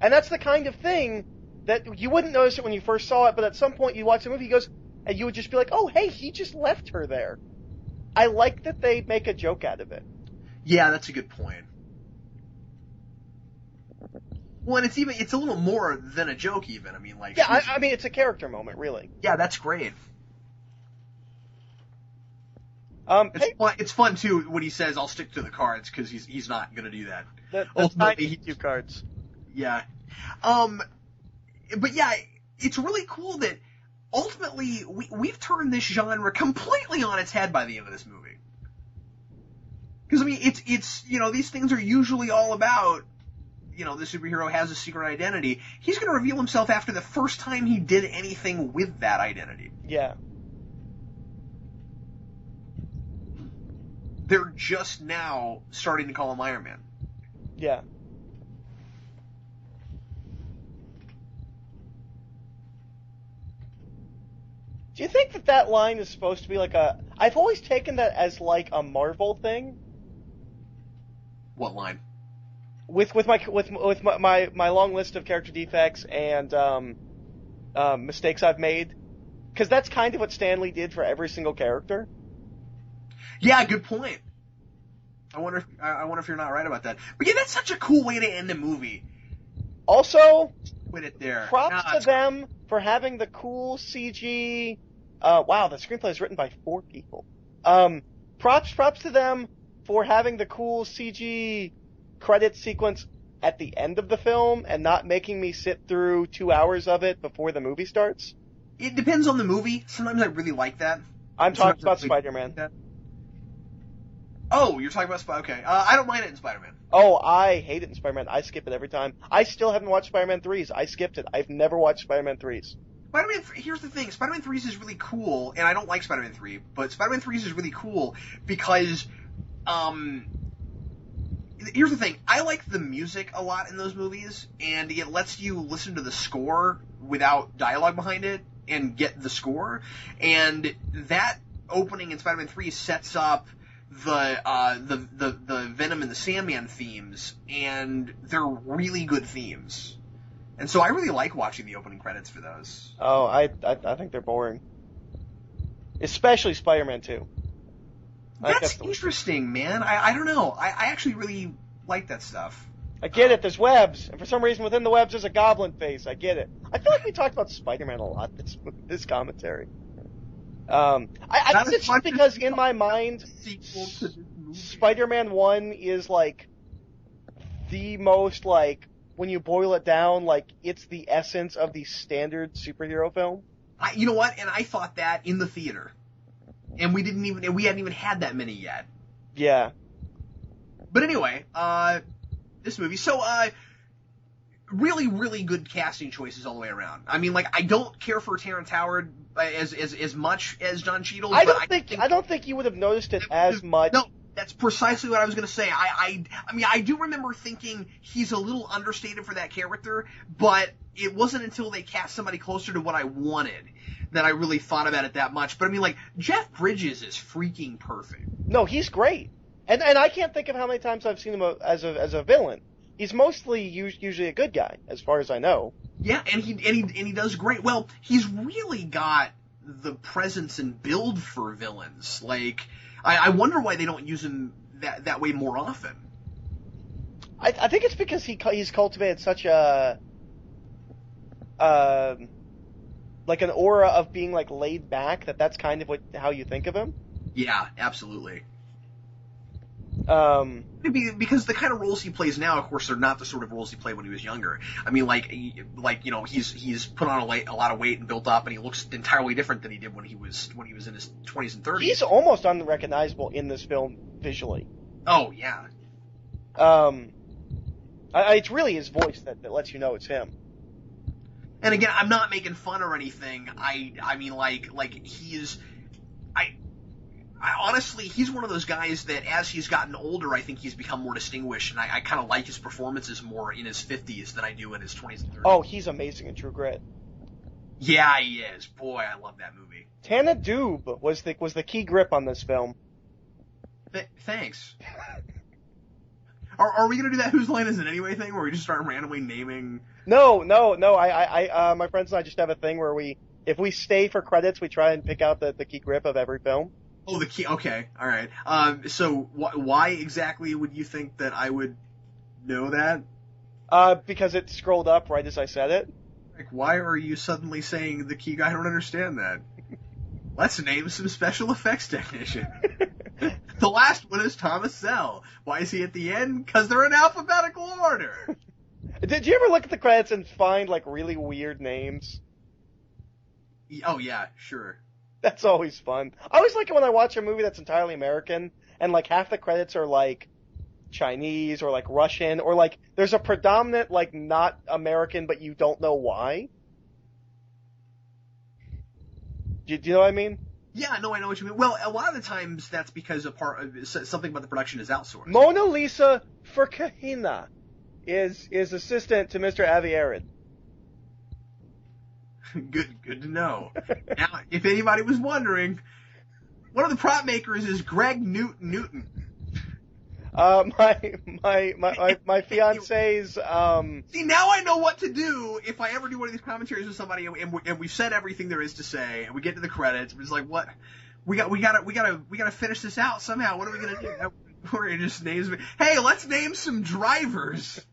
And that's the kind of thing that you wouldn't notice it when you first saw it, but at some point you watch the movie, he goes, and you would just be like, oh, hey, he just left her there. I like that they make a joke out of it. Yeah, that's a good point. Well, and it's a little more than a joke even. I mean, like... Yeah, I mean, it's a character moment, really. Yeah, that's great. It's fun too when he says, "I'll stick to the cards," because he's not going to do that. That's not cue cards. Yeah. But yeah, it's really cool that ultimately we've turned this genre completely on its head by the end of this movie. Because I mean, it's you know, these things are usually all about, you know, the superhero has a secret identity. He's going to reveal himself after the first time he did anything with that identity. Yeah. They're just now starting to call him Iron Man. Yeah. Do you think that line is supposed to be like a... I've always taken that as like a Marvel thing. What line? With my long list of character defects and mistakes I've made, because that's kind of what Stan Lee did for every single character. Yeah, good point. I wonder if you're not right about that. But yeah, that's such a cool way to end a movie. Also, Put it there. props to them for having the cool CG. Wow, the screenplay is written by 4 people. Props to them for having the cool CG credit sequence at the end of the film and not making me sit through 2 hours of it before the movie starts. It depends on the movie. Sometimes I really like that. I'm talking about Spider-Man. Oh, you're talking about Spider-Man. Okay. I don't mind it in Spider-Man. Oh, I hate it in Spider-Man. I skip it every time. I still haven't watched Spider-Man 3s. I skipped it. I've never watched Spider-Man 3s. Here's the thing. Spider-Man 3s is really cool, and I don't like Spider-Man 3, but Spider-Man 3s is really cool because, here's the thing. I like the music a lot in those movies, and it lets you listen to the score without dialogue behind it and get the score. And that opening in Spider-Man 3 sets up the Venom and the Sandman themes, and they're really good themes. And so I really like watching the opening credits for those. Oh, I think they're boring. Especially Spider-Man 2. That's interesting, man. I don't know. I actually really like that stuff. I get it. There's webs, and for some reason within the webs there's a goblin face. I get it. I feel like we talked about Spider-Man a lot this commentary. I guess it's just because in my mind, Spider-Man 1 is like the most, like, when you boil it down, like, it's the essence of the standard superhero film. You know what? And I thought that in the theater. And we hadn't even had that many yet. Yeah. But anyway, this movie. So, really, really good casting choices all the way around. I mean, like, I don't care for Terrence Howard as much as Don Cheadle. I don't think you would have noticed it as much. No, that's precisely what I was going to say. I mean, I do remember thinking he's a little understated for that character, but it wasn't until they cast somebody closer to what I wanted that I really thought about it that much. But I mean, like, Jeff Bridges is freaking perfect. No, he's great. And I can't think of how many times I've seen him as a villain. He's mostly usually a good guy, as far as I know. Yeah, and he does great. Well, he's really got the presence and build for villains. Like, I wonder why they don't use him that way more often. I think it's because he's cultivated such a like an aura of being like laid back that's kind of how you think of him. Yeah, absolutely. Maybe because the kind of roles he plays now, of course, they're not the sort of roles he played when he was younger. I mean, like you know, he's put on a lot of weight and built up, and he looks entirely different than he did when he was in his 20s and 30s. He's almost unrecognizable in this film visually. Oh yeah. It's really his voice that lets you know it's him. And again, I'm not making fun or anything. I mean, like honestly, he's one of those guys that as he's gotten older, I think he's become more distinguished, and I kind of like his performances more in his 50s than I do in his 20s and 30s. Oh, he's amazing in True Grit. Yeah, he is. Boy, I love that movie. Tana Doob was the key grip on this film. Thanks. Are we going to do that Whose Line Is It Anyway thing, where we just start randomly naming... No. I my friends and I just have a thing where if we stay for credits, we try and pick out the key grip of every film. Oh, the key. Okay, all right. So why exactly would you think that I would know that? Because it scrolled up right as I said it. Like, why are you suddenly saying the key? I don't understand that. Let's name some special effects technician. The last one is Thomas Sell. Why is he at the end? Because they're in alphabetical order. Did you ever look at the credits and find like really weird names? Oh yeah, sure. That's always fun. I always like it when I watch a movie that's entirely American and like half the credits are like Chinese or like Russian or like there's a predominant like not American but you don't know why. Do you know what I mean? Yeah, no, I know what you mean. Well, a lot of the times that's because something about the production is outsourced. Mona Lisa Furkahina is assistant to Mr. Aviarid. Good to know. Now, if anybody was wondering, one of the prop makers is Greg Newton. My fiance's. See, now I know what to do if I ever do one of these commentaries with somebody, and we've said everything there is to say, and we get to the credits. It's like, what? We gotta finish this out somehow. What are we gonna do? We're gonna just name. Hey, let's name some drivers.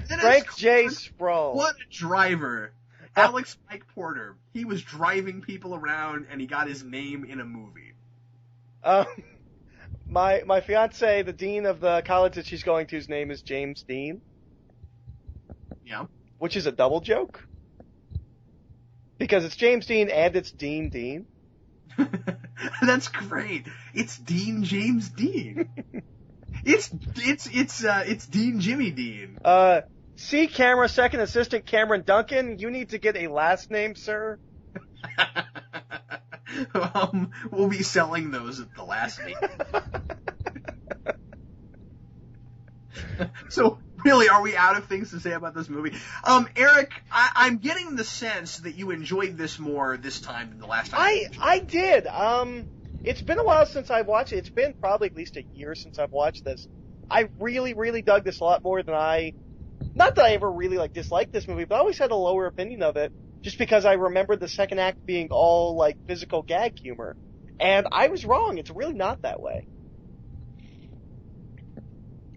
Frank J. Sproul. What a driver! Alex Mike Porter. He was driving people around, and he got his name in a movie. My fiance, the dean of the college that she's going to's name is James Dean. Yeah. Which is a double joke. Because it's James Dean and it's Dean Dean. That's great. It's Dean James Dean. It's Dean Jimmy Dean. C camera second assistant Cameron Duncan, you need to get a last name, sir. We'll be selling those at the last name. So, really, are we out of things to say about this movie? Eric, I'm getting the sense that you enjoyed this more this time than the last time. I did. It's been a while since I've watched it. It's been probably at least a year since I've watched this. I really, really dug this a lot more than not that I ever really, disliked this movie, but I always had a lower opinion of it, just because I remembered the second act being all, physical gag humor. And I was wrong. It's really not that way.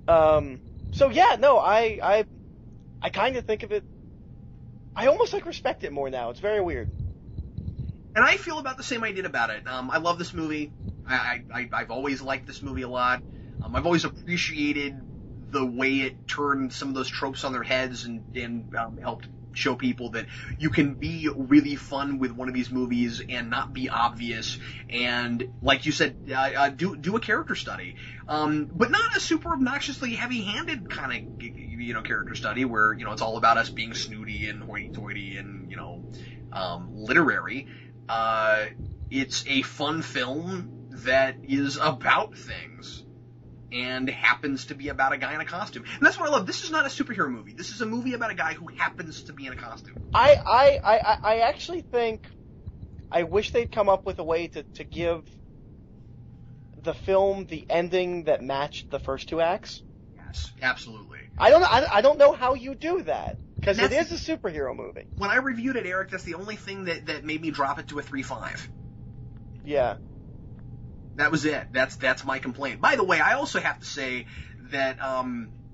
So yeah, no, I kind of think of it, I almost, respect it more now. It's very weird. And I feel about the same I did about it. I love this movie. I've always liked this movie a lot. I've always appreciated the way it turned some of those tropes on their heads and helped show people that you can be really fun with one of these movies and not be obvious, and like you said, do a character study, but not a super obnoxiously heavy-handed kind of character study where it's all about us being snooty and hoity-toity and literary. It's a fun film that is about things and happens to be about a guy in a costume. And that's what I love. This is not a superhero movie. This is a movie about a guy who happens to be in a costume. I actually think, I wish they'd come up with a way to give the film the ending that matched the first two acts. Yes, absolutely. I don't know how you do that, because it is a superhero movie. When I reviewed it, Eric, that's the only thing that made me drop it to a 3.5. Yeah. That was it. That's my complaint. By the way, I also have to say that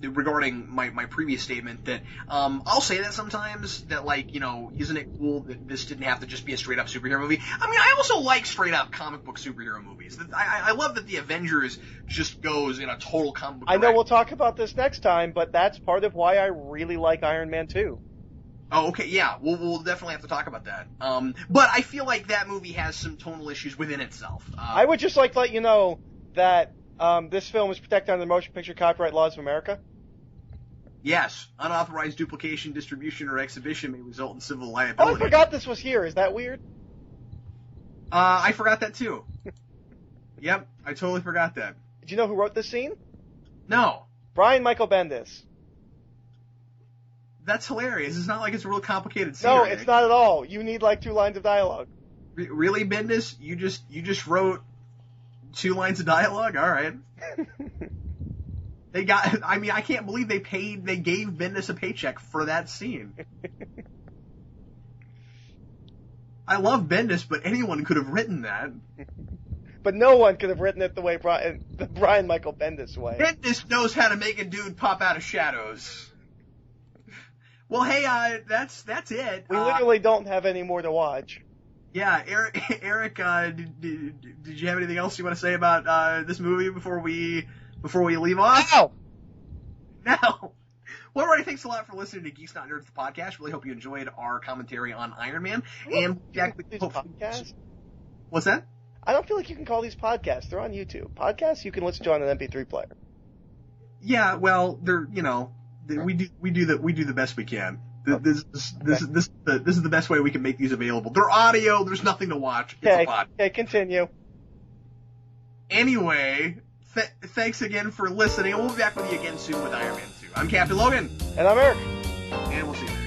regarding my previous statement that I'll say that sometimes that isn't it cool that this didn't have to just be a straight up superhero movie? I mean, I also like straight up comic book superhero movies. I love that the Avengers just goes in a total comic book. I know we'll talk about this next time, but that's part of why I really like Iron Man 2. Oh, okay, yeah, we'll definitely have to talk about that. But I feel like that movie has some tonal issues within itself. I would just like to let you know that this film is protected under the Motion Picture Copyright Laws of America. Yes, unauthorized duplication, distribution, or exhibition may result in civil liability. Oh, I forgot this was here. Is that weird? I forgot that too. Yep, I totally forgot that. Did you know who wrote this scene? No. Brian Michael Bendis. That's hilarious. It's not like it's a real complicated scene. No, it's not at all. You need 2 lines of dialogue. Really, Bendis? You just wrote 2 lines of dialogue? All right. I can't believe they gave Bendis a paycheck for that scene. I love Bendis, but anyone could have written that. But no one could have written it the way the Brian Michael Bendis way. Bendis knows how to make a dude pop out of shadows. Well, hey, that's it. We literally don't have any more to watch. Yeah, Eric, did you have anything else you want to say about this movie before we leave off? No. Well, everybody, thanks a lot for listening to Geeks Not Nerds, the podcast. Really hope you enjoyed our commentary on Iron Man. And podcasts? What's that? I don't feel like you can call these podcasts. They're on YouTube. Podcasts you can listen to on an MP3 player. Yeah, well, they're we do the best we can. This is the best way we can make these available. They're audio. There's nothing to watch. It's a pod. Okay, continue. Anyway, thanks again for listening. We'll be back with you again soon with Iron Man 2. I'm Captain Logan. And I'm Eric. And we'll see you later.